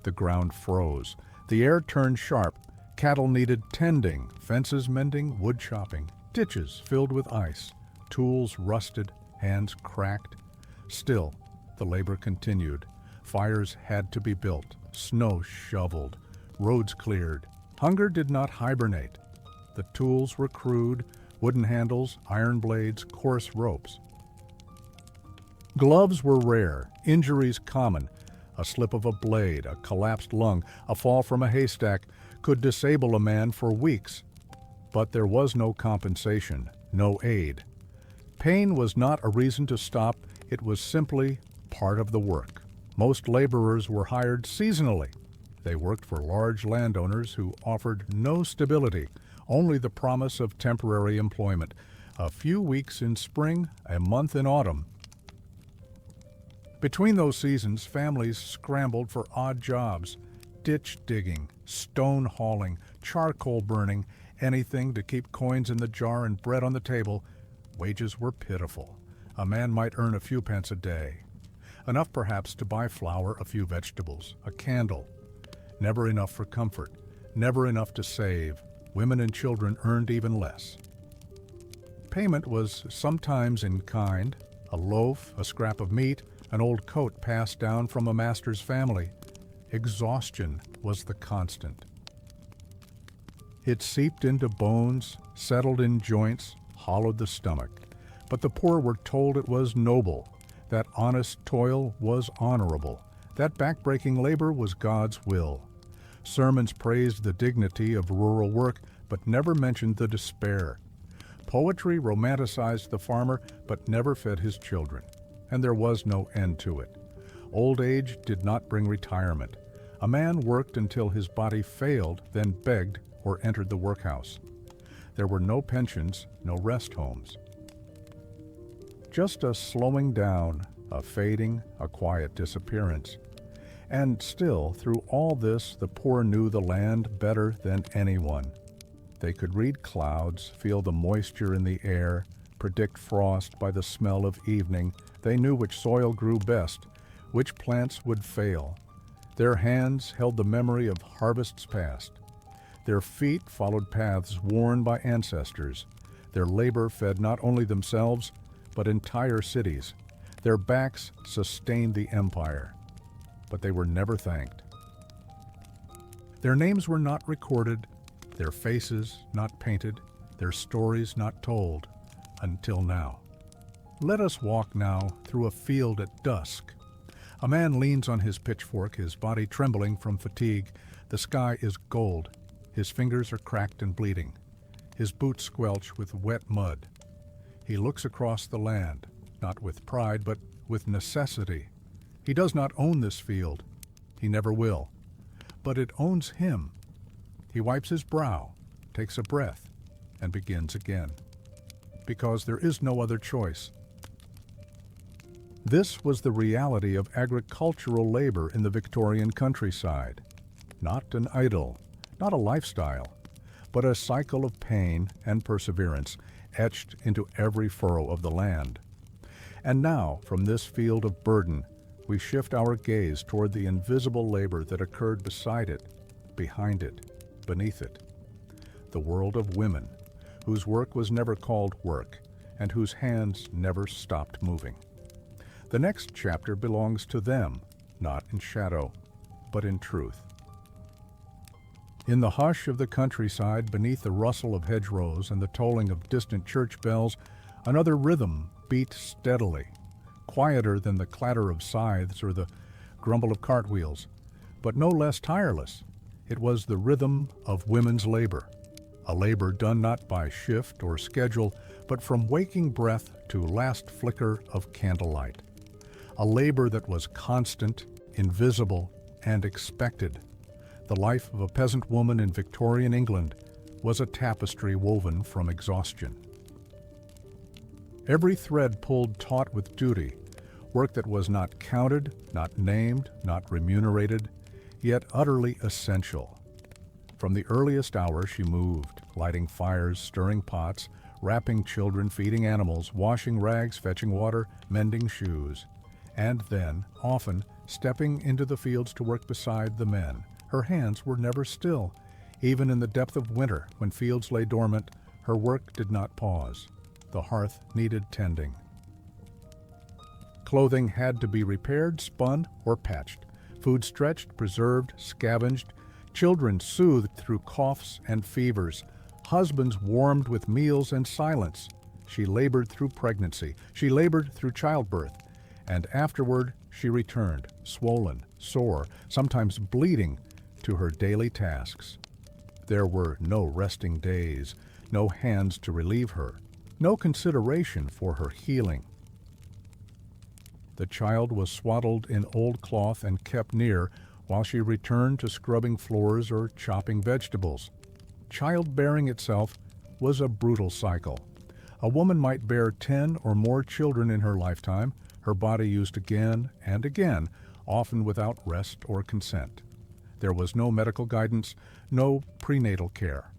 The ground froze. The air turned sharp. Cattle needed tending, fences mending, wood chopping, ditches filled with ice, tools rusted, hands cracked. Still, the labor continued. Fires had to be built, snow shoveled, roads cleared. Hunger did not hibernate. The tools were crude, wooden handles, iron blades, coarse ropes. Gloves were rare, injuries common. A slip of a blade, a collapsed lung, a fall from a haystack could disable a man for weeks. But there was no compensation, no aid. Pain was not a reason to stop, it was simply part of the work. Most laborers were hired seasonally. They worked for large landowners who offered no stability, only the promise of temporary employment. A few weeks in spring, a month in autumn. Between those seasons, families scrambled for odd jobs, ditch digging, stone hauling, charcoal burning, anything to keep coins in the jar and bread on the table. Wages were pitiful. A man might earn a few pence a day, enough perhaps to buy flour, a few vegetables, a candle. Never enough for comfort, never enough to save. Women and children earned even less. Payment was sometimes in kind, a loaf, a scrap of meat, an old coat passed down from a master's family. Exhaustion was the constant. It seeped into bones, settled in joints, hollowed the stomach. But the poor were told it was noble, that honest toil was honorable, that backbreaking labor was God's will. Sermons praised the dignity of rural work, but never mentioned the despair. Poetry romanticized the farmer, but never fed his children, and there was no end to it. Old age did not bring retirement. A man worked until his body failed, then begged or entered the workhouse. There were no pensions, no rest homes. Just a slowing down, a fading, a quiet disappearance. And still, through all this, the poor knew the land better than anyone. They could read clouds, feel the moisture in the air, predict frost by the smell of evening. They knew which soil grew best, which plants would fail. Their hands held the memory of harvests past. Their feet followed paths worn by ancestors. Their labor fed not only themselves, but entire cities. Their backs sustained the empire. But they were never thanked. Their names were not recorded, their faces not painted, their stories not told, until now. Let us walk now through a field at dusk. A man leans on his pitchfork, his body trembling from fatigue. The sky is gold. His fingers are cracked and bleeding. His boots squelch with wet mud. He looks across the land, not with pride, but with necessity. He does not own this field. He never will. But it owns him. He wipes his brow, takes a breath, and begins again. Because there is no other choice. This was the reality of agricultural labor in the Victorian countryside. Not an idyll, not a lifestyle, but a cycle of pain and perseverance etched into every furrow of the land. And now, from this field of burden, we shift our gaze toward the invisible labor that occurred beside it, behind it, beneath it. The world of women, whose work was never called work, and whose hands never stopped moving. The next chapter belongs to them, not in shadow, but in truth. In the hush of the countryside, beneath the rustle of hedgerows and the tolling of distant church bells, another rhythm beat steadily, quieter than the clatter of scythes or the grumble of cartwheels, but no less tireless. It was the rhythm of women's labor, a labor done not by shift or schedule, but from waking breath to last flicker of candlelight. A labor that was constant, invisible, and expected. The life of a peasant woman in Victorian England was a tapestry woven from exhaustion. Every thread pulled taut with duty, work that was not counted, not named, not remunerated, yet utterly essential. From the earliest hour she moved, lighting fires, stirring pots, wrapping children, feeding animals, washing rags, fetching water, mending shoes, and then, often, stepping into the fields to work beside the men. Her hands were never still. Even in the depth of winter, when fields lay dormant, her work did not pause. The hearth needed tending. Clothing had to be repaired, spun, or patched. Food stretched, preserved, scavenged. Children soothed through coughs and fevers. Husbands warmed with meals and silence. She labored through pregnancy. She labored through childbirth. And afterward, she returned, swollen, sore, sometimes bleeding, to her daily tasks. There were no resting days, no hands to relieve her, no consideration for her healing. The child was swaddled in old cloth and kept near while she returned to scrubbing floors or chopping vegetables. Childbearing itself was a brutal cycle. A woman might bear 10 or more children in her lifetime, her body used again and again, often without rest or consent. There was no medical guidance, no prenatal care.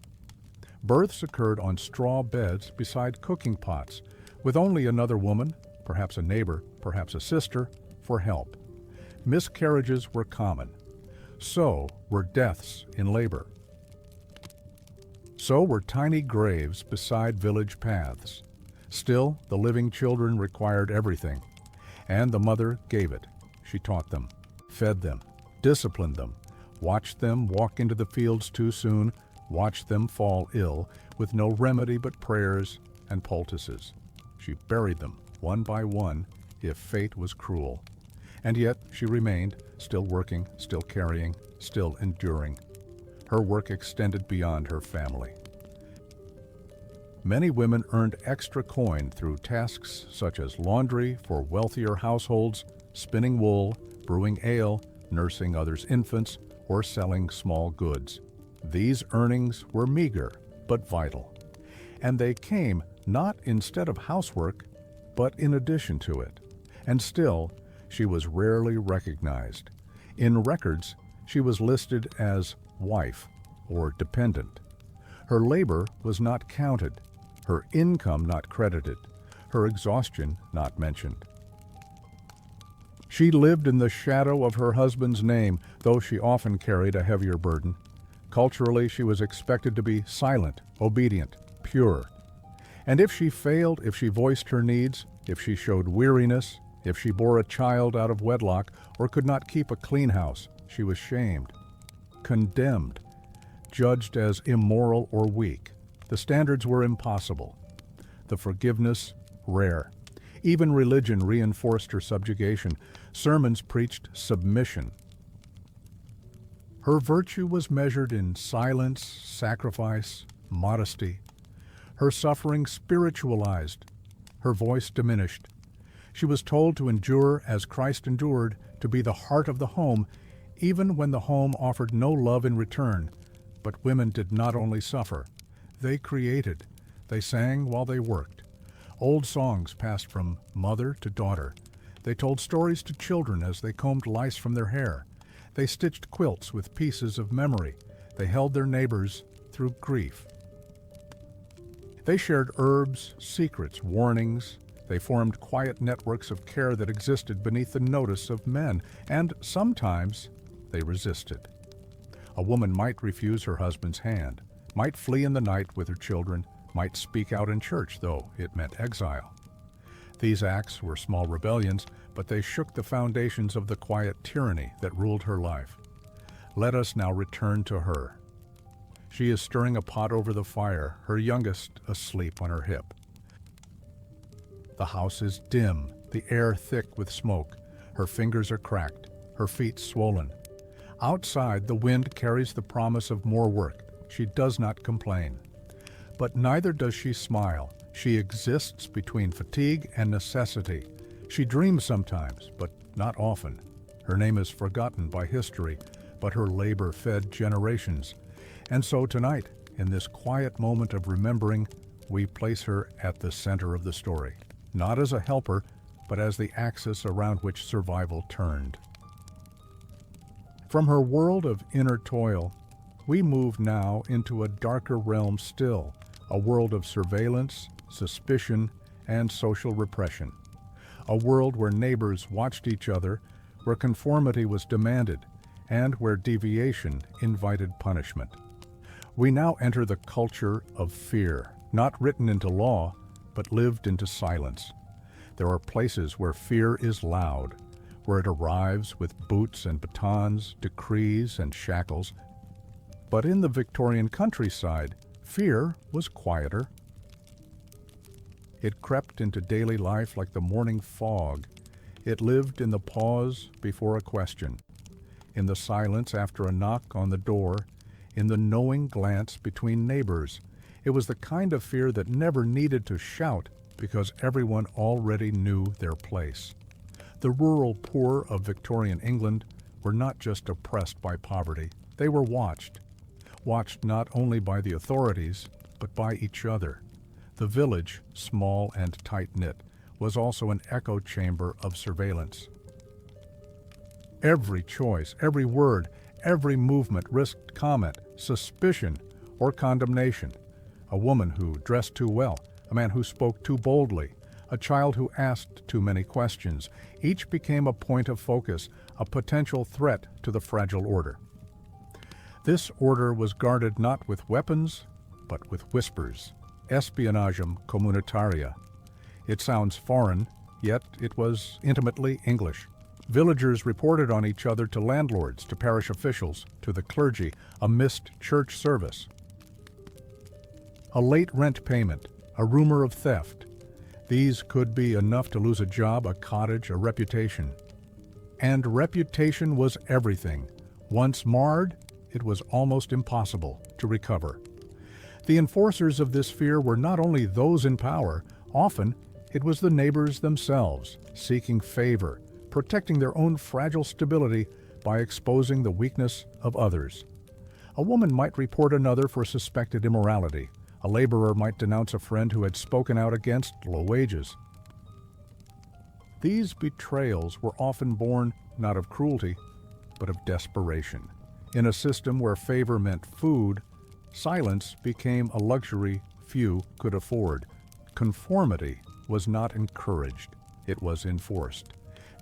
Births occurred on straw beds beside cooking pots, with only another woman, perhaps a neighbor, perhaps a sister, for help. Miscarriages were common. So were deaths in labor. So were tiny graves beside village paths. Still, the living children required everything, and the mother gave it. She taught them, fed them, disciplined them, watched them walk into the fields too soon, watched them fall ill with no remedy but prayers and poultices. She buried them one by one if fate was cruel. And yet she remained, still working, still carrying, still enduring. Her work extended beyond her family. Many women earned extra coin through tasks such as laundry for wealthier households, spinning wool, brewing ale, nursing others' infants, or selling small goods. These earnings were meager but vital, and they came not instead of housework, but in addition to it. And still, she was rarely recognized. In records, she was listed as wife or dependent. Her labor was not counted, her income not credited, her exhaustion not mentioned. She lived in the shadow of her husband's name, though she often carried a heavier burden. Culturally, she was expected to be silent, obedient, pure. And if she failed, if she voiced her needs, if she showed weariness, if she bore a child out of wedlock or could not keep a clean house, she was shamed, condemned, judged as immoral or weak. The standards were impossible. The forgiveness, rare. Even religion reinforced her subjugation. Sermons preached submission. Her virtue was measured in silence, sacrifice, modesty. Her suffering spiritualized. Her voice diminished. She was told to endure as Christ endured, to be the heart of the home, even when the home offered no love in return. But women did not only suffer. They created. They sang while they worked. Old songs passed from mother to daughter. They told stories to children as they combed lice from their hair. They stitched quilts with pieces of memory. They held their neighbors through grief. They shared herbs, secrets, warnings. They formed quiet networks of care that existed beneath the notice of men, and sometimes they resisted. A woman might refuse her husband's hand, might flee in the night with her children, might speak out in church, though it meant exile. These acts were small rebellions, but they shook the foundations of the quiet tyranny that ruled her life. Let us now return to her. She is stirring a pot over the fire, her youngest asleep on her hip. The house is dim, the air thick with smoke. Her fingers are cracked, her feet swollen. Outside, the wind carries the promise of more work. She does not complain. But neither does she smile. She exists between fatigue and necessity. She dreams sometimes, but not often. Her name is forgotten by history, but her labor fed generations. And so tonight, in this quiet moment of remembering, we place her at the center of the story, not as a helper, but as the axis around which survival turned. From her world of inner toil, we move now into a darker realm still, a world of surveillance, suspicion, and social repression. A world where neighbors watched each other, where conformity was demanded, and where deviation invited punishment. We now enter the culture of fear, not written into law, but lived into silence. There are places where fear is loud, where it arrives with boots and batons, decrees and shackles. But in the Victorian countryside, fear was quieter. It crept into daily life like the morning fog. It lived in the pause before a question, in the silence after a knock on the door, in the knowing glance between neighbors. It was the kind of fear that never needed to shout because everyone already knew their place. The rural poor of Victorian England were not just oppressed by poverty. They were watched not only by the authorities, but by each other. The village, small and tight-knit, was also an echo chamber of surveillance. Every choice, every word, every movement risked comment, suspicion, or condemnation. A woman who dressed too well, a man who spoke too boldly, a child who asked too many questions. Each became a point of focus, a potential threat to the fragile order. This order was guarded not with weapons, but with whispers, espionagem communitaria. It sounds foreign, yet it was intimately English. Villagers reported on each other to landlords, to parish officials, to the clergy, a missed church service. A late rent payment, a rumor of theft. These could be enough to lose a job, a cottage, a reputation. And reputation was everything. Once marred, it was almost impossible to recover. The enforcers of this fear were not only those in power, often it was the neighbors themselves, seeking favor, protecting their own fragile stability by exposing the weakness of others. A woman might report another for suspected immorality. A laborer might denounce a friend who had spoken out against low wages. These betrayals were often born not of cruelty, but of desperation. In a system where favor meant food, silence became a luxury few could afford. Conformity was not encouraged, it was enforced.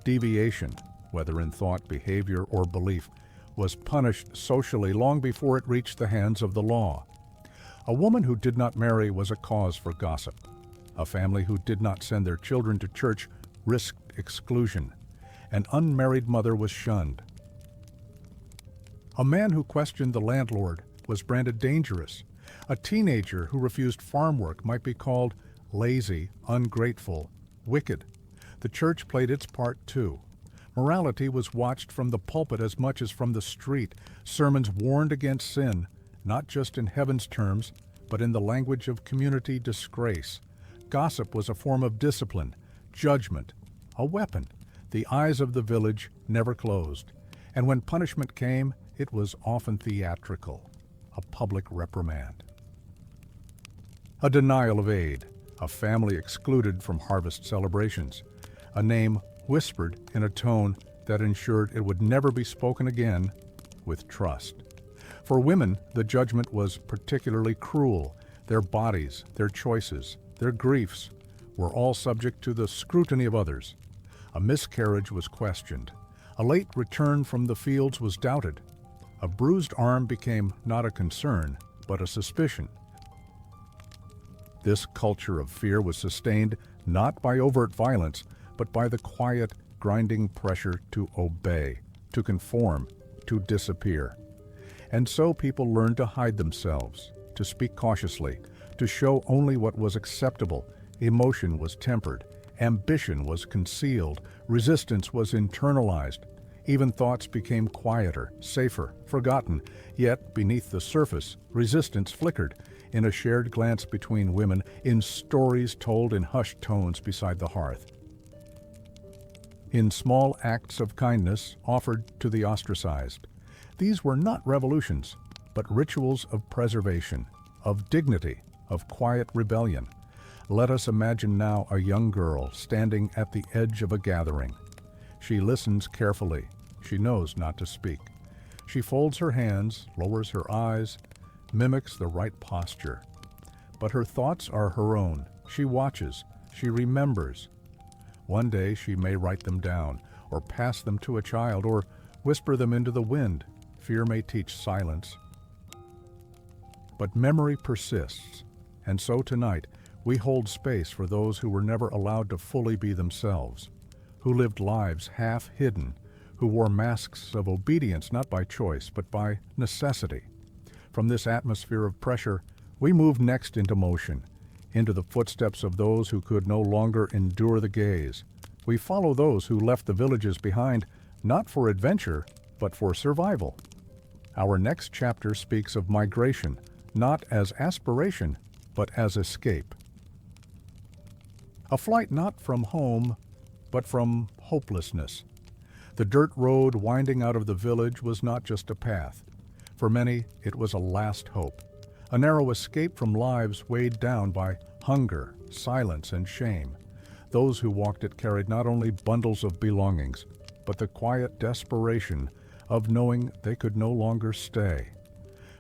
Deviation, whether in thought, behavior, or belief, was punished socially long before it reached the hands of the law. A woman who did not marry was a cause for gossip. A family who did not send their children to church risked exclusion. An unmarried mother was shunned. A man who questioned the landlord was branded dangerous. A teenager who refused farm work might be called lazy, ungrateful, wicked. The church played its part too. Morality was watched from the pulpit as much as from the street. Sermons warned against sin, not just in heaven's terms, but in the language of community disgrace. Gossip was a form of discipline, judgment, a weapon. The eyes of the village never closed. And when punishment came, it was often theatrical, a public reprimand. A denial of aid, a family excluded from harvest celebrations, a name whispered in a tone that ensured it would never be spoken again with trust. For women, the judgment was particularly cruel. Their bodies, their choices, their griefs were all subject to the scrutiny of others. A miscarriage was questioned. A late return from the fields was doubted. A bruised arm became not a concern, but a suspicion. This culture of fear was sustained not by overt violence, but by the quiet, grinding pressure to obey, to conform, to disappear. And so people learned to hide themselves, to speak cautiously, to show only what was acceptable. Emotion was tempered, ambition was concealed, resistance was internalized. Even thoughts became quieter, safer, forgotten. Yet, beneath the surface, resistance flickered, in a shared glance between women, in stories told in hushed tones beside the hearth. In small acts of kindness offered to the ostracized. These were not revolutions, but rituals of preservation, of dignity, of quiet rebellion. Let us imagine now a young girl standing at the edge of a gathering. She listens carefully. She knows not to speak. She folds her hands, lowers her eyes, mimics the right posture. But her thoughts are her own. She watches. She remembers. One day she may write them down, or pass them to a child, or whisper them into the wind. Fear may teach silence. But memory persists, and so tonight we hold space for those who were never allowed to fully be themselves, who lived lives half hidden, who wore masks of obedience not by choice but by necessity. From this atmosphere of pressure, we move next into motion, into the footsteps of those who could no longer endure the gaze. We follow those who left the villages behind, not for adventure, but for survival. Our next chapter speaks of migration, not as aspiration, but as escape. A flight not from home, but from hopelessness. The dirt road winding out of the village was not just a path. For many, it was a last hope, a narrow escape from lives weighed down by hunger, silence, and shame. Those who walked it carried not only bundles of belongings, but the quiet desperation of knowing they could no longer stay.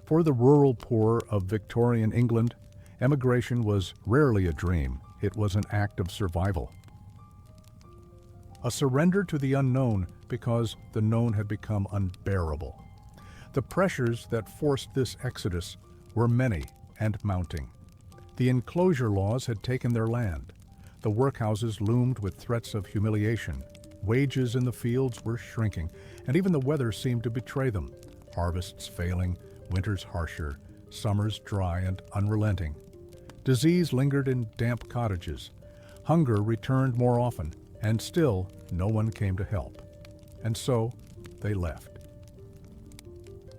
For the rural poor of Victorian England, emigration was rarely a dream. It was an act of survival. A surrender to the unknown because the known had become unbearable. The pressures that forced this exodus were many and mounting. The enclosure laws had taken their land. The workhouses loomed with threats of humiliation. Wages in the fields were shrinking, and even the weather seemed to betray them. Harvests failing, winters harsher, summers dry and unrelenting. Disease lingered in damp cottages. Hunger returned more often, and still no one came to help. And so they left.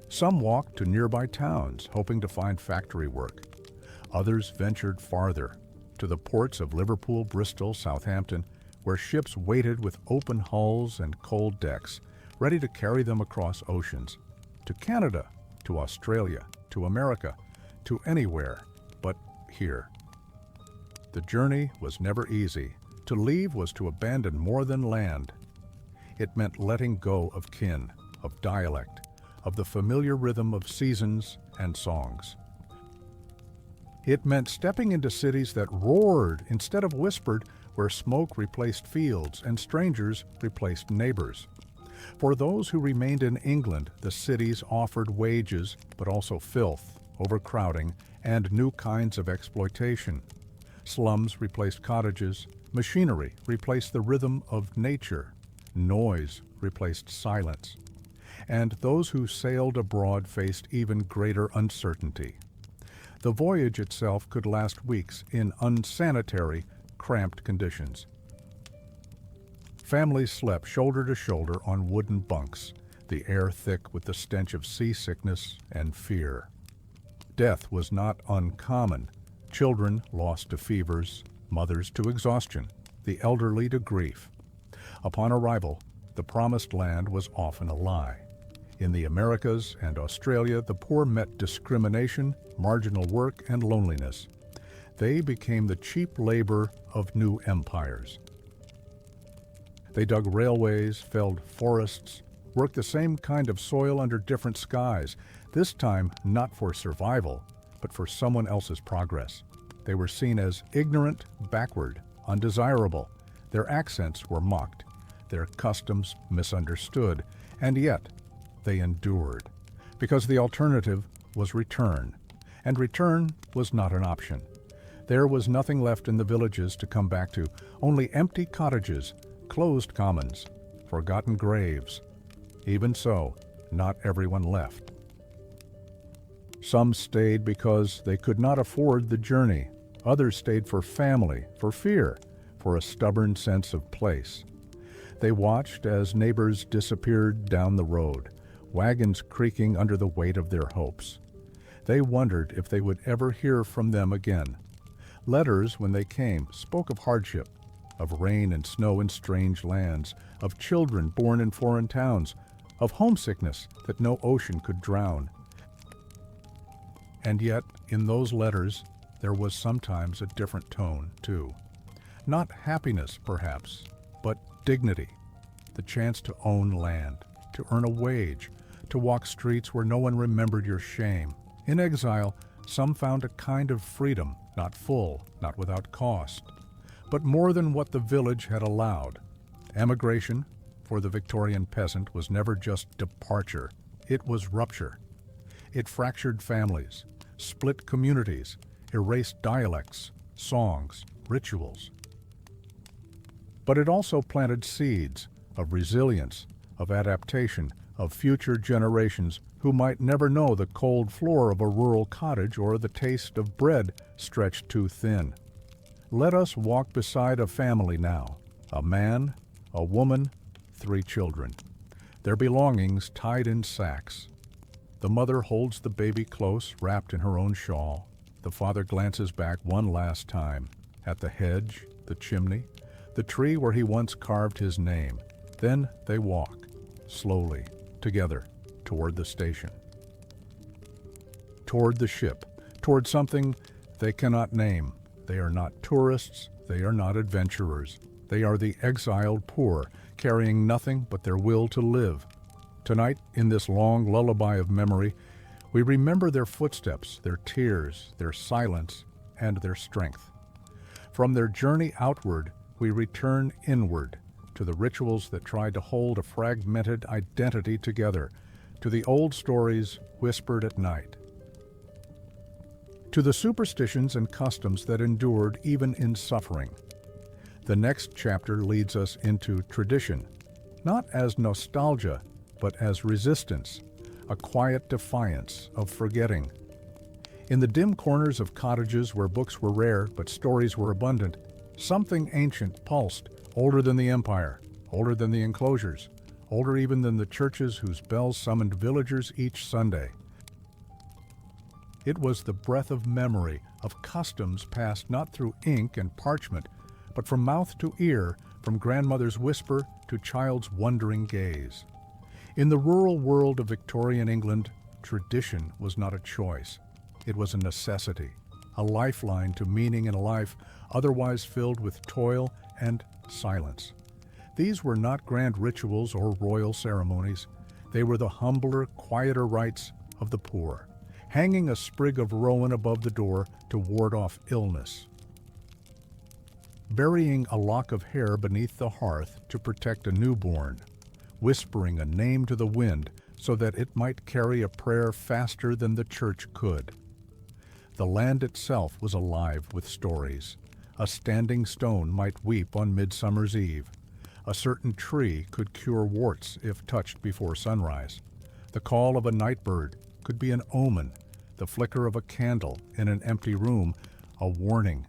Some walked to nearby towns, hoping to find factory work. Others ventured farther, to the ports of Liverpool, Bristol, Southampton, where ships waited with open hulls and cold decks, ready to carry them across oceans, to Canada, to Australia, to America, to anywhere but here. The journey was never easy. To leave was to abandon more than land. It meant letting go of kin, of dialect, of the familiar rhythm of seasons and songs. It meant stepping into cities that roared instead of whispered, where smoke replaced fields and strangers replaced neighbors. For those who remained in England, the cities offered wages, but also filth, overcrowding, and new kinds of exploitation. Slums replaced cottages, machinery replaced the rhythm of nature, noise replaced silence. And those who sailed abroad faced even greater uncertainty. The voyage itself could last weeks in unsanitary, cramped conditions. Families slept shoulder to shoulder on wooden bunks, the air thick with the stench of seasickness and fear. Death was not uncommon. Children lost to fevers, mothers to exhaustion, the elderly to grief. Upon arrival, the promised land was often a lie. In the Americas and Australia, the poor met discrimination, marginal work, and loneliness. They became the cheap labor of new empires. They dug railways, felled forests, worked the same kind of soil under different skies, this time not for survival, but for someone else's progress. They were seen as ignorant, backward, undesirable. Their accents were mocked, their customs misunderstood, and yet they endured, because the alternative was return, and return was not an option. There was nothing left in the villages to come back to, only empty cottages, closed commons, forgotten graves. Even so, not everyone left. Some stayed because they could not afford the journey. Others stayed for family, for fear, for a stubborn sense of place. They watched as neighbors disappeared down the road, wagons creaking under the weight of their hopes. They wondered if they would ever hear from them again. Letters, when they came, spoke of hardship, of rain and snow in strange lands, of children born in foreign towns, of homesickness that no ocean could drown. And yet, in those letters, there was sometimes a different tone, too. Not happiness, perhaps, but dignity, the chance to own land, to earn a wage, to walk streets where no one remembered your shame. In exile, some found a kind of freedom, not full, not without cost, but more than what the village had allowed. Emigration, for the Victorian peasant, was never just departure, it was rupture. It fractured families, split communities, erased dialects, songs, rituals. But it also planted seeds of resilience, of adaptation, of future generations who might never know the cold floor of a rural cottage or the taste of bread stretched too thin. Let us walk beside a family now, a man, a woman, 3 children, their belongings tied in sacks. The mother holds the baby close, wrapped in her own shawl. The father glances back one last time at the hedge, the chimney, the tree where he once carved his name. Then they walk, slowly, together, toward the station. Toward the ship, toward something they cannot name. They are not tourists, they are not adventurers. They are the exiled poor, carrying nothing but their will to live. Tonight, in this long lullaby of memory, we remember their footsteps, their tears, their silence, and their strength. From their journey outward, we return inward to the rituals that tried to hold a fragmented identity together, to the old stories whispered at night, to the superstitions and customs that endured even in suffering. The next chapter leads us into tradition, not as nostalgia, but as resistance, a quiet defiance of forgetting. In the dim corners of cottages where books were rare but stories were abundant, something ancient pulsed, older than the empire, older than the enclosures, older even than the churches whose bells summoned villagers each Sunday. It was the breath of memory, of customs passed not through ink and parchment, but from mouth to ear, from grandmother's whisper to child's wondering gaze. In the rural world of Victorian England, tradition was not a choice. It was a necessity, a lifeline to meaning in a life otherwise filled with toil and silence. These were not grand rituals or royal ceremonies. They were the humbler, quieter rites of the poor, hanging a sprig of rowan above the door to ward off illness, burying a lock of hair beneath the hearth to protect a newborn, whispering a name to the wind so that it might carry a prayer faster than the church could. The land itself was alive with stories. A standing stone might weep on Midsummer's Eve. A certain tree could cure warts if touched before sunrise. The call of a night bird could be an omen, the flicker of a candle in an empty room, a warning.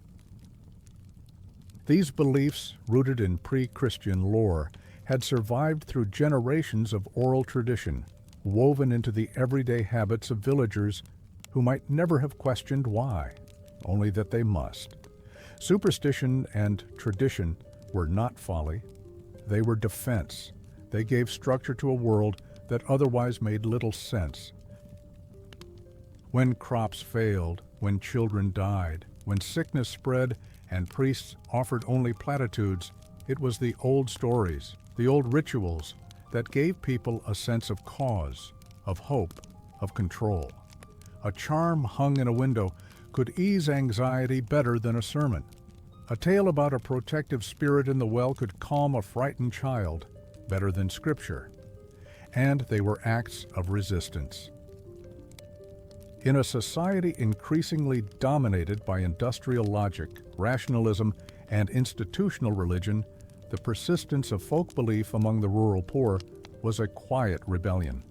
These beliefs, rooted in pre-Christian lore, had survived through generations of oral tradition, woven into the everyday habits of villagers who might never have questioned why, only that they must. Superstition and tradition were not folly. They were defense. They gave structure to a world that otherwise made little sense. When crops failed, when children died, when sickness spread, and priests offered only platitudes, it was the old stories, the old rituals, that gave people a sense of cause, of hope, of control. A charm hung in a window could ease anxiety better than a sermon. A tale about a protective spirit in the well could calm a frightened child better than scripture. And they were acts of resistance. In a society increasingly dominated by industrial logic, rationalism, and institutional religion, the persistence of folk belief among the rural poor was a quiet rebellion.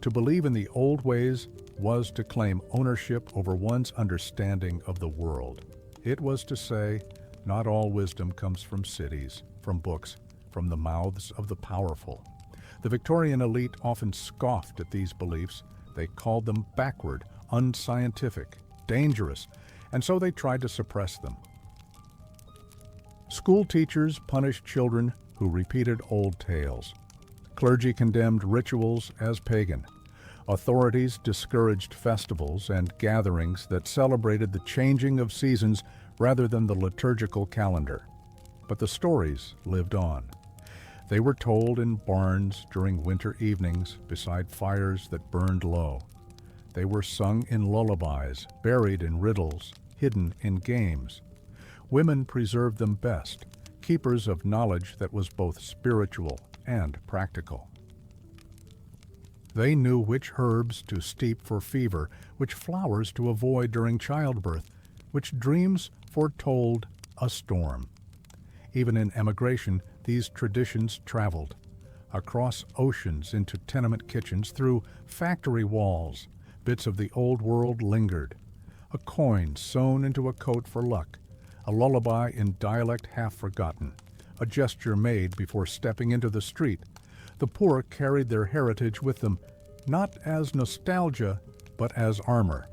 To believe in the old ways was to claim ownership over one's understanding of the world. It was to say, not all wisdom comes from cities, from books, from the mouths of the powerful. The Victorian elite often scoffed at these beliefs. They called them backward, unscientific, dangerous, and so they tried to suppress them. School teachers punished children who repeated old tales. Clergy condemned rituals as pagan. Authorities discouraged festivals and gatherings that celebrated the changing of seasons rather than the liturgical calendar. But the stories lived on. They were told in barns during winter evenings beside fires that burned low. They were sung in lullabies, buried in riddles, hidden in games. Women preserved them best, keepers of knowledge that was both spiritual and practical. They knew which herbs to steep for fever, which flowers to avoid during childbirth, which dreams foretold a storm. Even in emigration, these traditions traveled across oceans into tenement kitchens, through factory walls. Bits of the old world lingered. A coin sewn into a coat for luck, a lullaby in dialect half forgotten, a gesture made before stepping into the street. The poor carried their heritage with them, not as nostalgia, but as armor.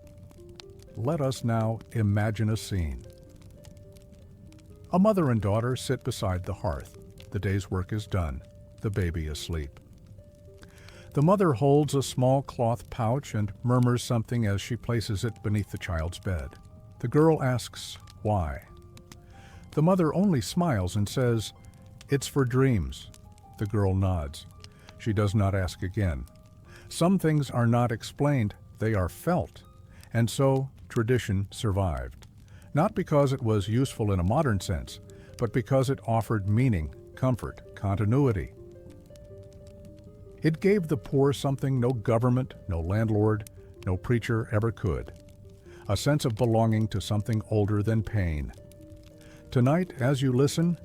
Let us now imagine a scene. A mother and daughter sit beside the hearth. The day's work is done, the baby asleep. The mother holds a small cloth pouch and murmurs something as she places it beneath the child's bed. The girl asks why. The mother only smiles and says, "It's for dreams." The girl nods. She does not ask again. Some things are not explained, they are felt, and so tradition survived. Not because it was useful in a modern sense, but because it offered meaning, comfort, continuity. It gave the poor something no government, no landlord, no preacher ever could: a sense of belonging to something older than pain. Tonight, as you listen,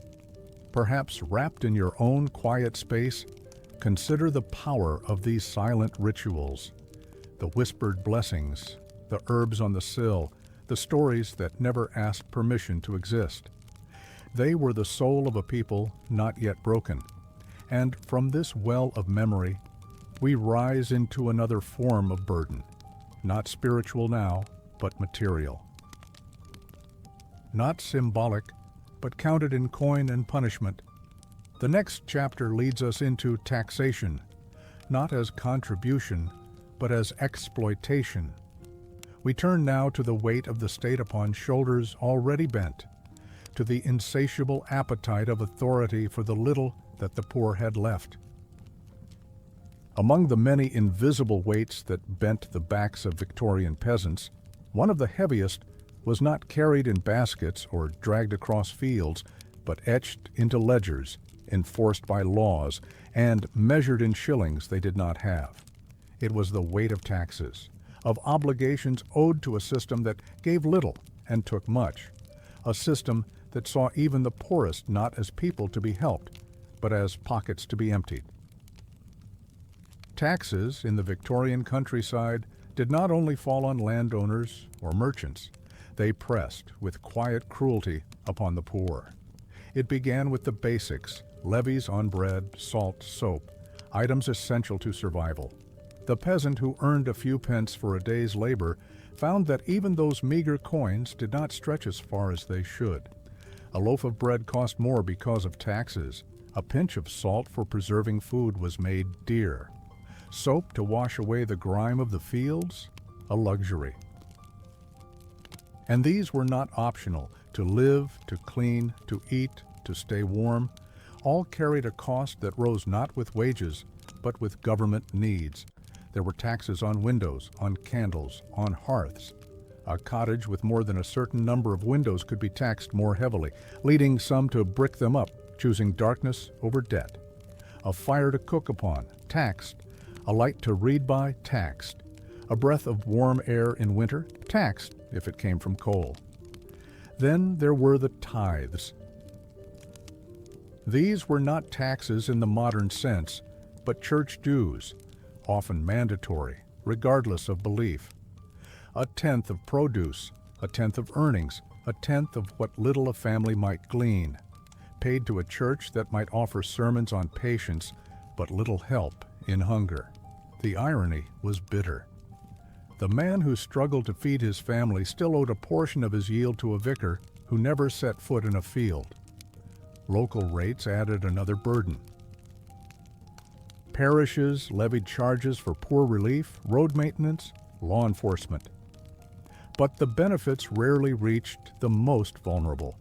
perhaps wrapped in your own quiet space, consider the power of these silent rituals, the whispered blessings, the herbs on the sill, the stories that never asked permission to exist. They were the soul of a people not yet broken, and from this well of memory, we rise into another form of burden, not spiritual now, but material. Not symbolic, but counted in coin and punishment. The next chapter leads us into taxation, not as contribution, but as exploitation. We turn now to the weight of the state upon shoulders already bent, to the insatiable appetite of authority for the little that the poor had left. Among the many invisible weights that bent the backs of Victorian peasants, one of the heaviest was not carried in baskets or dragged across fields, but etched into ledgers, enforced by laws, and measured in shillings they did not have. It was the weight of taxes, of obligations owed to a system that gave little and took much, a system that saw even the poorest not as people to be helped, but as pockets to be emptied. Taxes in the Victorian countryside did not only fall on landowners or merchants. They pressed with quiet cruelty upon the poor. It began with the basics: levies on bread, salt, soap, items essential to survival. The peasant who earned a few pence for a day's labor found that even those meager coins did not stretch as far as they should. A loaf of bread cost more because of taxes. A pinch of salt for preserving food was made dear. Soap to wash away the grime of the fields, a luxury. And these were not optional. To live, to clean, to eat, to stay warm, all carried a cost that rose not with wages, but with government needs. There were taxes on windows, on candles, on hearths. A cottage with more than a certain number of windows could be taxed more heavily, leading some to brick them up, choosing darkness over debt. A fire to cook upon, taxed. A light to read by, taxed. A breath of warm air in winter, taxed if it came from coal. Then there were the tithes. These were not taxes in the modern sense, but church dues, often mandatory, regardless of belief. A tenth of produce, a tenth of earnings, a tenth of what little a family might glean, paid to a church that might offer sermons on patience, but little help in hunger. The irony was bitter. The man who struggled to feed his family still owed a portion of his yield to a vicar who never set foot in a field. Local rates added another burden. Parishes levied charges for poor relief, road maintenance, law enforcement. But the benefits rarely reached the most vulnerable.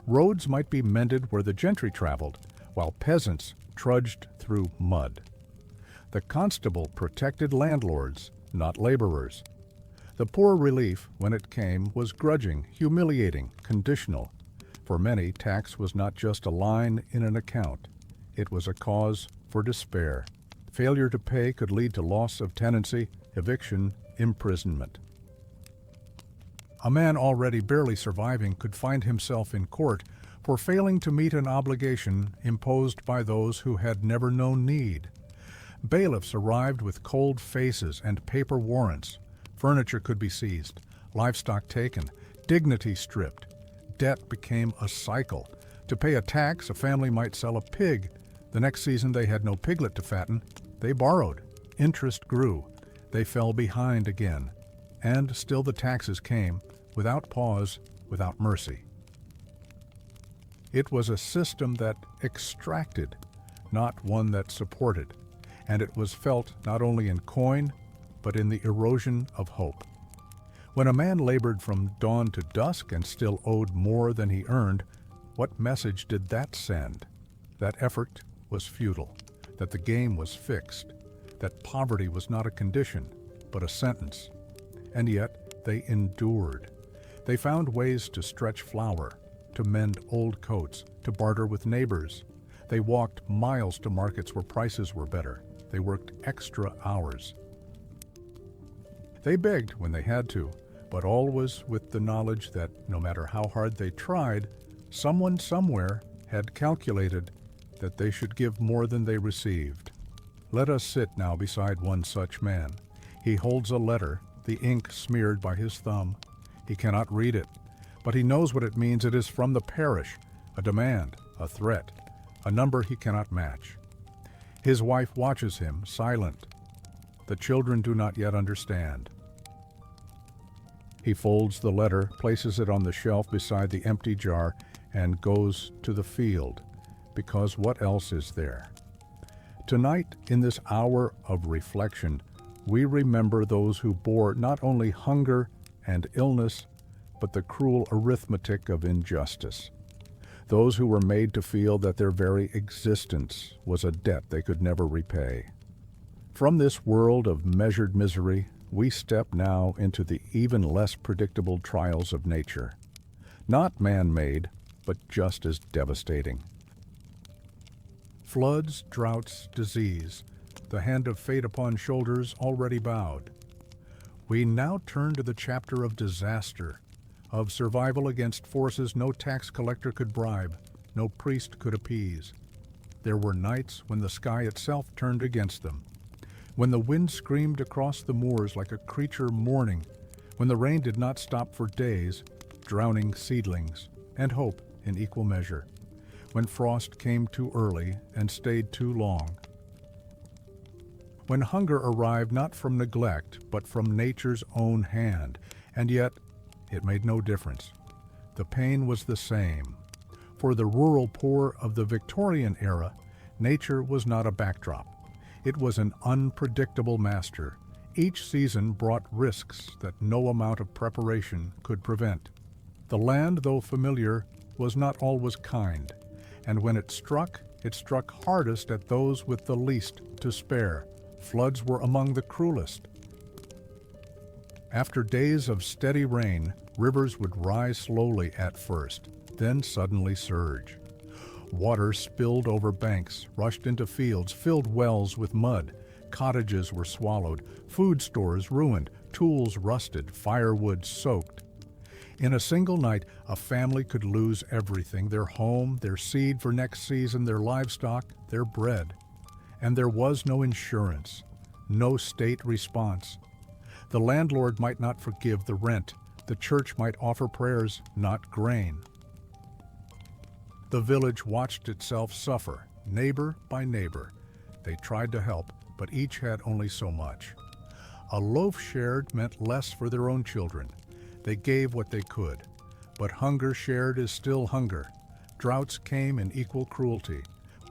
Roads might be mended where the gentry traveled, while peasants trudged through mud. The constable protected landlords, not laborers. The poor relief, when it came, was grudging, humiliating, conditional. For many, tax was not just a line in an account. It was a cause for despair. Failure to pay could lead to loss of tenancy, eviction, imprisonment. A man already barely surviving could find himself in court for failing to meet an obligation imposed by those who had never known need. Bailiffs arrived with cold faces and paper warrants. Furniture could be seized, livestock taken, dignity stripped. Debt became a cycle. To pay a tax, a family might sell a pig. The next season they had no piglet to fatten. They borrowed. Interest grew. They fell behind again. And still the taxes came, without pause, without mercy. It was a system that extracted, not one that supported, and it was felt not only in coin, but in the erosion of hope. When a man labored from dawn to dusk and still owed more than he earned, what message did that send? That effort was futile, that the game was fixed, that poverty was not a condition, but a sentence. And yet they endured. They found ways to stretch flour, to mend old coats, to barter with neighbors. They walked miles to markets where prices were better. They worked extra hours. They begged when they had to, but always with the knowledge that no matter how hard they tried, someone somewhere had calculated that they should give more than they received. Let us sit now beside one such man. He holds a letter, the ink smeared by his thumb. He cannot read it, but he knows what it means. It is from the parish, a demand, a threat, a number he cannot match. His wife watches him, silent. The children do not yet understand. He folds the letter, places it on the shelf beside the empty jar, and goes to the field, because what else is there? Tonight, in this hour of reflection, we remember those who bore not only hunger and illness, but the cruel arithmetic of injustice. Those who were made to feel that their very existence was a debt they could never repay. From this world of measured misery, we step now into the even less predictable trials of nature. Not man-made, but just as devastating. Floods, droughts, disease, the hand of fate upon shoulders already bowed. We now turn to the chapter of disaster, of survival against forces no tax collector could bribe, no priest could appease. There were nights when the sky itself turned against them, when the wind screamed across the moors like a creature mourning, when the rain did not stop for days, drowning seedlings and hope in equal measure, when frost came too early and stayed too long, when hunger arrived not from neglect but from nature's own hand, and yet it made no difference. The pain was the same. For the rural poor of the Victorian era, nature was not a backdrop. It was an unpredictable master. Each season brought risks that no amount of preparation could prevent. The land, though familiar, was not always kind, and when it struck hardest at those with the least to spare. Floods were among the cruelest. After days of steady rain, rivers would rise slowly at first, then suddenly surge. Water spilled over banks, rushed into fields, filled wells with mud. Cottages were swallowed, food stores ruined, tools rusted, firewood soaked. In a single night, a family could lose everything: their home, their seed for next season, their livestock, their bread. And there was no insurance, no state response. The landlord might not forgive the rent. The church might offer prayers, not grain. The village watched itself suffer, neighbor by neighbor. They tried to help, but each had only so much. A loaf shared meant less for their own children. They gave what they could. But hunger shared is still hunger. Droughts came in equal cruelty.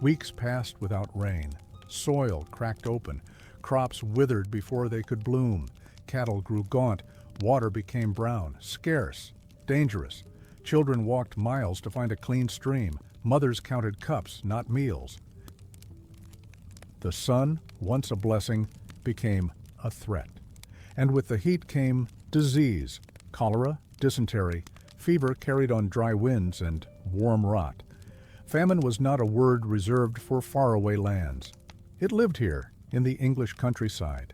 Weeks passed without rain. Soil cracked open. Crops withered before they could bloom. Cattle grew gaunt. Water became brown, scarce, dangerous. Children walked miles to find a clean stream. Mothers counted cups, not meals. The sun, once a blessing, became a threat. And with the heat came disease, cholera, dysentery, fever carried on dry winds, and warm rot. Famine was not a word reserved for faraway lands. It lived here, in the English countryside,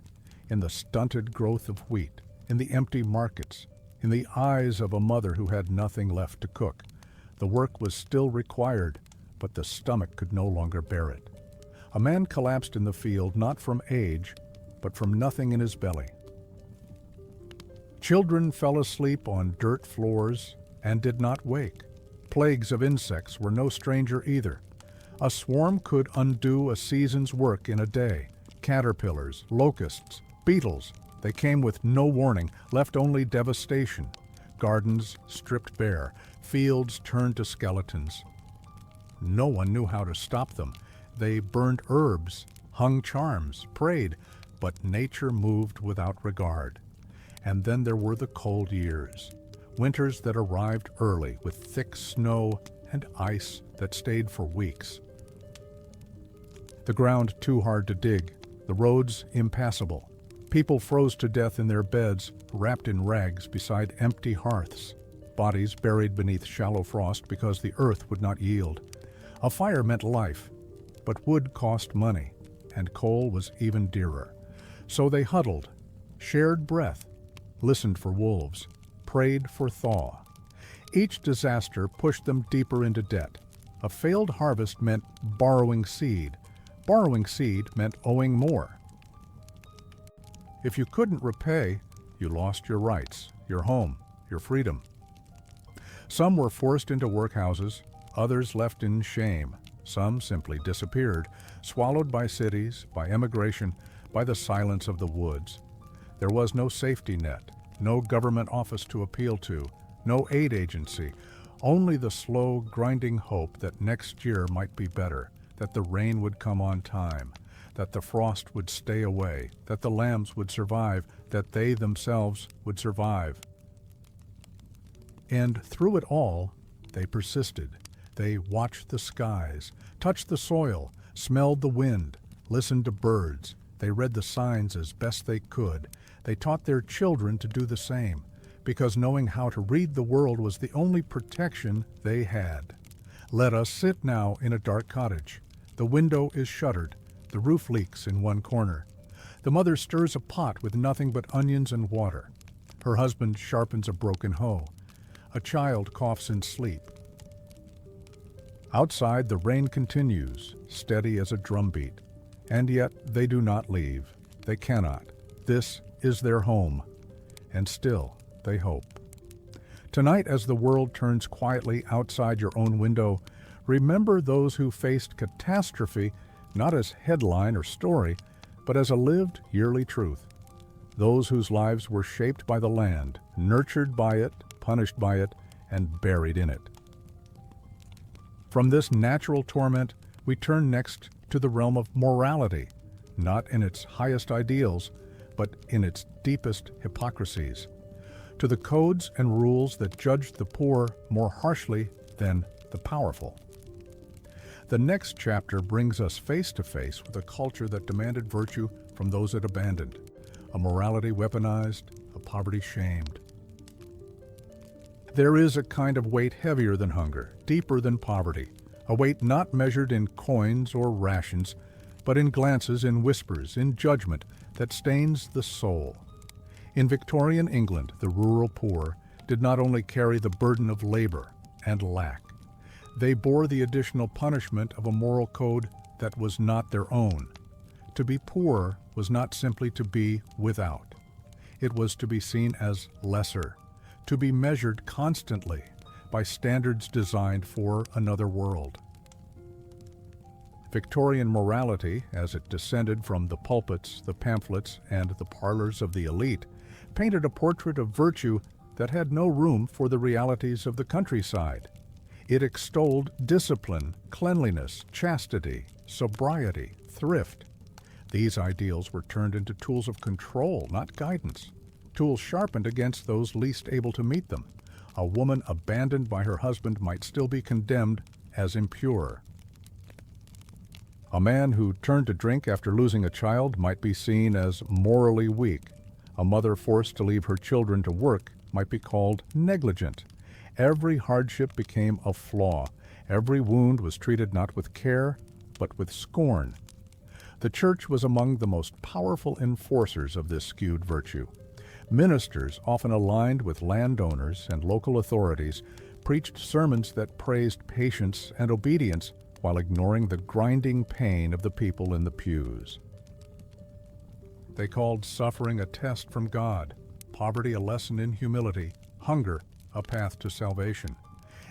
in the stunted growth of wheat, in the empty markets, in the eyes of a mother who had nothing left to cook. The work was still required, but the stomach could no longer bear it. A man collapsed in the field, not from age, but from nothing in his belly. Children fell asleep on dirt floors and did not wake. Plagues of insects were no stranger either. A swarm could undo a season's work in a day. Caterpillars, locusts, beetles, they came with no warning, left only devastation. Gardens stripped bare, fields turned to skeletons. No one knew how to stop them. They burned herbs, hung charms, prayed, but nature moved without regard. And then there were the cold years, winters that arrived early with thick snow and ice that stayed for weeks. The ground too hard to dig, the roads impassable. People froze to death in their beds, wrapped in rags beside empty hearths. bodies buried beneath shallow frost because the earth would not yield. A fire meant life, but wood cost money, and coal was even dearer. So they huddled, shared breath, listened for wolves, prayed for thaw. Each disaster pushed them deeper into debt. A failed harvest meant borrowing seed. Borrowing seed meant owing more. If you couldn't repay, you lost your rights, your home, your freedom. Some were forced into workhouses, others left in shame. Some simply disappeared, swallowed by cities, by emigration, by the silence of the woods. There was no safety net, no government office to appeal to, no aid agency, only the slow, grinding hope that next year might be better, that the rain would come on time, that the frost would stay away, that the lambs would survive, that they themselves would survive. And through it all, they persisted. They watched the skies, touched the soil, smelled the wind, listened to birds. They read the signs as best they could. They taught their children to do the same, because knowing how to read the world was the only protection they had. Let us sit now in a dark cottage. The window is shuttered. The roof leaks in one corner. The mother stirs a pot with nothing but onions and water. Her husband sharpens a broken hoe. A child coughs in sleep. Outside, the rain continues, steady as a drumbeat. And yet they do not leave. They cannot. This is their home. And still, they hope. Tonight, as the world turns quietly outside your own window, remember those who faced catastrophe not as headline or story, but as a lived yearly truth. Those whose lives were shaped by the land, nurtured by it, punished by it, and buried in it. From this natural torment, we turn next to the realm of morality, not in its highest ideals, but in its deepest hypocrisies, to the codes and rules that judged the poor more harshly than the powerful. The next chapter brings us face to face with a culture that demanded virtue from those it abandoned, a morality weaponized, a poverty shamed. There is a kind of weight heavier than hunger, deeper than poverty, a weight not measured in coins or rations, but in glances, in whispers, in judgment that stains the soul. In Victorian England, the rural poor did not only carry the burden of labor and lack, they bore the additional punishment of a moral code that was not their own. To be poor was not simply to be without. It was to be seen as lesser, to be measured constantly by standards designed for another world. Victorian morality, as it descended from the pulpits, the pamphlets, and the parlors of the elite, painted a portrait of virtue that had no room for the realities of the countryside. It extolled discipline, cleanliness, chastity, sobriety, thrift. These ideals were turned into tools of control, not guidance, tools sharpened against those least able to meet them. A woman abandoned by her husband might still be condemned as impure. A man who turned to drink after losing a child might be seen as morally weak. A mother forced to leave her children to work might be called negligent. Every hardship became a flaw. Every wound was treated not with care, but with scorn. The church was among the most powerful enforcers of this skewed virtue. Ministers, often aligned with landowners and local authorities, preached sermons that praised patience and obedience while ignoring the grinding pain of the people in the pews. They called suffering a test from God, poverty a lesson in humility, hunger a path to salvation.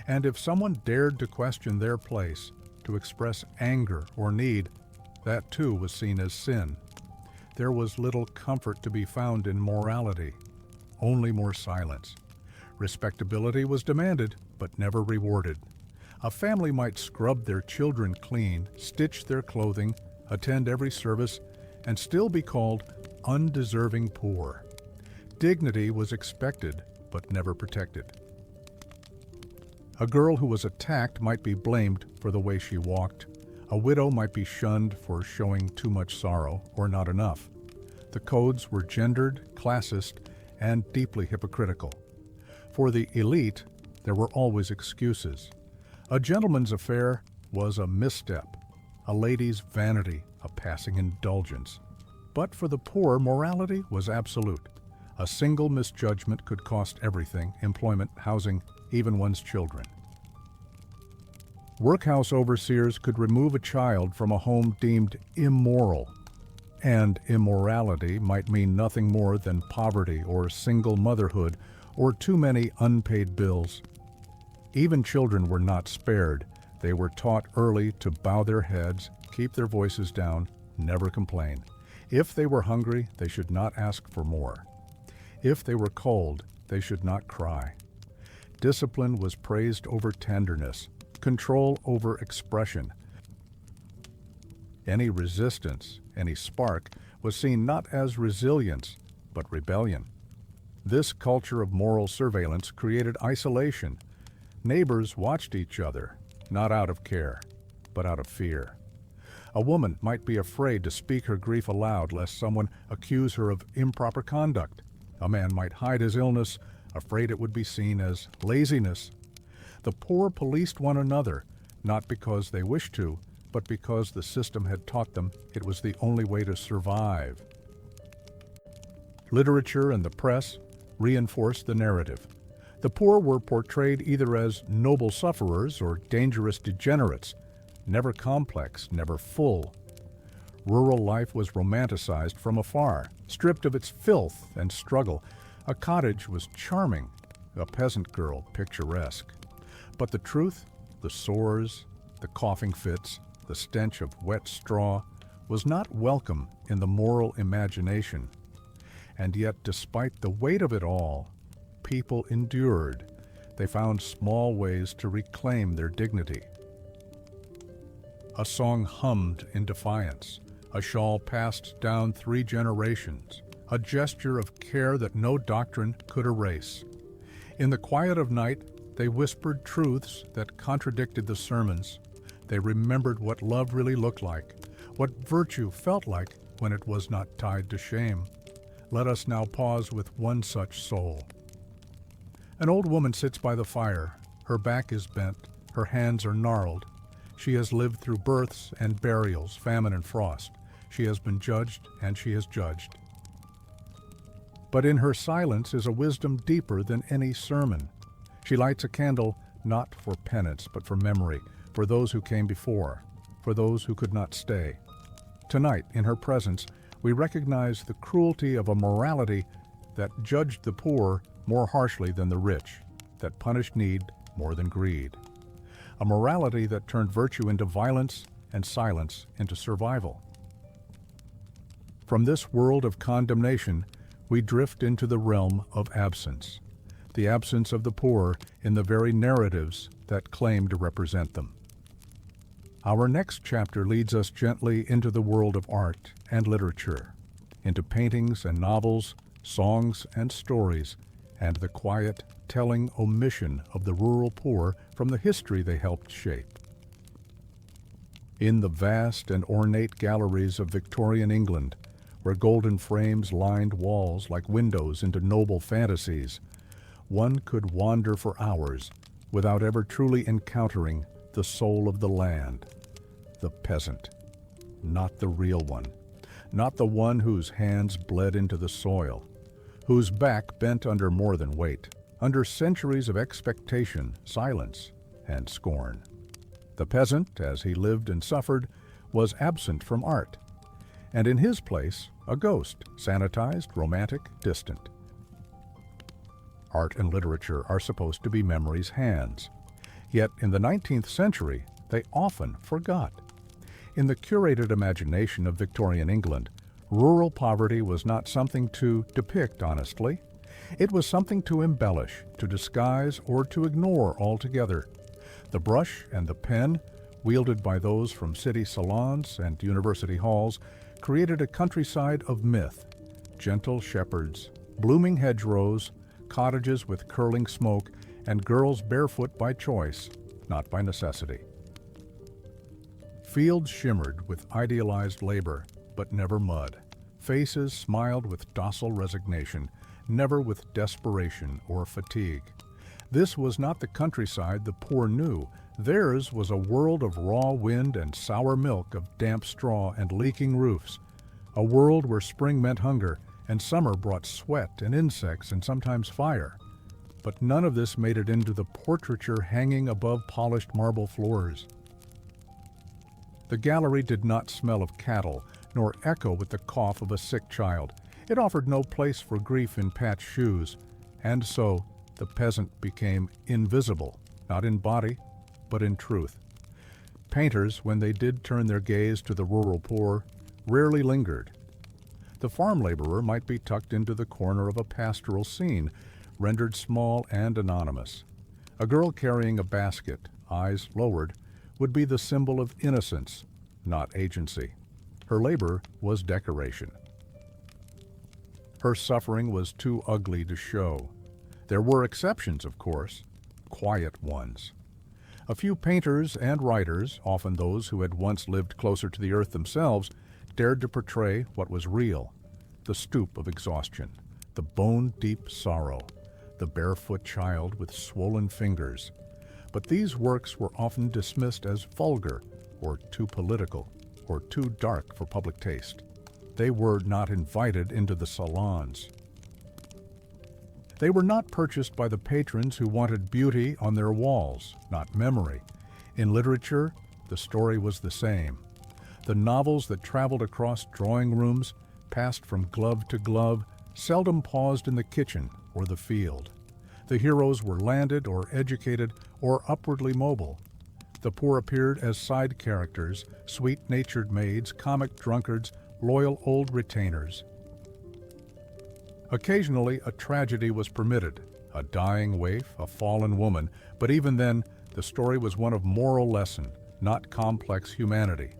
And if someone dared to question their place, to express anger or need, that too was seen as sin. There was little comfort to be found in morality, only more silence. Respectability was demanded, but never rewarded. A family might scrub their children clean, stitch their clothing, attend every service, and still be called undeserving poor. Dignity was expected, but never protected. A girl who was attacked might be blamed for the way she walked. A widow might be shunned for showing too much sorrow or not enough. The codes were gendered, classist, and deeply hypocritical. For the elite, There were always excuses. A gentleman's affair was a misstep, a lady's vanity, a passing indulgence. But for the poor, morality was absolute. A single misjudgment could cost everything: employment, housing, even one's children. Workhouse overseers could remove a child from a home deemed immoral, and immorality might mean nothing more than poverty or single motherhood or too many unpaid bills. Even children were not spared. They were taught early to bow their heads, keep their voices down, never complain. If they were hungry, they should not ask for more. If they were cold, they should not cry. Discipline was praised over tenderness, control over expression. Any resistance, any spark, was seen not as resilience, but rebellion. This culture of moral surveillance created isolation. Neighbors watched each other, not out of care, but out of fear. A woman might be afraid to speak her grief aloud lest someone accuse her of improper conduct. A man might hide his illness, afraid it would be seen as laziness. The poor policed one another, not because they wished to, but because the system had taught them it was the only way to survive. Literature and the press reinforced the narrative. The poor were portrayed either as noble sufferers or dangerous degenerates, never complex, never full. Rural life was romanticized from afar, stripped of its filth and struggle. A cottage was charming, a peasant girl picturesque. But the truth, the sores, the coughing fits, the stench of wet straw, was not welcome in the moral imagination. And yet, despite the weight of it all, people endured. They found small ways to reclaim their dignity. A song hummed in defiance, a shawl passed down 3 generations, a gesture of care that no doctrine could erase. In the quiet of night, they whispered truths that contradicted the sermons. They remembered what love really looked like, what virtue felt like when it was not tied to shame. Let us now pause with one such soul. An old woman sits by the fire. Her back is bent, her hands are gnarled. She has lived through births and burials, famine and frost. She has been judged, and she has judged. But in her silence is a wisdom deeper than any sermon. She lights a candle not for penance, but for memory, for those who came before, for those who could not stay. Tonight, in her presence, we recognize the cruelty of a morality that judged the poor more harshly than the rich, that punished need more than greed. A morality that turned virtue into violence and silence into survival. From this world of condemnation, we drift into the realm of absence, the absence of the poor in the very narratives that claim to represent them. Our next chapter leads us gently into the world of art and literature, into paintings and novels, songs and stories, and the quiet, telling omission of the rural poor from the history they helped shape. In the vast and ornate galleries of Victorian England, where golden frames lined walls like windows into noble fantasies, one could wander for hours without ever truly encountering the soul of the land, the peasant, not the real one, not the one whose hands bled into the soil, whose back bent under more than weight, under centuries of expectation, silence, and scorn. The peasant, as he lived and suffered, was absent from art, and in his place, a ghost, sanitized, romantic, distant. Art and literature are supposed to be memory's hands. Yet in the 19th century, they often forgot. In the curated imagination of Victorian England, rural poverty was not something to depict honestly. It was something to embellish, to disguise, or to ignore altogether. The brush and the pen, wielded by those from city salons and university halls, created a countryside of myth, gentle shepherds, blooming hedgerows, cottages with curling smoke, and girls barefoot by choice, not by necessity. Fields shimmered with idealized labor, but never mud. Faces smiled with docile resignation, never with desperation or fatigue. This was not the countryside the poor knew. Theirs was a world of raw wind and sour milk, of damp straw and leaking roofs, a world where spring meant hunger and summer brought sweat and insects and sometimes fire. But none of this made it into the portraiture hanging above polished marble floors. The gallery did not smell of cattle, nor echo with the cough of a sick child. It offered no place for grief in patched shoes, and so the peasant became invisible, not in body, but in truth. Painters, when they did turn their gaze to the rural poor, rarely lingered. The farm laborer might be tucked into the corner of a pastoral scene, rendered small and anonymous. A girl carrying a basket, eyes lowered, would be the symbol of innocence, not agency. Her labor was decoration. Her suffering was too ugly to show. There were exceptions, of course, quiet ones. A few painters and writers, often those who had once lived closer to the earth themselves, dared to portray what was real: the stoop of exhaustion, the bone-deep sorrow, the barefoot child with swollen fingers. But these works were often dismissed as vulgar, or too political, or too dark for public taste. They were not invited into the salons. They were not purchased by the patrons who wanted beauty on their walls, not memory. In literature, the story was the same. The novels that traveled across drawing rooms, passed from glove to glove, seldom paused in the kitchen or the field. The heroes were landed or educated or upwardly mobile. The poor appeared as side characters, sweet-natured maids, comic drunkards, loyal old retainers. Occasionally, a tragedy was permitted, a dying waif, a fallen woman, but even then, the story was one of moral lesson, not complex humanity.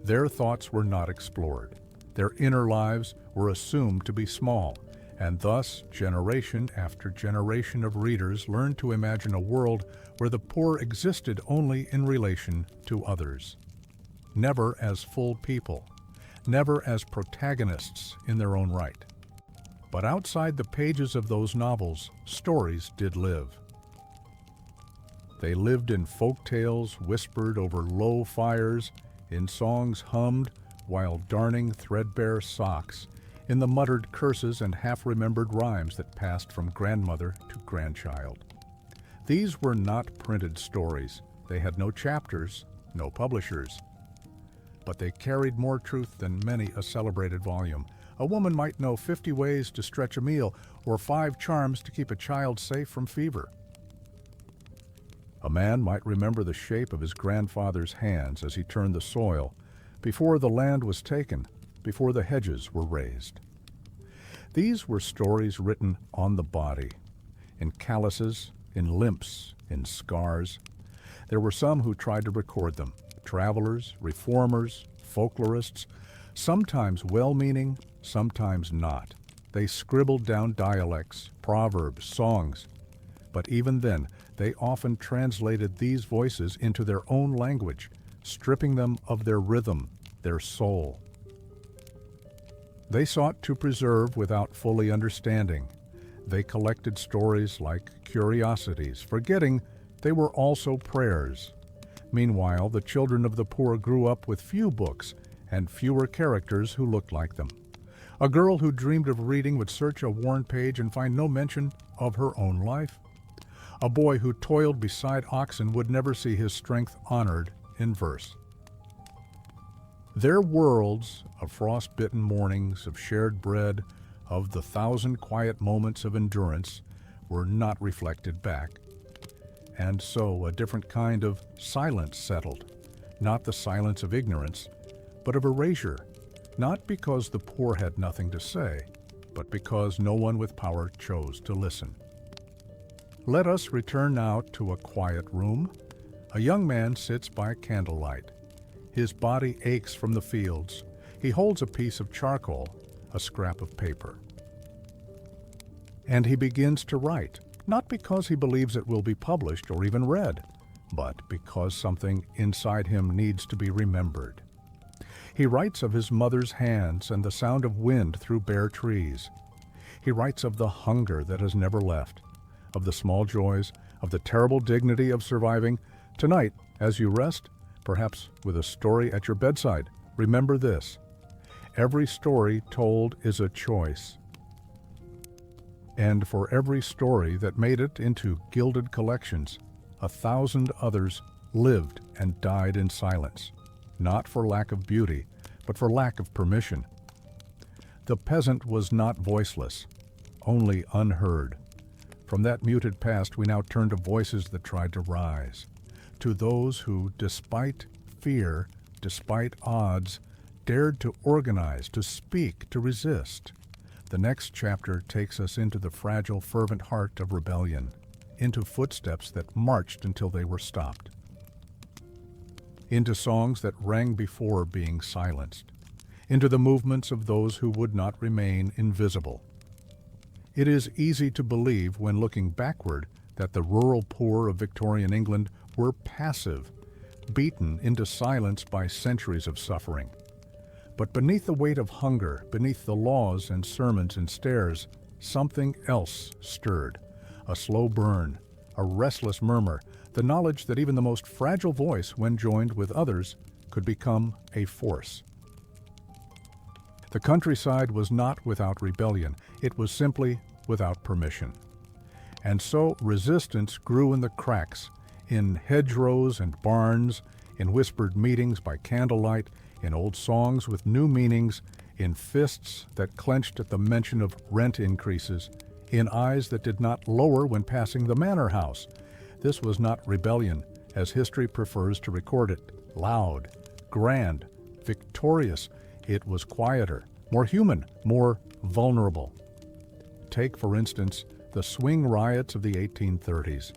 Their thoughts were not explored. Their inner lives were assumed to be small, and thus generation after generation of readers learned to imagine a world where the poor existed only in relation to others. Never as full people, never as protagonists in their own right. But outside the pages of those novels, stories did live. They lived in folk tales whispered over low fires, in songs hummed while darning threadbare socks, in the muttered curses and half-remembered rhymes that passed from grandmother to grandchild. These were not printed stories. They had no chapters, no publishers. But they carried more truth than many a celebrated volume. A woman might know 50 ways to stretch a meal, or 5 charms to keep a child safe from fever. A man might remember the shape of his grandfather's hands as he turned the soil, before the land was taken, before the hedges were raised. These were stories written on the body, in calluses, in limps, in scars. There were some who tried to record them, travelers, reformers, folklorists, sometimes well-meaning, sometimes not. They scribbled down dialects, proverbs, songs. But even then, they often translated these voices into their own language, stripping them of their rhythm, their soul. They sought to preserve without fully understanding. They collected stories like curiosities, forgetting they were also prayers. Meanwhile, the children of the poor grew up with few books and fewer characters who looked like them. A girl who dreamed of reading would search a worn page and find no mention of her own life. A boy who toiled beside oxen would never see his strength honored in verse. Their worlds of frost-bitten mornings, of shared bread, of the 1,000 quiet moments of endurance were not reflected back. And so a different kind of silence settled, not the silence of ignorance, but of erasure, not because the poor had nothing to say, but because no one with power chose to listen. Let us return now to a quiet room. A young man sits by candlelight. His body aches from the fields. He holds a piece of charcoal, a scrap of paper. And he begins to write, not because he believes it will be published or even read, but because something inside him needs to be remembered. He writes of his mother's hands and the sound of wind through bare trees. He writes of the hunger that has never left, of the small joys, of the terrible dignity of surviving. Tonight, as you rest, perhaps with a story at your bedside, remember this: every story told is a choice. And for every story that made it into gilded collections, 1,000 others lived and died in silence, not for lack of beauty, but for lack of permission. The peasant was not voiceless, only unheard. From that muted past, we now turn to voices that tried to rise, to those who, despite fear, despite odds, dared to organize, to speak, to resist. The next chapter takes us into the fragile, fervent heart of rebellion, into footsteps that marched until they were stopped, into songs that rang before being silenced, into the movements of those who would not remain invisible. It is easy to believe, when looking backward, that the rural poor of Victorian England were passive, beaten into silence by centuries of suffering. But beneath the weight of hunger, beneath the laws and sermons and stares, something else stirred. A slow burn, a restless murmur, the knowledge that even the most fragile voice, when joined with others, could become a force. The countryside was not without rebellion, it was simply without permission. And so resistance grew in the cracks, in hedgerows and barns, in whispered meetings by candlelight, in old songs with new meanings, in fists that clenched at the mention of rent increases, in eyes that did not lower when passing the manor house. This was not rebellion, as history prefers to record it, loud, grand, victorious. It was quieter, more human, more vulnerable. Take, for instance, the swing riots of the 1830s.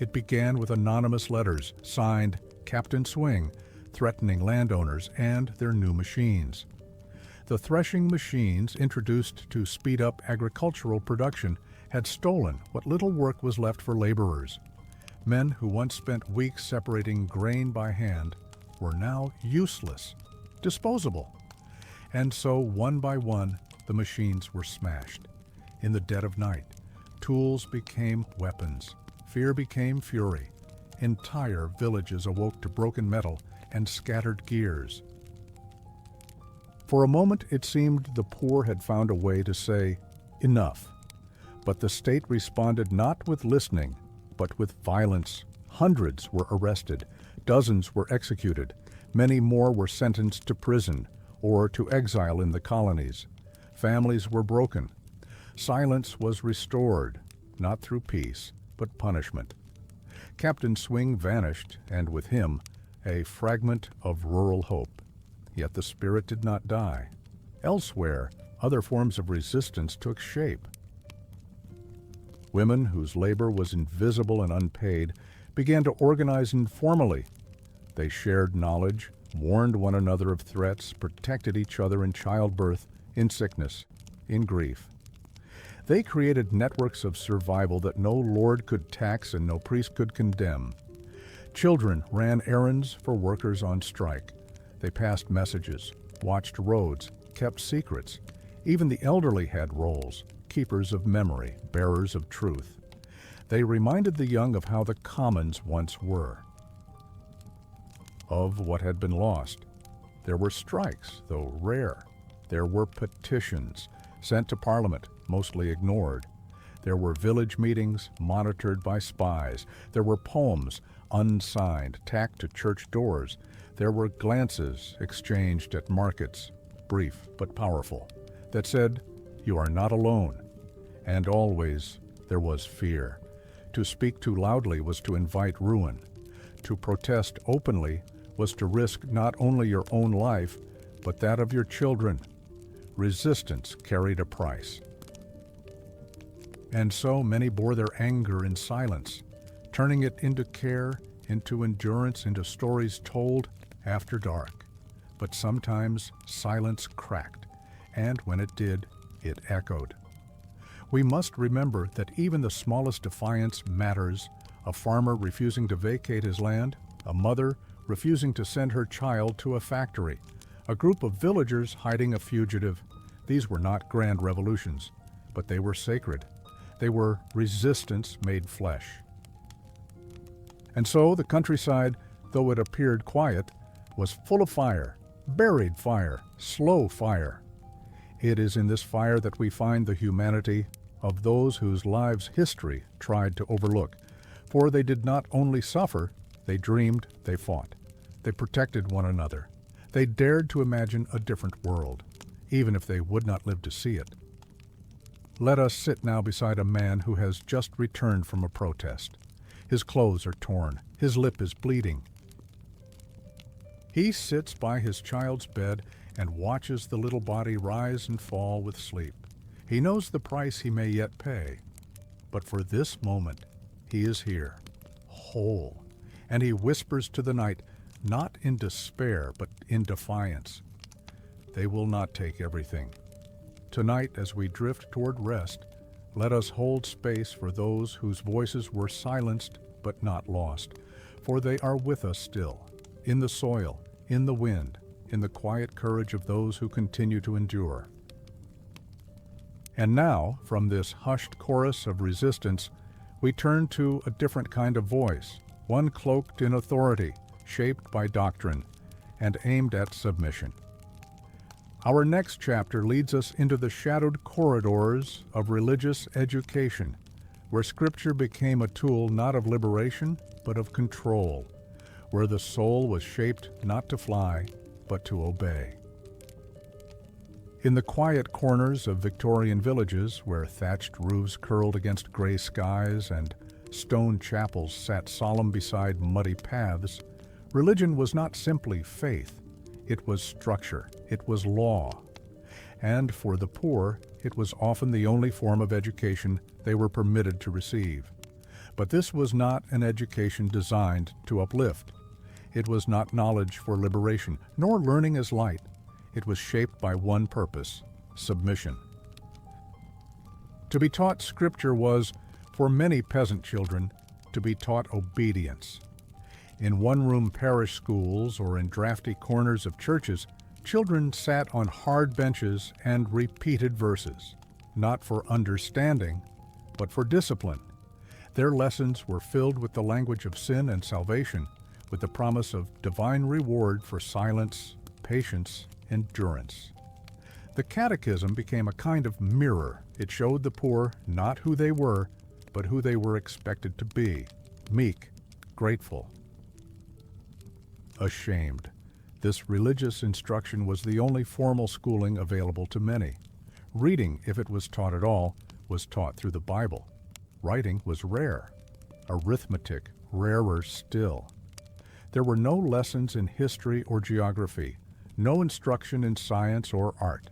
It began with anonymous letters signed Captain Swing, threatening landowners and their new machines. The threshing machines, introduced to speed up agricultural production, had stolen what little work was left for laborers. Men who once spent weeks separating grain by hand were now useless, disposable. And so, one by one, the machines were smashed. In the dead of night, tools became weapons. Fear became fury. Entire villages awoke to broken metal and scattered gears. For a moment, it seemed the poor had found a way to say, enough. But the state responded not with listening, but with violence. Hundreds were arrested, dozens were executed, many more were sentenced to prison or to exile in the colonies. Families were broken. Silence was restored, not through peace, but punishment. Captain Swing vanished, and with him, a fragment of rural hope. Yet the spirit did not die. Elsewhere, other forms of resistance took shape. Women whose labor was invisible and unpaid began to organize informally. They shared knowledge, warned one another of threats, protected each other in childbirth, in sickness, in grief. They created networks of survival that no lord could tax and no priest could condemn. Children ran errands for workers on strike. They passed messages, watched roads, kept secrets. Even the elderly had roles, keepers of memory, bearers of truth. They reminded the young of how the commons once were, of what had been lost. There were strikes, though rare. There were petitions sent to Parliament, mostly ignored. There were village meetings monitored by spies. There were poems, unsigned, tacked to church doors. There were glances exchanged at markets, brief but powerful, that said, "You are not alone." And always there was fear. To speak too loudly was to invite ruin. To protest openly was to risk not only your own life, but that of your children. Resistance carried a price. And so many bore their anger in silence, turning it into care, into endurance, into stories told after dark. But sometimes silence cracked, and when it did, it echoed. We must remember that even the smallest defiance matters. A farmer refusing to vacate his land, a mother refusing to send her child to a factory, a group of villagers hiding a fugitive. These were not grand revolutions, but they were sacred. They were resistance made flesh. And so the countryside, though it appeared quiet, was full of fire, buried fire, slow fire. It is in this fire that we find the humanity of those whose lives history tried to overlook. For they did not only suffer, they dreamed, they fought. They protected one another. They dared to imagine a different world, even if they would not live to see it. Let us sit now beside a man who has just returned from a protest. His clothes are torn. His lip is bleeding. He sits by his child's bed and watches the little body rise and fall with sleep. He knows the price he may yet pay. But for this moment, he is here, whole. And he whispers to the night, not in despair, but in defiance. They will not take everything. Tonight, as we drift toward rest, let us hold space for those whose voices were silenced but not lost, for they are with us still, in the soil, in the wind, in the quiet courage of those who continue to endure. And now, from this hushed chorus of resistance, we turn to a different kind of voice, one cloaked in authority, shaped by doctrine, and aimed at submission. Our next chapter leads us into the shadowed corridors of religious education, where Scripture became a tool not of liberation, but of control, where the soul was shaped not to fly, but to obey. In the quiet corners of Victorian villages, where thatched roofs curled against gray skies and stone chapels sat solemn beside muddy paths, religion was not simply faith. It was structure, it was law, and for the poor, it was often the only form of education they were permitted to receive. But this was not an education designed to uplift. It was not knowledge for liberation, nor learning as light. It was shaped by one purpose, submission. To be taught Scripture was, for many peasant children, to be taught obedience. In one-room parish schools or in drafty corners of churches, children sat on hard benches and repeated verses, not for understanding, but for discipline. Their lessons were filled with the language of sin and salvation, with the promise of divine reward for silence, patience, endurance. The catechism became a kind of mirror. It showed the poor not who they were, but who they were expected to be, meek, grateful, ashamed. This religious instruction was the only formal schooling available to many. Reading, if it was taught at all, was taught through the Bible. Writing was rare. Arithmetic, rarer still. There were no lessons in history or geography, no instruction in science or art.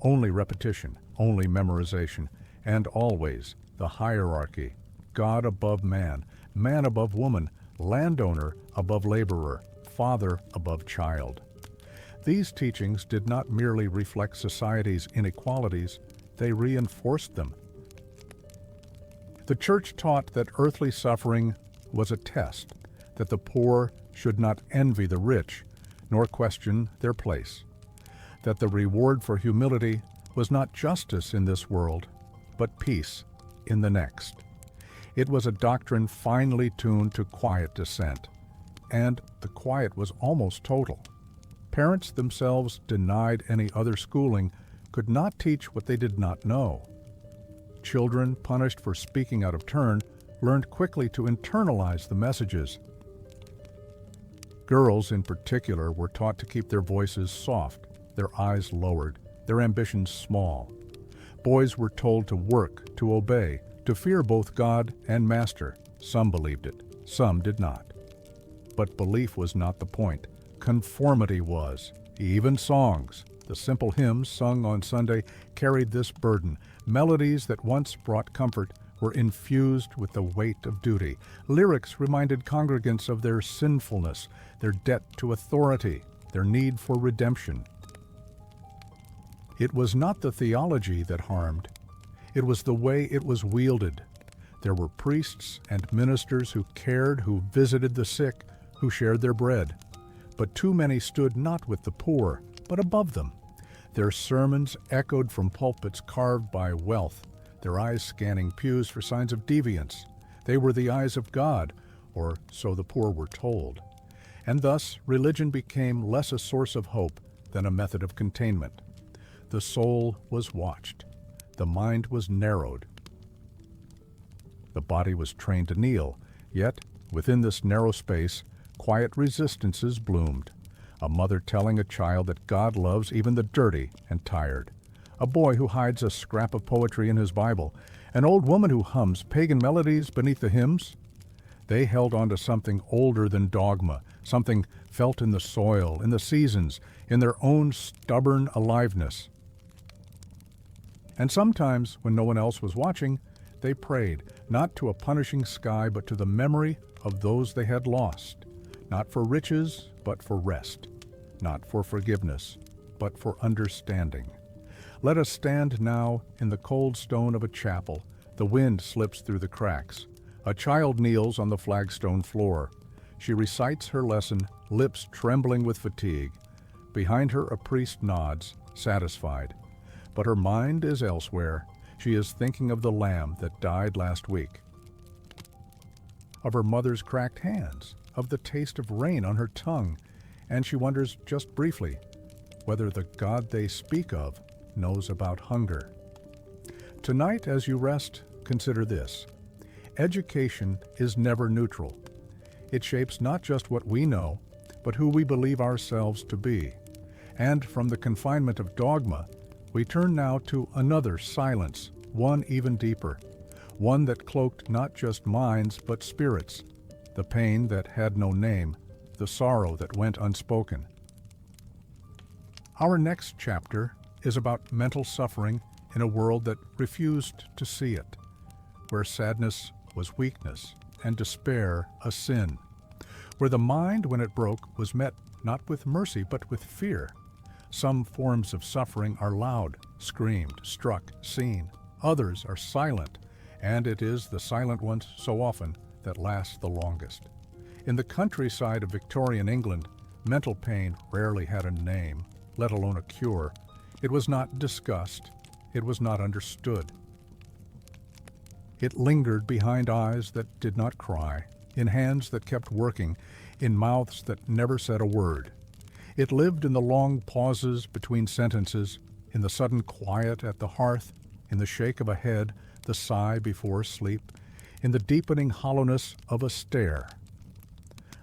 Only repetition, only memorization, and always the hierarchy, God above man, man above woman, landowner above laborer, father above child. These teachings did not merely reflect society's inequalities, they reinforced them. The church taught that earthly suffering was a test, that the poor should not envy the rich, nor question their place, that the reward for humility was not justice in this world, but peace in the next. It was a doctrine finely tuned to quiet dissent, and the quiet was almost total. Parents themselves, denied any other schooling, could not teach what they did not know. Children, punished for speaking out of turn, learned quickly to internalize the messages. Girls, in particular, were taught to keep their voices soft, their eyes lowered, their ambitions small. Boys were told to work, to obey, to fear both God and master. Some believed it, some did not. But belief was not the point. Conformity was. Even songs, the simple hymns sung on Sunday, carried this burden. Melodies that once brought comfort were infused with the weight of duty. Lyrics reminded congregants of their sinfulness, their debt to authority, their need for redemption. It was not the theology that harmed. It was the way it was wielded. There were priests and ministers who cared, who visited the sick, who shared their bread. But too many stood not with the poor, but above them. Their sermons echoed from pulpits carved by wealth. their eyes scanning pews for signs of deviance. They were the eyes of God, or so the poor were told. And thus religion became less a source of hope than a method of containment. The soul was watched. The mind was narrowed. The body was trained to kneel, yet within this narrow space, quiet resistances bloomed. A mother telling a child that God loves even the dirty and tired. A boy who hides a scrap of poetry in his Bible. An old woman who hums pagan melodies beneath the hymns. They held on to something older than dogma, something felt in the soil, in the seasons, in their own stubborn aliveness. And sometimes, when no one else was watching, they prayed, not to a punishing sky, but to the memory of those they had lost, not for riches, but for rest, not for forgiveness, but for understanding. Let us stand now in the cold stone of a chapel. The wind slips through the cracks. A child kneels on the flagstone floor. She recites her lesson, lips trembling with fatigue. Behind her a priest nods, satisfied. But her mind is elsewhere. She is thinking of the lamb that died last week, of her mother's cracked hands, of the taste of rain on her tongue, and she wonders just briefly whether the God they speak of knows about hunger. Tonight, as you rest, consider this. Education is never neutral. It shapes not just what we know, but who we believe ourselves to be. And from the confinement of dogma, we turn now to another silence, one even deeper, one that cloaked not just minds but spirits, the pain that had no name, the sorrow that went unspoken. Our next chapter is about mental suffering in a world that refused to see it, where sadness was weakness and despair a sin, where the mind, when it broke, was met not with mercy but with fear. Some forms of suffering are loud, screamed, struck, seen. Others are silent, and it is the silent ones so often that last the longest. In the countryside of Victorian England, mental pain rarely had a name, let alone a cure. It was not discussed. It was not understood. It lingered behind eyes that did not cry, in hands that kept working, in mouths that never said a word. It lived in the long pauses between sentences, in the sudden quiet at the hearth, in the shake of a head, the sigh before sleep, in the deepening hollowness of a stare.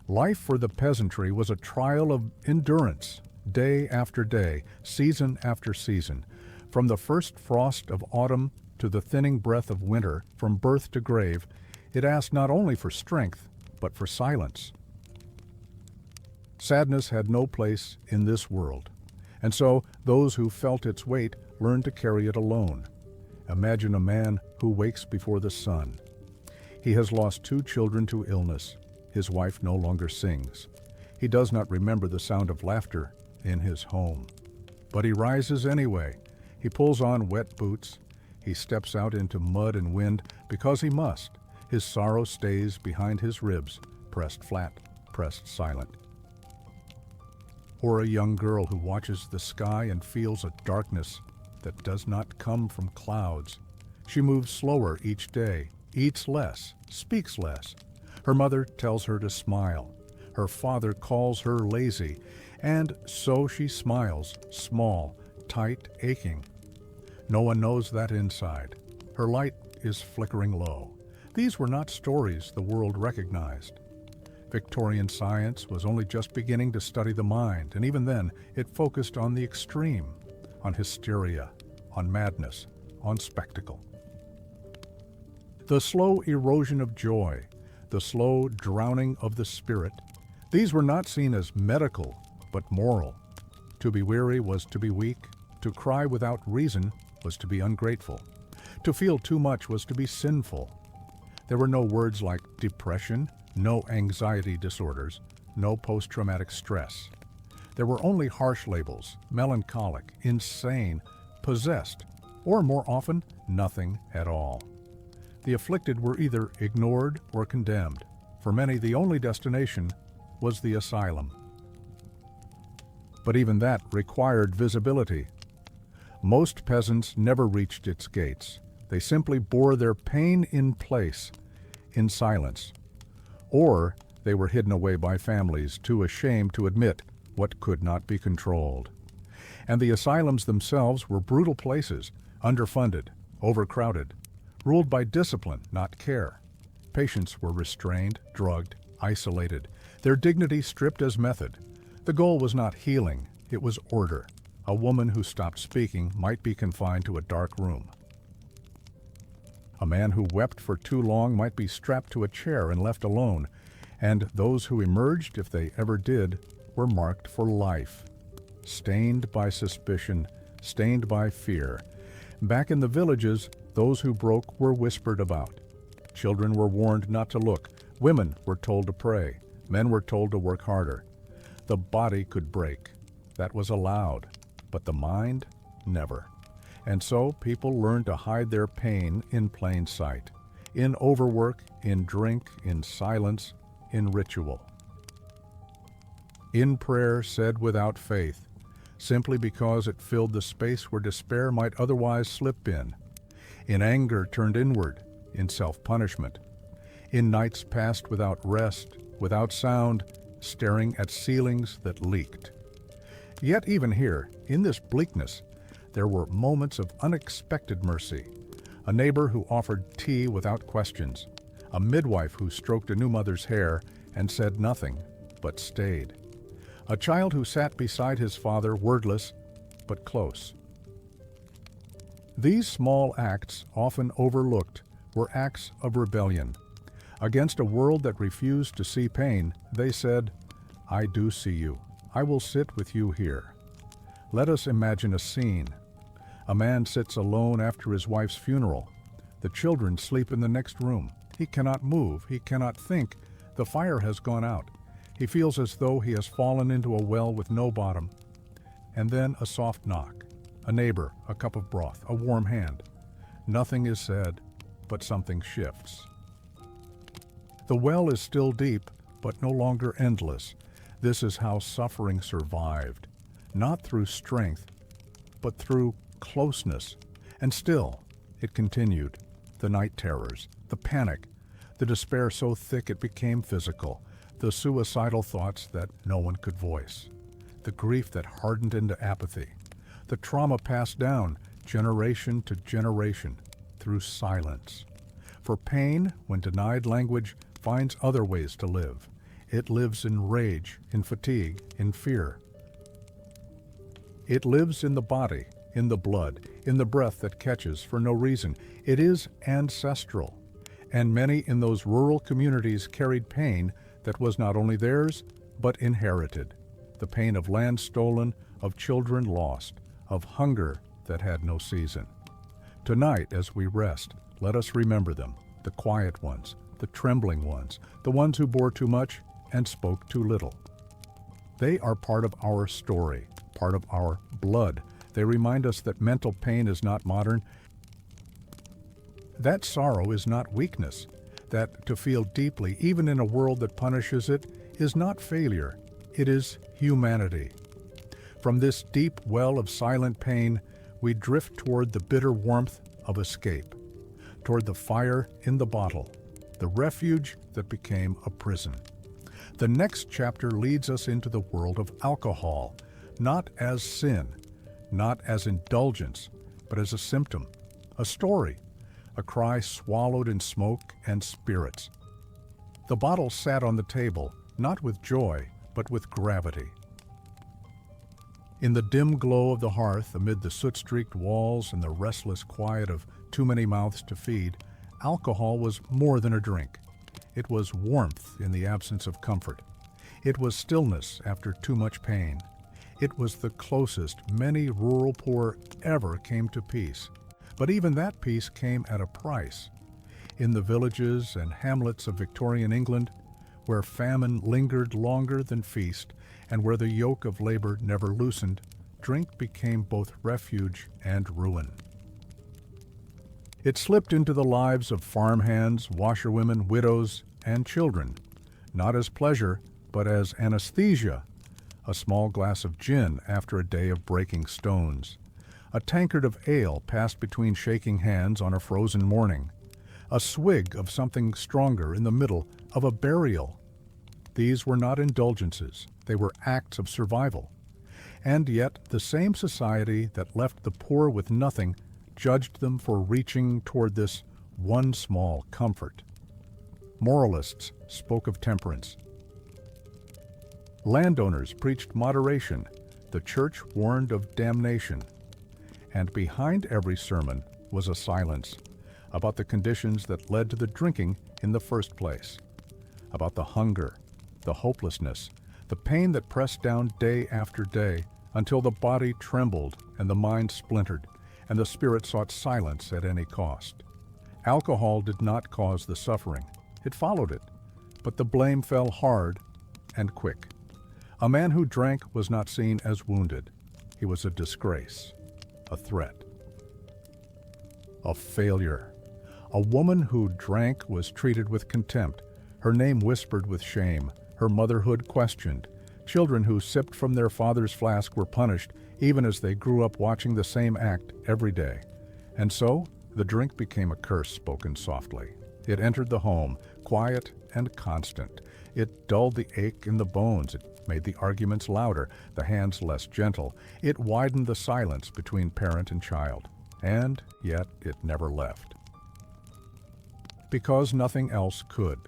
Life for the peasantry was a trial of endurance, day after day, season after season. From the first frost of autumn to the thinning breath of winter, from birth to grave, it asked not only for strength, but for silence. Sadness had no place in this world, and so those who felt its weight learned to carry it alone. Imagine a man who wakes before the sun. He has lost 2 children to illness. His wife no longer sings. He does not remember the sound of laughter in his home. But he rises anyway. He pulls on wet boots. He steps out into mud and wind because he must. His sorrow stays behind his ribs, pressed flat, pressed silent. Or a young girl who watches the sky and feels a darkness that does not come from clouds. She moves slower each day, eats less, speaks less. Her mother tells her to smile. Her father calls her lazy, and so she smiles, small, tight, aching. No one knows that inside. Her light is flickering low. These were not stories the world recognized. Victorian science was only just beginning to study the mind, and even then it focused on the extreme, on hysteria, on madness, on spectacle. The slow erosion of joy, the slow drowning of the spirit, these were not seen as medical, but moral. To be weary was to be weak. To cry without reason was to be ungrateful. To feel too much was to be sinful. There were no words like depression, no anxiety disorders, no post-traumatic stress. There were only harsh labels: melancholic, insane, possessed, or more often, nothing at all. The afflicted were either ignored or condemned. For many, the only destination was the asylum. But even that required visibility. Most peasants never reached its gates. They simply bore their pain in place, in silence. Or they were hidden away by families too ashamed to admit what could not be controlled. And the asylums themselves were brutal places, underfunded, overcrowded, ruled by discipline, not care. Patients were restrained, drugged, isolated, their dignity stripped as method. The goal was not healing, it was order. A woman who stopped speaking might be confined to a dark room. A man who wept for too long might be strapped to a chair and left alone, and those who emerged, if they ever did, were marked for life. Stained by suspicion, stained by fear. Back in the villages, those who broke were whispered about. Children were warned not to look. Women were told to pray. Men were told to work harder. The body could break. That was allowed. But the mind, never. And so people learned to hide their pain in plain sight. In overwork, in drink, in silence, in ritual. In prayer said without faith, simply because it filled the space where despair might otherwise slip in. In anger turned inward, in self-punishment. In nights passed without rest, without sound, staring at ceilings that leaked. Yet even here, in this bleakness, there were moments of unexpected mercy. A neighbor who offered tea without questions. A midwife who stroked a new mother's hair and said nothing, but stayed. A child who sat beside his father, wordless, but close. These small acts, often overlooked, were acts of rebellion. Against a world that refused to see pain, they said, "I do see you. I will sit with you here." Let us imagine a scene. A man sits alone after his wife's funeral. The children sleep in the next room. He cannot move. He cannot think. The fire has gone out. He feels as though he has fallen into a well with no bottom. And then a soft knock. A neighbor, a cup of broth, a warm hand. Nothing is said, but something shifts. The well is still deep, but no longer endless. This is how suffering survived. Not through strength, but through closeness. And still, it continued. The night terrors, the panic, the despair so thick it became physical, the suicidal thoughts that no one could voice, the grief that hardened into apathy, the trauma passed down generation to generation through silence. For pain, when denied language, finds other ways to live. It lives in rage, in fatigue, in fear. It lives in the body, in the blood, in the breath that catches for no reason. It is ancestral. And many in those rural communities carried pain that was not only theirs, but inherited. The pain of land stolen, of children lost, of hunger that had no season. Tonight, as we rest, let us remember them, the quiet ones, the trembling ones, the ones who bore too much and spoke too little. They are part of our story, part of our blood. They remind us that mental pain is not modern, that sorrow is not weakness, that to feel deeply, even in a world that punishes it, is not failure, it is humanity. From this deep well of silent pain, we drift toward the bitter warmth of escape, toward the fire in the bottle, the refuge that became a prison. The next chapter leads us into the world of alcohol, not as sin, not as indulgence, but as a symptom, a story, a cry swallowed in smoke and spirits. The bottle sat on the table, not with joy, but with gravity. In the dim glow of the hearth, amid the soot-streaked walls and the restless quiet of too many mouths to feed, alcohol was more than a drink. It was warmth in the absence of comfort. It was stillness after too much pain. It was the closest many rural poor ever came to peace. But even that peace came at a price. In the villages and hamlets of Victorian England, where famine lingered longer than feast, and where the yoke of labor never loosened, drink became both refuge and ruin. It slipped into the lives of farmhands, washerwomen, widows, and children, not as pleasure, but as anesthesia, a small glass of gin after a day of breaking stones, A tankard of ale passed between shaking hands on a frozen morning. A swig of something stronger in the middle of a burial. These were not indulgences, they were acts of survival. And yet the same society that left the poor with nothing judged them for reaching toward this one small comfort. Moralists spoke of temperance. Landowners preached moderation. The church warned of damnation. And behind every sermon was a silence about the conditions that led to the drinking in the first place, about the hunger, the hopelessness, the pain that pressed down day after day until the body trembled and the mind splintered and the spirit sought silence at any cost. Alcohol did not cause the suffering. It followed it, but the blame fell hard and quick. A man who drank was not seen as wounded. He was a disgrace, a threat, a failure. A woman who drank was treated with contempt, her name whispered with shame, her motherhood questioned. Children who sipped from their father's flask were punished, even as they grew up watching the same act every day. And so, the drink became a curse spoken softly. It entered the home, quiet and constant. It dulled the ache in the bones. It made the arguments louder, the hands less gentle. It widened the silence between parent and child. And yet it never left. Because nothing else could.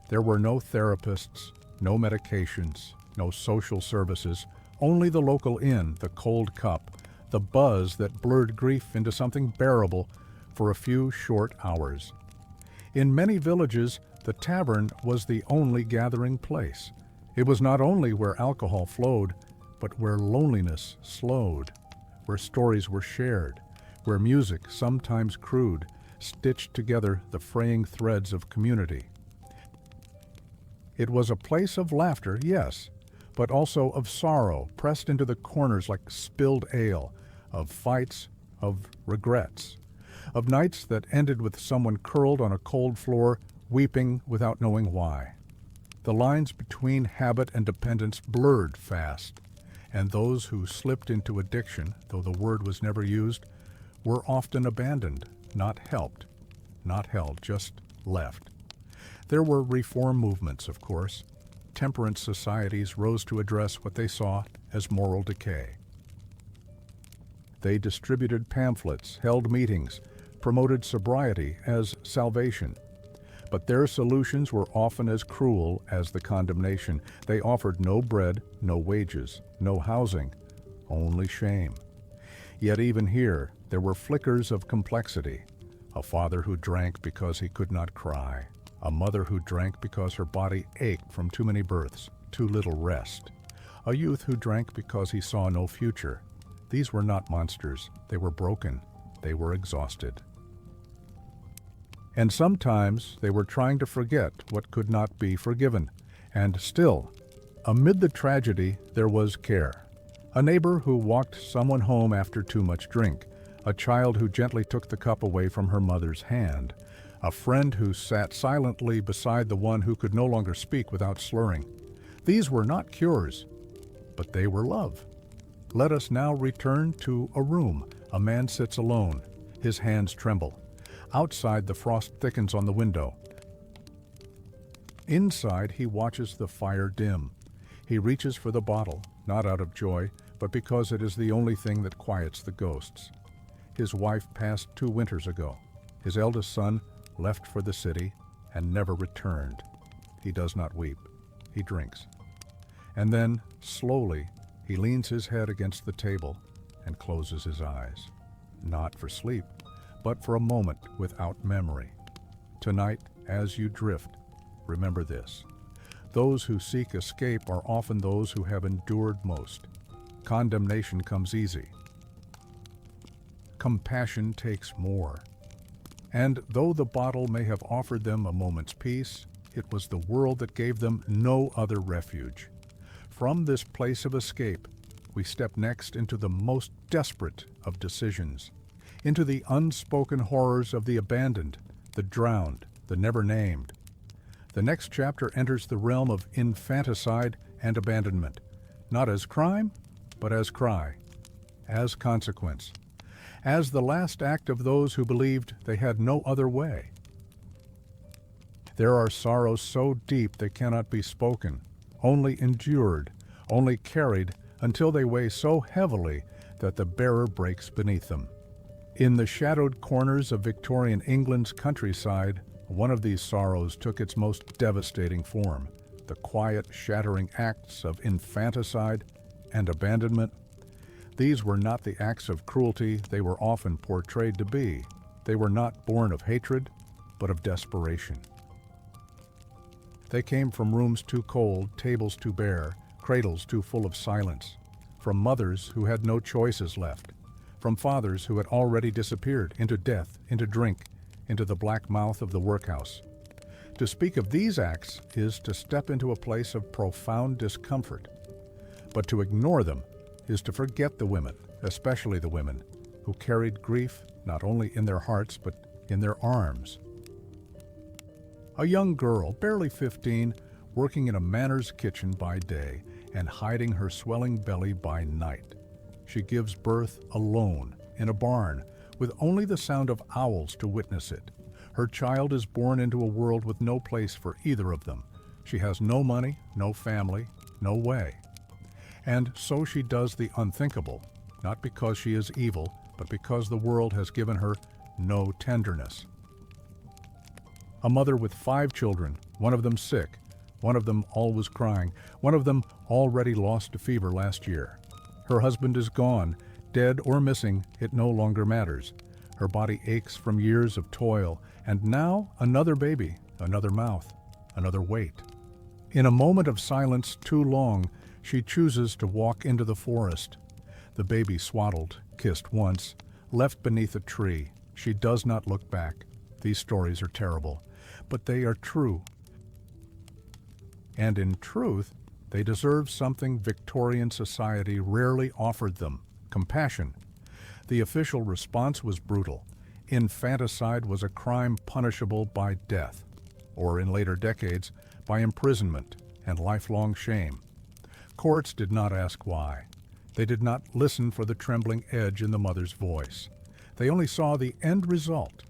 There were no therapists, no medications, no social services, only the local inn, the cold cup, the buzz that blurred grief into something bearable for a few short hours. In many villages, the tavern was the only gathering place. It was not only where alcohol flowed, but where loneliness slowed, where stories were shared, where music, sometimes crude, stitched together the fraying threads of community. It was a place of laughter, yes, but also of sorrow pressed into the corners like spilled ale, of fights, of regrets, of nights that ended with someone curled on a cold floor, weeping without knowing why. The lines between habit and dependence blurred fast, and those who slipped into addiction, though the word was never used, were often abandoned, not helped, not held, just left. There were reform movements, of course. Temperance societies rose to address what they saw as moral decay. They distributed pamphlets, held meetings, promoted sobriety as salvation. But their solutions were often as cruel as the condemnation. They offered no bread, no wages, no housing, only shame. Yet even here, there were flickers of complexity. A father who drank because he could not cry. A mother who drank because her body ached from too many births, too little rest. A youth who drank because he saw no future. These were not monsters. They were broken. They were exhausted. And sometimes they were trying to forget what could not be forgiven. And still, amid the tragedy, there was care. A neighbor who walked someone home after too much drink. A child who gently took the cup away from her mother's hand. A friend who sat silently beside the one who could no longer speak without slurring. These were not cures, but they were love. Let us now return to a room. A man sits alone. His hands tremble. Outside, the frost thickens on the window. Inside, he watches the fire dim. He reaches for the bottle, not out of joy, but because it is the only thing that quiets the ghosts. His wife passed 2 winters ago. His eldest son left for the city and never returned. He does not weep. He drinks. And then, slowly, he leans his head against the table and closes his eyes. Not for sleep, but for a moment without memory. Tonight, as you drift, remember this. Those who seek escape are often those who have endured most. Condemnation comes easy. Compassion takes more. And though the bottle may have offered them a moment's peace, it was the world that gave them no other refuge. From this place of escape, we step next into the most desperate of decisions, into the unspoken horrors of the abandoned, the drowned, the never named. The next chapter enters the realm of infanticide and abandonment, not as crime, but as cry, as consequence, as the last act of those who believed they had no other way. There are sorrows so deep they cannot be spoken, only endured, only carried until they weigh so heavily that the bearer breaks beneath them. In the shadowed corners of Victorian England's countryside, one of these sorrows took its most devastating form: the quiet, shattering acts of infanticide and abandonment. These were not the acts of cruelty they were often portrayed to be. They were not born of hatred, but of desperation. They came from rooms too cold, tables too bare, cradles too full of silence, from mothers who had no choices left, from fathers who had already disappeared into death, into drink, into the black mouth of the workhouse. To speak of these acts is to step into a place of profound discomfort. But to ignore them is to forget the women, especially the women, who carried grief not only in their hearts but in their arms. A young girl, barely 15, working in a Manners kitchen by day and hiding her swelling belly by night. She gives birth alone, in a barn, with only the sound of owls to witness it. Her child is born into a world with no place for either of them. She has no money, no family, no way. And so she does the unthinkable, not because she is evil, but because the world has given her no tenderness. A mother with 5 children, one of them sick, one of them always crying, one of them already lost to fever last year. Her husband is gone, dead or missing, it no longer matters. Her body aches from years of toil, and now another baby, another mouth, another weight. In a moment of silence too long, she chooses to walk into the forest. The baby swaddled, kissed once, left beneath a tree. She does not look back. These stories are terrible, but they are true. And in truth, they deserve something Victorian society rarely offered them: compassion. The official response was brutal. Infanticide was a crime punishable by death, or in later decades, by imprisonment and lifelong shame. Courts did not ask why. They did not listen for the trembling edge in the mother's voice. They only saw the end result.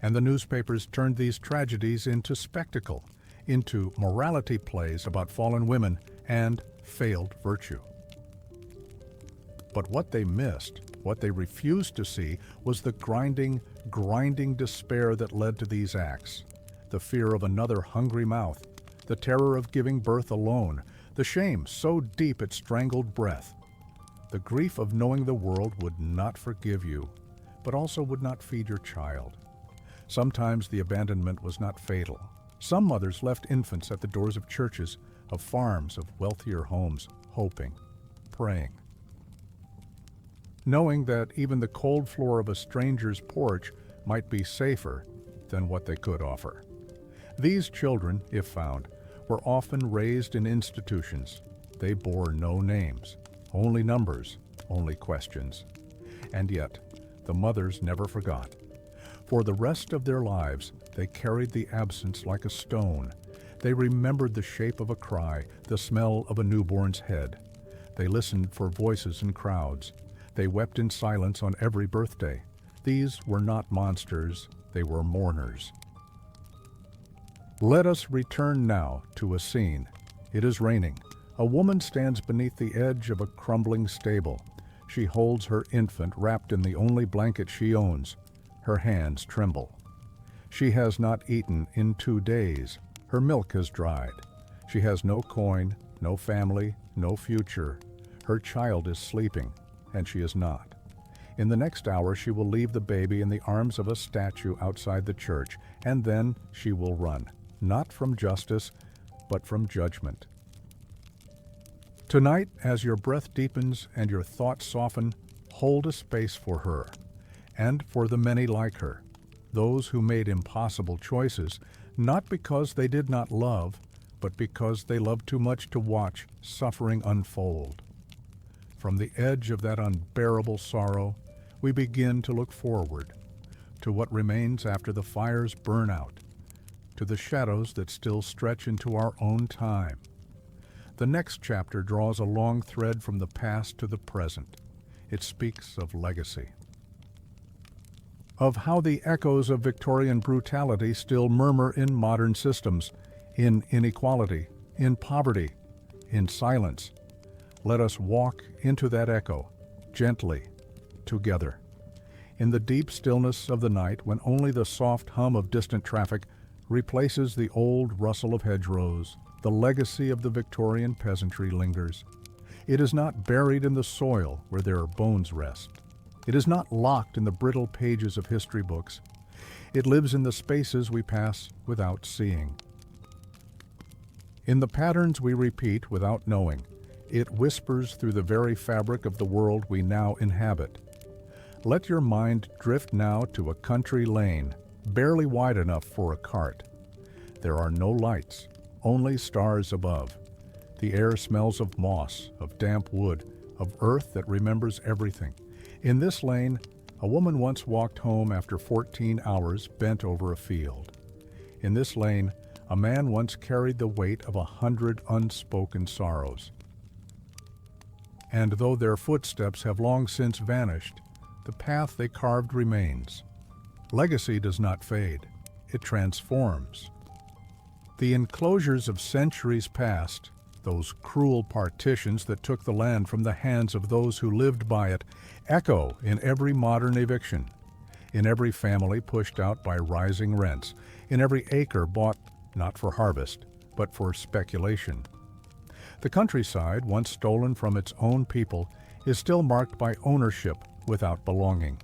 And the newspapers turned these tragedies into spectacle, into morality plays about fallen women and failed virtue. But what they missed, what they refused to see, was the grinding despair that led to these acts. The fear of another hungry mouth, the terror of giving birth alone, the shame so deep it strangled breath. The grief of knowing the world would not forgive you, but also would not feed your child. Sometimes the abandonment was not fatal. Some mothers left infants at the doors of churches, of farms, of wealthier homes, hoping, praying, knowing that even the cold floor of a stranger's porch might be safer than what they could offer. These children, if found, were often raised in institutions. They bore no names, only numbers, only questions. And yet, the mothers never forgot. For the rest of their lives, they carried the absence like a stone. They remembered the shape of a cry, the smell of a newborn's head. They listened for voices in crowds. They wept in silence on every birthday. These were not monsters, they were mourners. Let us return now to a scene. It is raining. A woman stands beneath the edge of a crumbling stable. She holds her infant wrapped in the only blanket she owns. Her hands tremble. She has not eaten in 2 days. Her milk has dried. She has no coin, no family, no future. Her child is sleeping, and she is not. In the next hour she will leave the baby in the arms of a statue outside the church, and then she will run, not from justice, but from judgment. Tonight, as your breath deepens and your thoughts soften, hold a space for her, and for the many like her, those who made impossible choices, not because they did not love, but because they loved too much to watch suffering unfold. From the edge of that unbearable sorrow, we begin to look forward, to what remains after the fires burn out, to the shadows that still stretch into our own time. The next chapter draws a long thread from the past to the present. It speaks of legacy. of how the echoes of Victorian brutality still murmur in modern systems, in inequality, in poverty, in silence. Let us walk into that echo, gently, together. In the deep stillness of the night, when only the soft hum of distant traffic replaces the old rustle of hedgerows, the legacy of the Victorian peasantry lingers. It is not buried in the soil where their bones rest. It is not locked in the brittle pages of history books. It lives in the spaces we pass without seeing. In the patterns we repeat without knowing, it whispers through the very fabric of the world we now inhabit. Let your mind drift now to a country lane, barely wide enough for a cart. There are no lights, only stars above. The air smells of moss, of damp wood, of earth that remembers everything. In this lane, a woman once walked home after 14 hours bent over a field. In this lane, a man once carried the weight of 100 unspoken sorrows. And though their footsteps have long since vanished, the path they carved remains. Legacy does not fade, it transforms. The enclosures of centuries past, those cruel partitions that took the land from the hands of those who lived by it, echo in every modern eviction, in every family pushed out by rising rents, in every acre bought not for harvest, but for speculation. The countryside, once stolen from its own people, is still marked by ownership without belonging.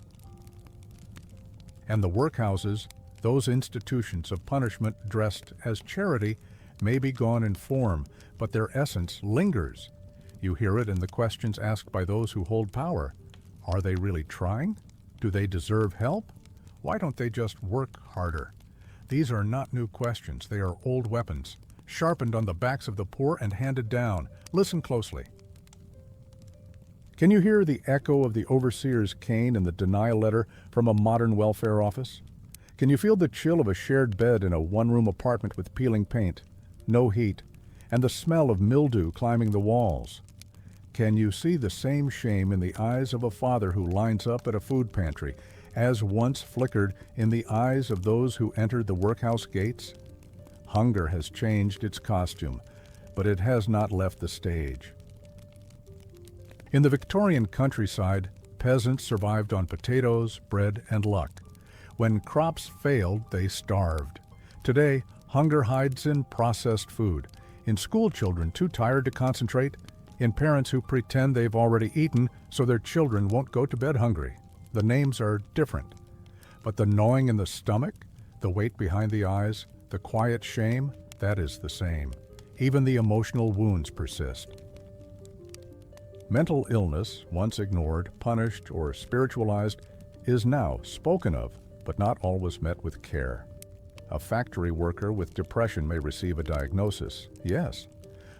And the workhouses, those institutions of punishment dressed as charity, may be gone in form, but their essence lingers. You hear it in the questions asked by those who hold power. Are they really trying? Do they deserve help? Why don't they just work harder? These are not new questions, they are old weapons, sharpened on the backs of the poor and handed down. Listen closely. Can you hear the echo of the overseer's cane in the denial letter from a modern welfare office? Can you feel the chill of a shared bed in a one-room apartment with peeling paint, no heat, and the smell of mildew climbing the walls? Can you see the same shame in the eyes of a father who lines up at a food pantry, as once flickered in the eyes of those who entered the workhouse gates? Hunger has changed its costume, but it has not left the stage. In the Victorian countryside, peasants survived on potatoes, bread, and luck. When crops failed, they starved. Today, hunger hides in processed food, in school children too tired to concentrate, in parents who pretend they've already eaten so their children won't go to bed hungry. The names are different, but the gnawing in the stomach, the weight behind the eyes, the quiet shame, that is the same. Even the emotional wounds persist. Mental illness, once ignored, punished, or spiritualized, is now spoken of, but not always met with care. A factory worker with depression may receive a diagnosis, yes,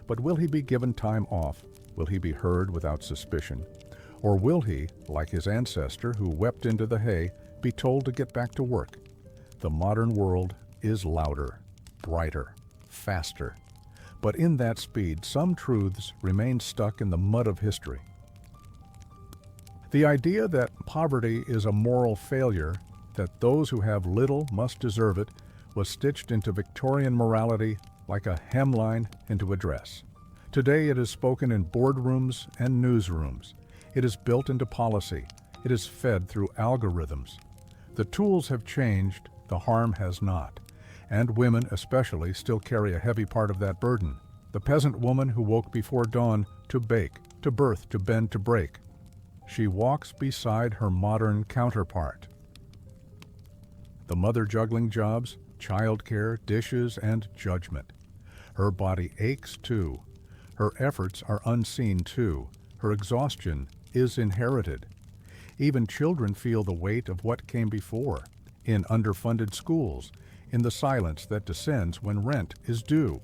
but will he be given time off? Will he be heard without suspicion? Or will he, like his ancestor who wept into the hay, be told to get back to work? The modern world is louder, brighter, faster. But in that speed, some truths remain stuck in the mud of history. The idea that poverty is a moral failure, that those who have little must deserve it, was stitched into Victorian morality like a hemline into a dress. Today it is spoken in boardrooms and newsrooms. It is built into policy. It is fed through algorithms. The tools have changed, the harm has not. And women especially still carry a heavy part of that burden. The peasant woman who woke before dawn to bake, to birth, to bend, to break. She walks beside her modern counterpart. The mother juggling jobs, childcare, dishes, and judgment. Her body aches too. Her efforts are unseen too. Her exhaustion is inherited. Even children feel the weight of what came before, in underfunded schools, in the silence that descends when rent is due.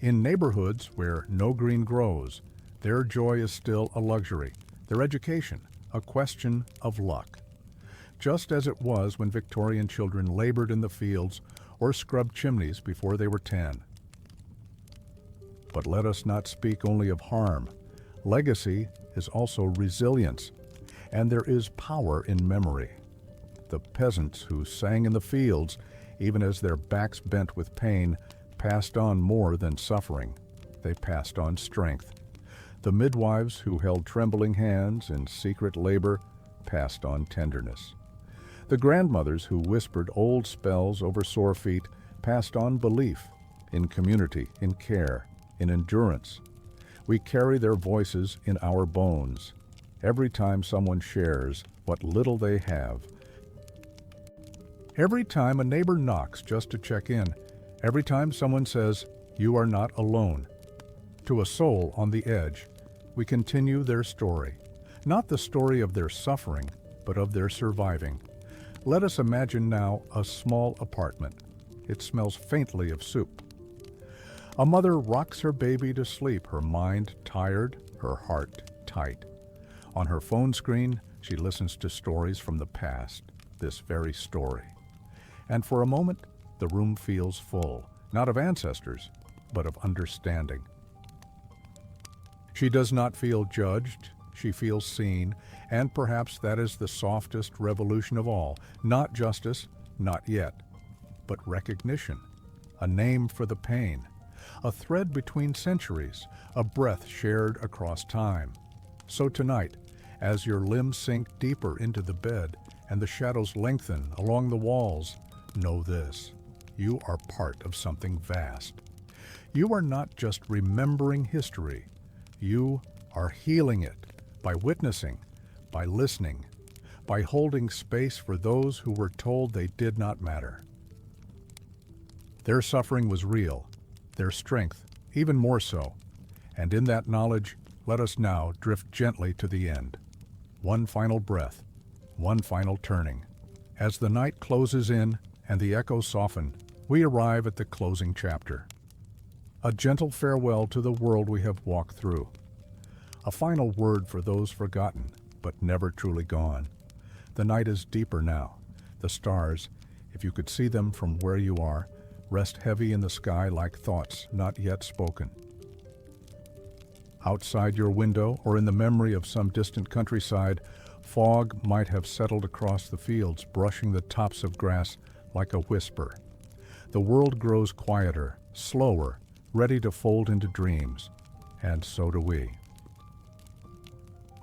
In neighborhoods where no green grows, their joy is still a luxury, their education a question of luck. Just as it was when Victorian children labored in the fields or scrubbed chimneys before they were 10. But let us not speak only of harm. Legacy is also resilience, and there is power in memory. The peasants who sang in the fields, even as their backs bent with pain, passed on more than suffering. They passed on strength. The midwives who held trembling hands in secret labor passed on tenderness. The grandmothers who whispered old spells over sore feet passed on belief in community, in care, in endurance. We carry their voices in our bones. Every time someone shares what little they have, every time a neighbor knocks just to check in, every time someone says, "You are not alone," to a soul on the edge, we continue their story. Not the story of their suffering, but of their surviving. Let us imagine now a small apartment. It smells faintly of soup. A mother rocks her baby to sleep, her mind tired, her heart tight. On her phone screen, she listens to stories from the past, this very story. And for a moment, the room feels full, not of ancestors, but of understanding. She does not feel judged, she feels seen, and perhaps that is the softest revolution of all. Not justice, not yet, but recognition, a name for the pain, a thread between centuries, a breath shared across time. So tonight, as your limbs sink deeper into the bed and the shadows lengthen along the walls, know this: you are part of something vast. You are not just remembering history, you are healing it by witnessing, by listening, by holding space for those who were told they did not matter. Their suffering was real, their strength even more so, and in that knowledge, let us now drift gently to the end. One final breath, one final turning. As the night closes in and the echoes soften, we arrive at the closing chapter. A gentle farewell to the world we have walked through. A final word for those forgotten, but never truly gone. The night is deeper now. The stars, if you could see them from where you are, rest heavy in the sky like thoughts not yet spoken. Outside your window or in the memory of some distant countryside, fog might have settled across the fields, brushing the tops of grass like a whisper. The world grows quieter, slower, ready to fold into dreams, and so do we.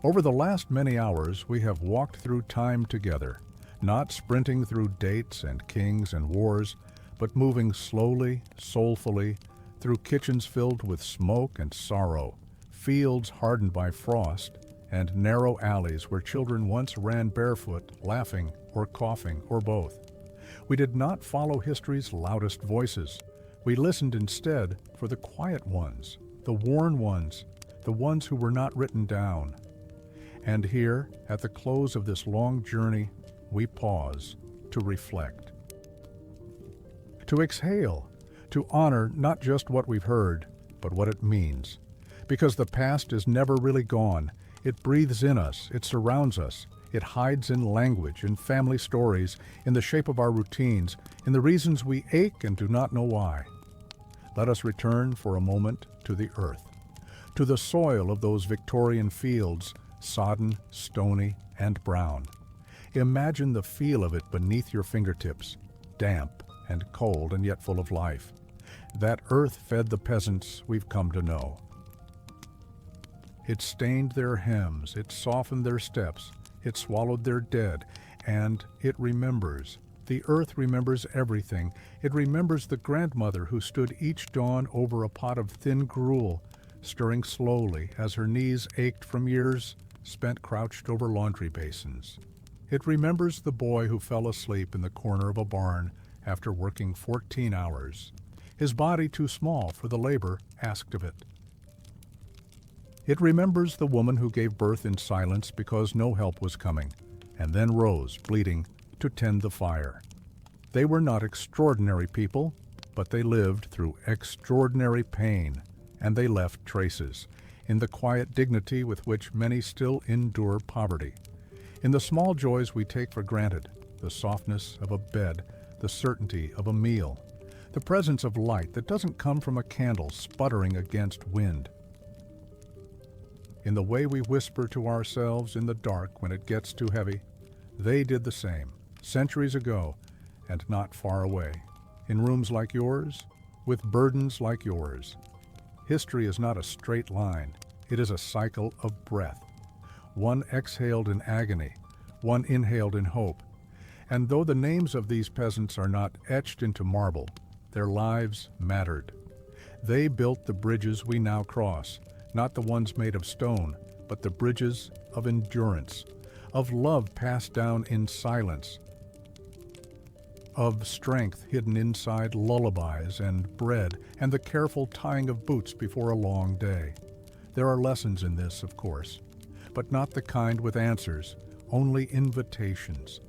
Over the last many hours, we have walked through time together, not sprinting through dates and kings and wars, but moving slowly, soulfully, through kitchens filled with smoke and sorrow, fields hardened by frost, and narrow alleys where children once ran barefoot, laughing or coughing or both. We did not follow history's loudest voices. We listened instead for the quiet ones, the worn ones, the ones who were not written down. And here, at the close of this long journey, we pause to reflect, to exhale, to honor not just what we've heard, but what it means. Because the past is never really gone. It breathes in us, it surrounds us, it hides in language, in family stories, in the shape of our routines, in the reasons we ache and do not know why. Let us return for a moment to the earth, to the soil of those Victorian fields, sodden, stony, and brown. Imagine the feel of it beneath your fingertips, damp and cold and yet full of life. That earth fed the peasants we've come to know. It stained their hems, it softened their steps, it swallowed their dead, and it remembers. The earth remembers everything. It remembers the grandmother who stood each dawn over a pot of thin gruel, stirring slowly as her knees ached from years spent crouched over laundry basins. It remembers the boy who fell asleep in the corner of a barn after working 14 hours, his body too small for the labor asked of it. It remembers the woman who gave birth in silence because no help was coming, and then rose, bleeding, to tend the fire. They were not extraordinary people, but they lived through extraordinary pain, and they left traces in the quiet dignity with which many still endure poverty, in the small joys we take for granted, the softness of a bed, the certainty of a meal, the presence of light that doesn't come from a candle sputtering against wind. In the way we whisper to ourselves in the dark when it gets too heavy, they did the same, centuries ago and not far away, in rooms like yours, with burdens like yours. History is not a straight line. It is a cycle of breath. One exhaled in agony, one inhaled in hope. And though the names of these peasants are not etched into marble, their lives mattered. They built the bridges we now cross, not the ones made of stone, but the bridges of endurance, of love passed down in silence, of strength hidden inside lullabies and bread and the careful tying of boots before a long day. There are lessons in this, of course, but not the kind with answers, only invitations.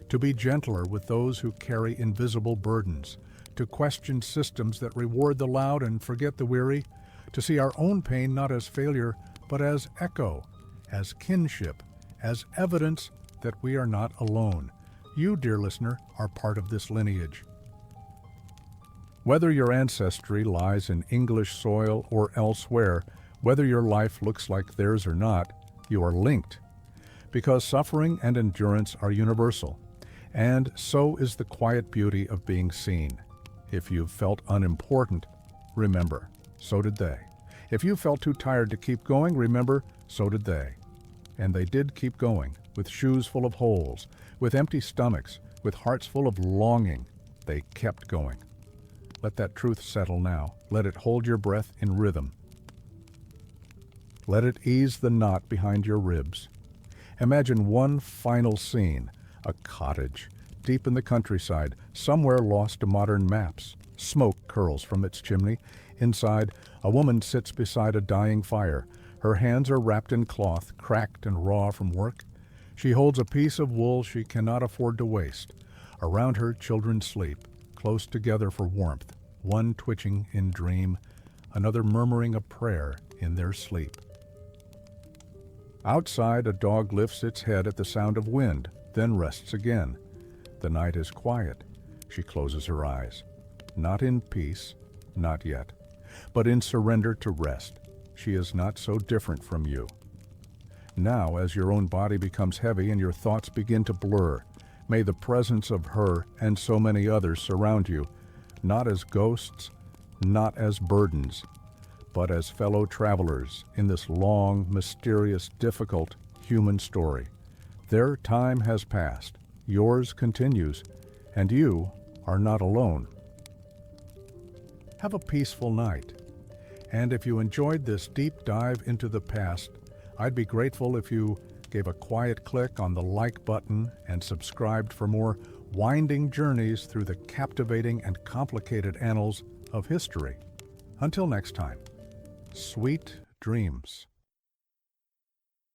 To be gentler with those who carry invisible burdens, to question systems that reward the loud and forget the weary, to see our own pain not as failure, but as echo, as kinship, as evidence that we are not alone. You, dear listener, are part of this lineage. Whether your ancestry lies in English soil or elsewhere, whether your life looks like theirs or not, you are linked. Because suffering and endurance are universal, and so is the quiet beauty of being seen. If you've felt unimportant, remember, so did they. If you felt too tired to keep going, remember, so did they. And they did keep going, with shoes full of holes, with empty stomachs, with hearts full of longing. They kept going. Let that truth settle now. Let it hold your breath in rhythm. Let it ease the knot behind your ribs. Imagine one final scene, a cottage, deep in the countryside, somewhere lost to modern maps. Smoke curls from its chimney. Inside, a woman sits beside a dying fire. Her hands are wrapped in cloth, cracked and raw from work. She holds a piece of wool she cannot afford to waste. Around her, children sleep, close together for warmth, one twitching in dream, another murmuring a prayer in their sleep. Outside, a dog lifts its head at the sound of wind, then rests again. The night is quiet. She closes her eyes. Not in peace, not yet, but in surrender to rest. She is not so different from you. Now, as your own body becomes heavy and your thoughts begin to blur, may the presence of her and so many others surround you, not as ghosts, not as burdens, but as fellow travelers in this long, mysterious, difficult human story. Their time has passed, yours continues, and you are not alone. Have a peaceful night. And if you enjoyed this deep dive into the past, I'd be grateful if you gave a quiet click on the like button and subscribed for more winding journeys through the captivating and complicated annals of history. Until next time, sweet dreams.